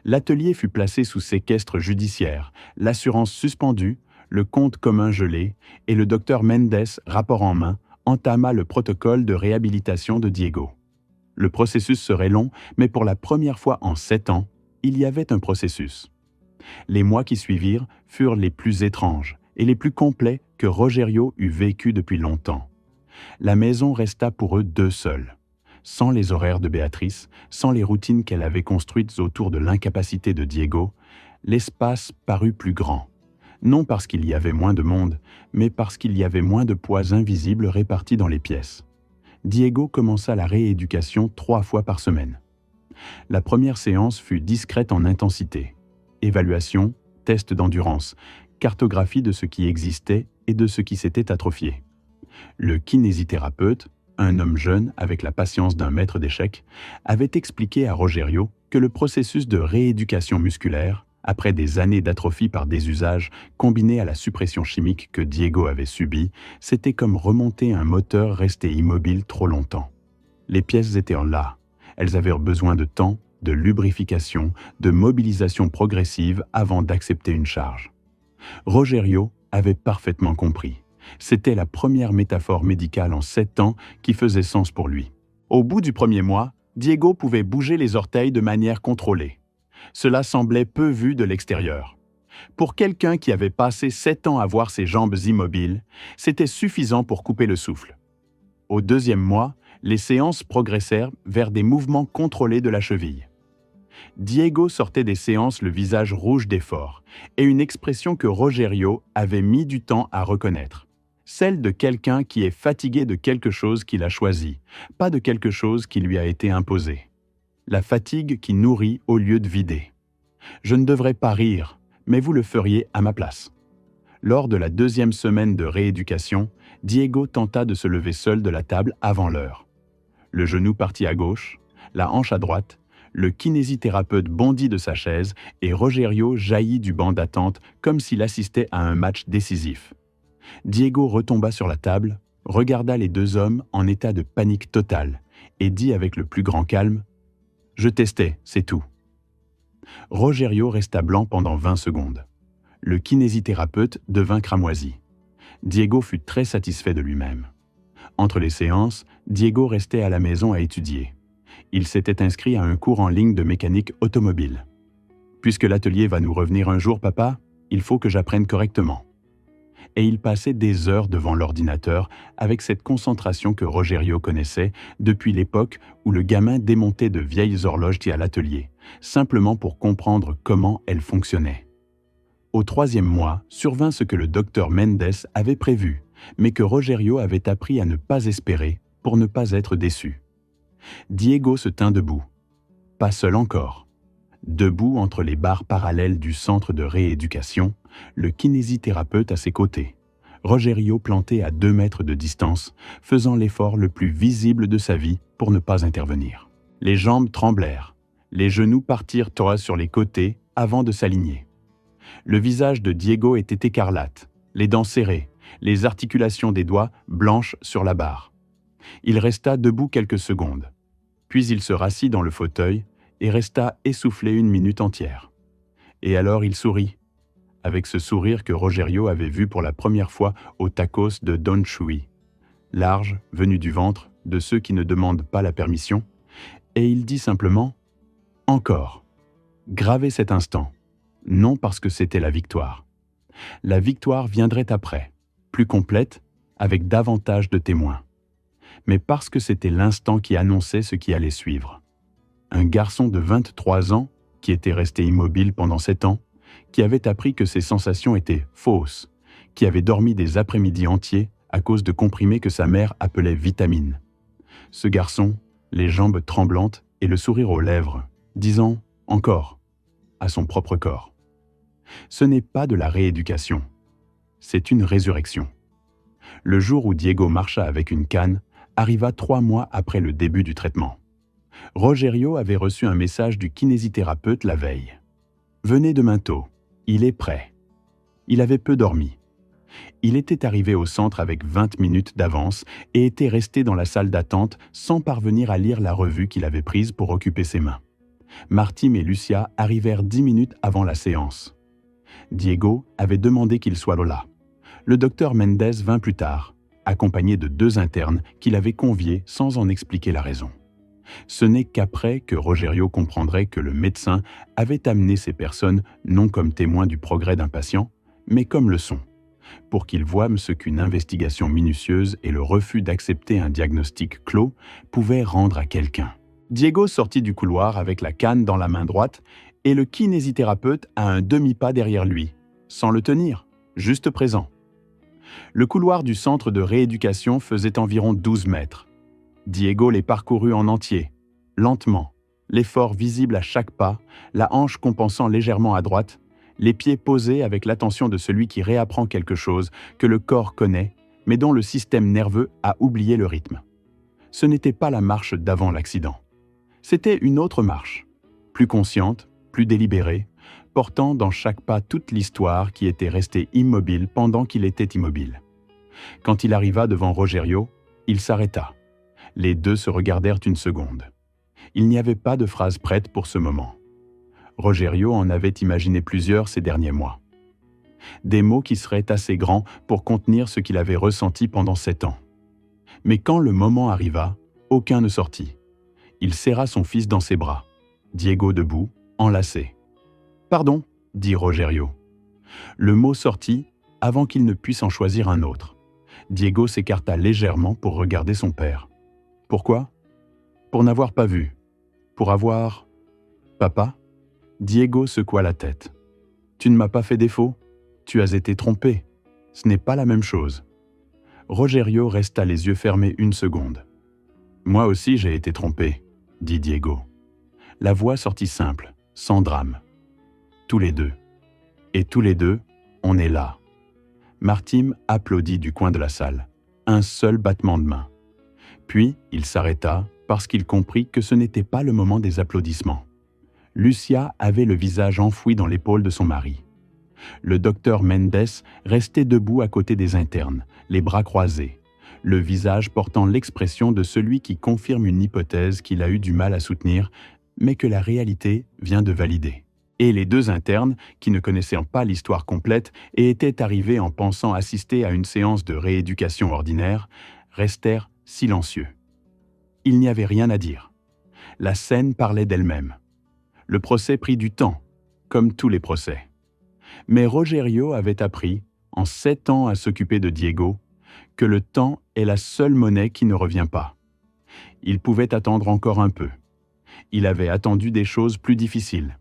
L'atelier fut placé sous séquestre judiciaire, l'assurance suspendue, le compte commun gelé, et le docteur Mendes, rapport en main, entama le protocole de réhabilitation de Diego. Le processus serait long, mais pour la première fois en 7 ans, il y avait un processus. Les mois qui suivirent furent les plus étranges et les plus complets que Rogerio eût vécu depuis longtemps. La maison resta pour eux deux seuls. Sans les horaires de Béatrice, sans les routines qu'elle avait construites autour de l'incapacité de Diego, l'espace parut plus grand. Non parce qu'il y avait moins de monde, mais parce qu'il y avait moins de poids invisibles répartis dans les pièces. Diego commença la rééducation 3 fois par semaine. La première séance fut discrète en intensité. Évaluation, test d'endurance, cartographie de ce qui existait et de ce qui s'était atrophié. Le kinésithérapeute, un homme jeune avec la patience d'un maître d'échecs, avait expliqué à Rogerio que le processus de rééducation musculaire, après des années d'atrophie par désusage combiné à la suppression chimique que Diego avait subie, c'était comme remonter un moteur resté immobile trop longtemps. Les pièces étaient en là. Elles avaient besoin de temps, de lubrification, de mobilisation progressive avant d'accepter une charge. Rogerio avait parfaitement compris. C'était la première métaphore médicale en 7 ans qui faisait sens pour lui. Au bout du premier mois, Diego pouvait bouger les orteils de manière contrôlée. Cela semblait peu vu de l'extérieur. Pour quelqu'un qui avait passé 7 ans à voir ses jambes immobiles, c'était suffisant pour couper le souffle. Au 2e mois, les séances progressèrent vers des mouvements contrôlés de la cheville. Diego sortait des séances le visage rouge d'effort et une expression que Rogerio avait mis du temps à reconnaître. Celle de quelqu'un qui est fatigué de quelque chose qu'il a choisi, pas de quelque chose qui lui a été imposé. La fatigue qui nourrit au lieu de vider. Je ne devrais pas rire, mais vous le feriez à ma place. Lors de la 2e semaine de rééducation, Diego tenta de se lever seul de la table avant l'heure. Le genou partit à gauche, la hanche à droite, le kinésithérapeute bondit de sa chaise et Rogerio jaillit du banc d'attente comme s'il assistait à un match décisif. Diego retomba sur la table, regarda les 2 hommes en état de panique totale et dit avec le plus grand calme « Je testais, c'est tout ». Rogerio resta blanc pendant 20 secondes. Le kinésithérapeute devint cramoisi. Diego fut très satisfait de lui-même. Entre les séances, Diego restait à la maison à étudier. Il s'était inscrit à un cours en ligne de mécanique automobile. « Puisque l'atelier va nous revenir un jour, papa, il faut que j'apprenne correctement. » Et il passait des heures devant l'ordinateur avec cette concentration que Rogerio connaissait depuis l'époque où le gamin démontait de vieilles horloges à l'atelier, simplement pour comprendre comment elles fonctionnaient. Au 3e mois, survint ce que le docteur Mendes avait prévu, mais que Rogerio avait appris à ne pas espérer pour ne pas être déçu. Diego se tint debout. Pas seul encore. Debout entre les barres parallèles du centre de rééducation, le kinésithérapeute à ses côtés. Rogerio planté à 2 mètres de distance, faisant l'effort le plus visible de sa vie pour ne pas intervenir. Les jambes tremblèrent, les genoux partirent droit sur les côtés avant de s'aligner. Le visage de Diego était écarlate, les dents serrées, les articulations des doigts blanches sur la barre. Il resta debout quelques secondes, puis il se rassit dans le fauteuil et resta essoufflé 1 minute entière. Et alors il sourit, avec ce sourire que Rogerio avait vu pour la première fois au tacos de Don Chuy, large, venu du ventre de ceux qui ne demandent pas la permission, et il dit simplement « Encore ». Gravez cet instant, non parce que c'était la victoire. La victoire viendrait après, plus complète, avec davantage de témoins. Mais parce que c'était l'instant qui annonçait ce qui allait suivre. Un garçon de 23 ans, qui était resté immobile pendant 7 ans, qui avait appris que ses sensations étaient fausses, qui avait dormi des après-midi entiers à cause de comprimés que sa mère appelait vitamines. Ce garçon, les jambes tremblantes et le sourire aux lèvres, disant « encore » à son propre corps. Ce n'est pas de la rééducation, c'est une résurrection. Le jour où Diego marcha avec une canne arriva 3 mois après le début du traitement. Rogerio avait reçu un message du kinésithérapeute la veille. « Venez demain tôt, il est prêt ». Il avait peu dormi. Il était arrivé au centre avec 20 minutes d'avance et était resté dans la salle d'attente sans parvenir à lire la revue qu'il avait prise pour occuper ses mains. Martim et Lucia arrivèrent 10 minutes avant la séance. Diego avait demandé qu'il soit là. Le docteur Mendes vint plus tard, accompagné de 2 internes qu'il avait conviés sans en expliquer la raison. Ce n'est qu'après que Rogerio comprendrait que le médecin avait amené ces personnes non comme témoins du progrès d'un patient, mais comme leçon, pour qu'ils voient ce qu'une investigation minutieuse et le refus d'accepter un diagnostic clos pouvaient rendre à quelqu'un. Diego sortit du couloir avec la canne dans la main droite et le kinésithérapeute à un demi-pas derrière lui, sans le tenir, juste présent. Le couloir du centre de rééducation faisait environ 12 mètres. Diego les parcourut en entier, lentement, l'effort visible à chaque pas, la hanche compensant légèrement à droite, les pieds posés avec l'attention de celui qui réapprend quelque chose que le corps connaît, mais dont le système nerveux a oublié le rythme. Ce n'était pas la marche d'avant l'accident. C'était une autre marche, plus consciente, plus délibérée, portant dans chaque pas toute l'histoire qui était restée immobile pendant qu'il était immobile. Quand il arriva devant Rogerio, il s'arrêta. Les deux se regardèrent une seconde. Il n'y avait pas de phrase prête pour ce moment. Rogerio en avait imaginé plusieurs ces derniers mois. Des mots qui seraient assez grands pour contenir ce qu'il avait ressenti pendant 7 ans. Mais quand le moment arriva, aucun ne sortit. Il serra son fils dans ses bras, Diego debout, enlacé. « Pardon », dit Rogerio. Le mot sortit avant qu'il ne puisse en choisir un autre. Diego s'écarta légèrement pour regarder son père. « Pourquoi ? » ?»« Pour n'avoir pas vu. Pour avoir... »« Papa ?» Diego secoua la tête. « Tu ne m'as pas fait défaut. Tu as été trompé. Ce n'est pas la même chose. » Rogerio resta les yeux fermés 1 seconde. « Moi aussi j'ai été trompé, » dit Diego. La voix sortit simple, sans drame. « Tous les deux. Et tous les deux, on est là. » Martim applaudit du coin de la salle. Un seul battement de main. Puis il s'arrêta parce qu'il comprit que ce n'était pas le moment des applaudissements. Lucia avait le visage enfoui dans l'épaule de son mari. Le docteur Mendes restait debout à côté des internes, les bras croisés, le visage portant l'expression de celui qui confirme une hypothèse qu'il a eu du mal à soutenir, mais que la réalité vient de valider. Et les 2 internes, qui ne connaissaient pas l'histoire complète et étaient arrivés en pensant assister à une séance de rééducation ordinaire, restèrent silencieux. Il n'y avait rien à dire. La scène parlait d'elle-même. Le procès prit du temps, comme tous les procès. Mais Rogerio avait appris, en 7 ans à s'occuper de Diego, que le temps est la seule monnaie qui ne revient pas. Il pouvait attendre encore un peu. Il avait attendu des choses plus difficiles.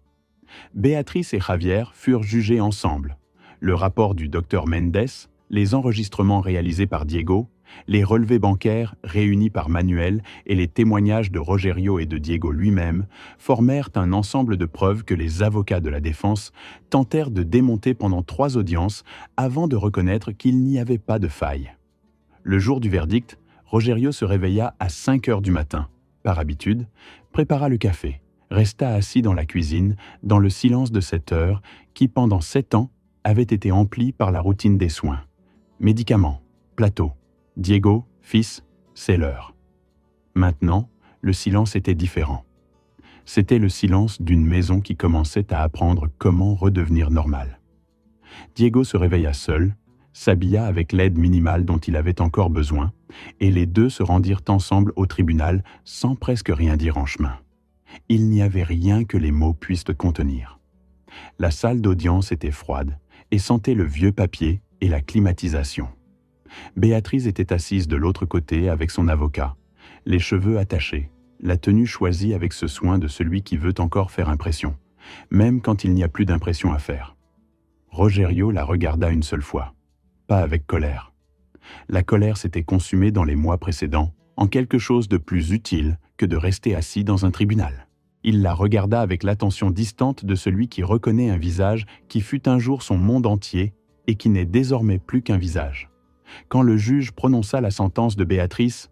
Béatrice et Javier furent jugés ensemble. Le rapport du docteur Mendes, les enregistrements réalisés par Diego, les relevés bancaires réunis par Manuel et les témoignages de Rogerio et de Diego lui-même formèrent un ensemble de preuves que les avocats de la défense tentèrent de démonter pendant 3 audiences avant de reconnaître qu'il n'y avait pas de faille. Le jour du verdict, Rogerio se réveilla à 5 heures du matin. Par habitude, prépara le café, resta assis dans la cuisine, dans le silence de cette heure qui, pendant 7 ans, avait été emplie par la routine des soins. Médicaments, plateau, Diego, fils, c'est l'heure. Maintenant, le silence était différent. C'était le silence d'une maison qui commençait à apprendre comment redevenir normale. Diego se réveilla seul, s'habilla avec l'aide minimale dont il avait encore besoin, et les deux se rendirent ensemble au tribunal sans presque rien dire en chemin. Il n'y avait rien que les mots puissent contenir. La salle d'audience était froide et sentait le vieux papier et la climatisation. Béatrice était assise de l'autre côté avec son avocat, les cheveux attachés, la tenue choisie avec ce soin de celui qui veut encore faire impression, même quand il n'y a plus d'impression à faire. Rogerio la regarda une seule fois, pas avec colère. La colère s'était consumée dans les mois précédents en quelque chose de plus utile que de rester assis dans un tribunal. Il la regarda avec l'attention distante de celui qui reconnaît un visage qui fut un jour son monde entier et qui n'est désormais plus qu'un visage. Quand le juge prononça la sentence de Béatrice,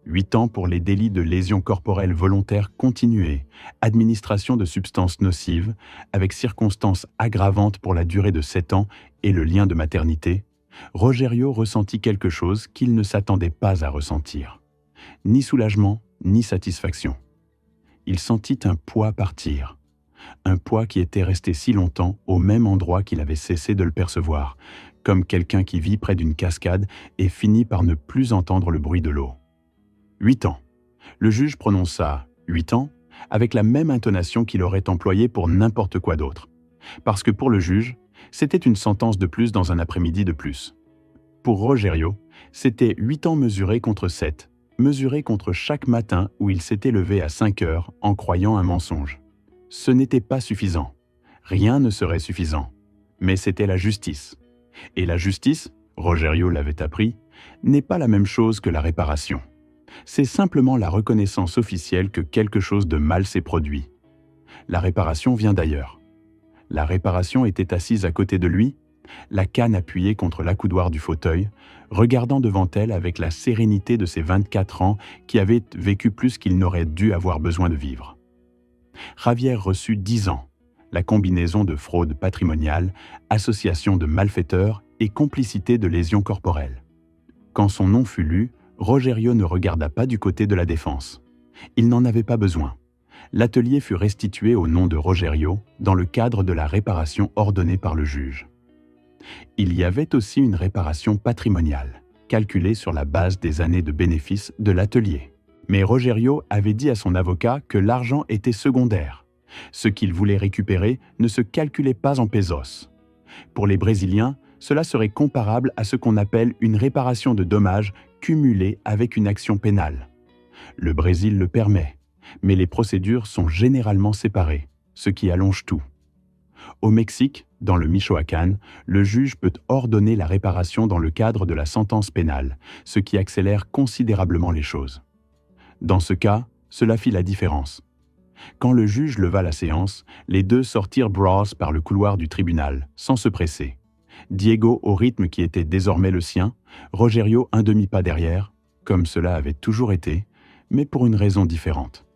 8 ans pour les délits de lésions corporelles volontaires continuées, administration de substances nocives, avec circonstances aggravantes pour la durée de 7 ans et le lien de maternité, Rogerio ressentit quelque chose qu'il ne s'attendait pas à ressentir. Ni soulagement, ni satisfaction. Il sentit un poids partir. Un poids qui était resté si longtemps au même endroit qu'il avait cessé de le percevoir, comme quelqu'un qui vit près d'une cascade et finit par ne plus entendre le bruit de l'eau. 8 ans. Le juge prononça 8 ans avec la même intonation qu'il aurait employée pour n'importe quoi d'autre. Parce que pour le juge, c'était une sentence de plus dans un après-midi de plus. Pour Rogerio, c'était 8 ans mesurés contre 7, mesurés contre chaque matin où il s'était levé à 5 heures en croyant un mensonge. Ce n'était pas suffisant. Rien ne serait suffisant. Mais c'était la justice. Et la justice, Rogerio l'avait appris, n'est pas la même chose que la réparation. C'est simplement la reconnaissance officielle que quelque chose de mal s'est produit. La réparation vient d'ailleurs. La réparation était assise à côté de lui, la canne appuyée contre l'accoudoir du fauteuil, regardant devant elle avec la sérénité de ses 24 ans qui avaient vécu plus qu'il n'aurait dû avoir besoin de vivre. Javier reçut 10 ans, la combinaison de fraude patrimoniale, association de malfaiteurs et complicité de lésions corporelles. Quand son nom fut lu, Rogerio ne regarda pas du côté de la défense. Il n'en avait pas besoin. L'atelier fut restitué au nom de Rogerio dans le cadre de la réparation ordonnée par le juge. Il y avait aussi une réparation patrimoniale, calculée sur la base des années de bénéfices de l'atelier. Mais Rogerio avait dit à son avocat que l'argent était secondaire. Ce qu'il voulait récupérer ne se calculait pas en pesos. Pour les Brésiliens, cela serait comparable à ce qu'on appelle une réparation de dommages cumulée avec une action pénale. Le Brésil le permet, mais les procédures sont généralement séparées, ce qui allonge tout. Au Mexique, dans le Michoacán, le juge peut ordonner la réparation dans le cadre de la sentence pénale, ce qui accélère considérablement les choses. Dans ce cas, cela fit la différence. Quand le juge leva la séance, les deux sortirent bras par le couloir du tribunal, sans se presser. Diego au rythme qui était désormais le sien, Rogerio un demi-pas derrière, comme cela avait toujours été, mais pour une raison différente.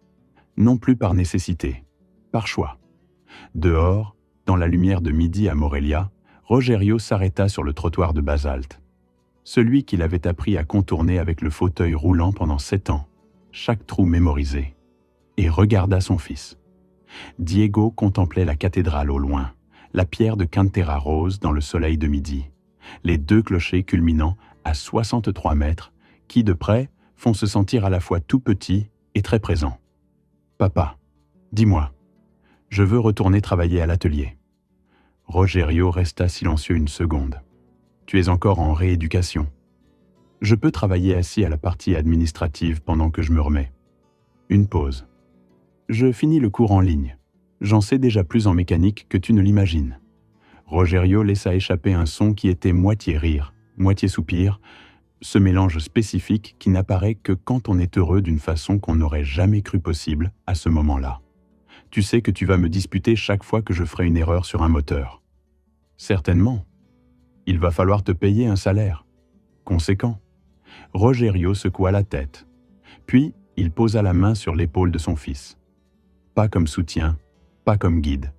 Non plus par nécessité, par choix. Dehors, dans la lumière de midi à Morelia, Rogerio s'arrêta sur le trottoir de basalte. Celui qu'il avait appris à contourner avec le fauteuil roulant pendant 7 ans, chaque trou mémorisé, et regarda son fils. Diego contemplait la cathédrale au loin, la pierre de Cantera rose dans le soleil de midi, les 2 clochers culminant à 63 mètres qui, de près, font se sentir à la fois tout petit et très présent. « Papa, dis-moi, je veux retourner travailler à l'atelier. » Rogerio resta silencieux une seconde. « Tu es encore en rééducation. Je peux travailler assis à la partie administrative pendant que je me remets. Une pause. Je finis le cours en ligne. J'en sais déjà plus en mécanique que tu ne l'imagines. Rogerio laissa échapper un son qui était moitié rire, moitié soupir, ce mélange spécifique qui n'apparaît que quand on est heureux d'une façon qu'on n'aurait jamais cru possible à ce moment-là. Tu sais que tu vas me disputer chaque fois que je ferai une erreur sur un moteur. Certainement. Il va falloir te payer un salaire. Conséquent. Rogerio secoua la tête. Puis, il posa la main sur l'épaule de son fils. Pas comme soutien, pas comme guide,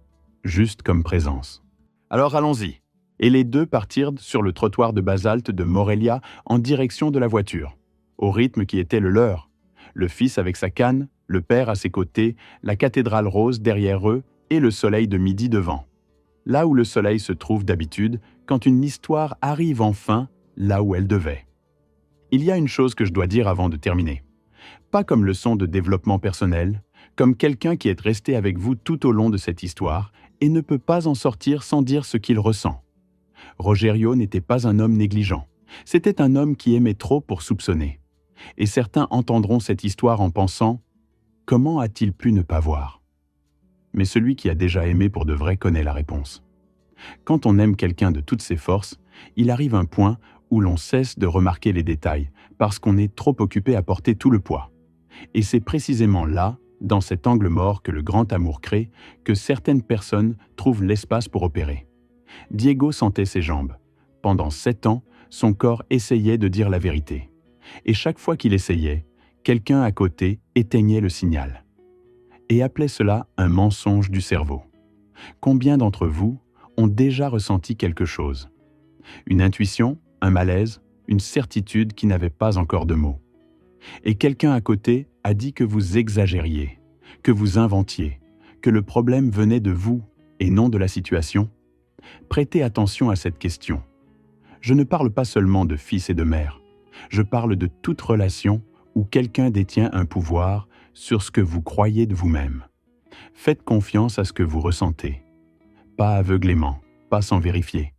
juste comme présence. Alors allons-y. Et les deux partirent sur le trottoir de basalte de Morelia en direction de la voiture, au rythme qui était le leur. Le fils avec sa canne, le père à ses côtés, la cathédrale rose derrière eux et le soleil de midi devant. Là où le soleil se trouve d'habitude quand une histoire arrive enfin là où elle devait. Il y a une chose que je dois dire avant de terminer. Pas comme leçon de développement personnel, comme quelqu'un qui est resté avec vous tout au long de cette histoire et ne peut pas en sortir sans dire ce qu'il ressent. Rogerio n'était pas un homme négligent. C'était un homme qui aimait trop pour soupçonner. Et certains entendront cette histoire en pensant « Comment a-t-il pu ne pas voir ?» Mais celui qui a déjà aimé pour de vrai connaît la réponse. Quand on aime quelqu'un de toutes ses forces, il arrive un point où l'on cesse de remarquer les détails parce qu'on est trop occupé à porter tout le poids. Et c'est précisément là, dans cet angle mort que le grand amour crée, que certaines personnes trouvent l'espace pour opérer. Diego sentait ses jambes. Pendant 7 ans, son corps essayait de dire la vérité. Et chaque fois qu'il essayait, quelqu'un à côté éteignait le signal. Et appelait cela un mensonge du cerveau. Combien d'entre vous ont déjà ressenti quelque chose? Une intuition, un malaise, une certitude qui n'avait pas encore de mots. Et quelqu'un à côté a dit que vous exagériez, que vous inventiez, que le problème venait de vous et non de la situation. Prêtez attention à cette question. Je ne parle pas seulement de fils et de mère. Je parle de toute relation où quelqu'un détient un pouvoir sur ce que vous croyez de vous-même. Faites confiance à ce que vous ressentez. Pas aveuglément, pas sans vérifier,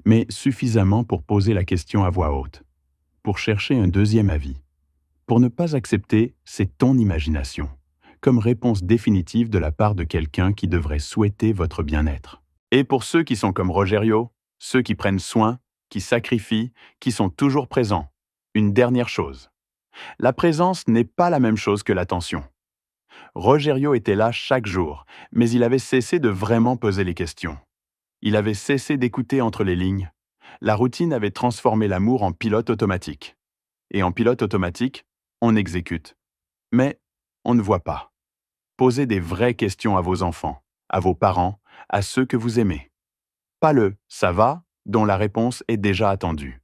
mais suffisamment pour poser la question à voix haute, pour chercher un deuxième avis, pour ne pas accepter « c'est ton imagination » comme réponse définitive de la part de quelqu'un qui devrait souhaiter votre bien-être. Et pour ceux qui sont comme Rogerio, ceux qui prennent soin, qui sacrifient, qui sont toujours présents, une dernière chose. La présence n'est pas la même chose que l'attention. Rogerio était là chaque jour, mais il avait cessé de vraiment poser les questions. Il avait cessé d'écouter entre les lignes. La routine avait transformé l'amour en pilote automatique. Et en pilote automatique, on exécute. Mais on ne voit pas. Posez des vraies questions à vos enfants, à vos parents, à ceux que vous aimez. Pas le « ça va » dont la réponse est déjà attendue,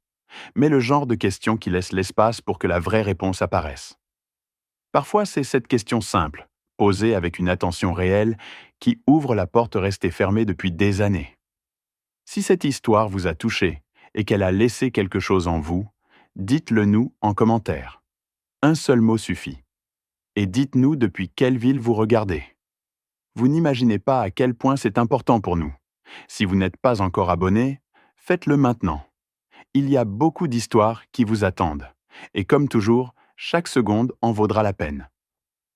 mais le genre de questions qui laisse l'espace pour que la vraie réponse apparaisse. Parfois, c'est cette question simple, posée avec une attention réelle, qui ouvre la porte restée fermée depuis des années. Si cette histoire vous a touché et qu'elle a laissé quelque chose en vous, dites-le nous en commentaire. Un seul mot suffit. Et dites-nous depuis quelle ville vous regardez. Vous n'imaginez pas à quel point c'est important pour nous. Si vous n'êtes pas encore abonné, faites-le maintenant. Il y a beaucoup d'histoires qui vous attendent. Et comme toujours, chaque seconde en vaudra la peine.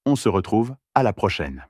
On se retrouve à la prochaine.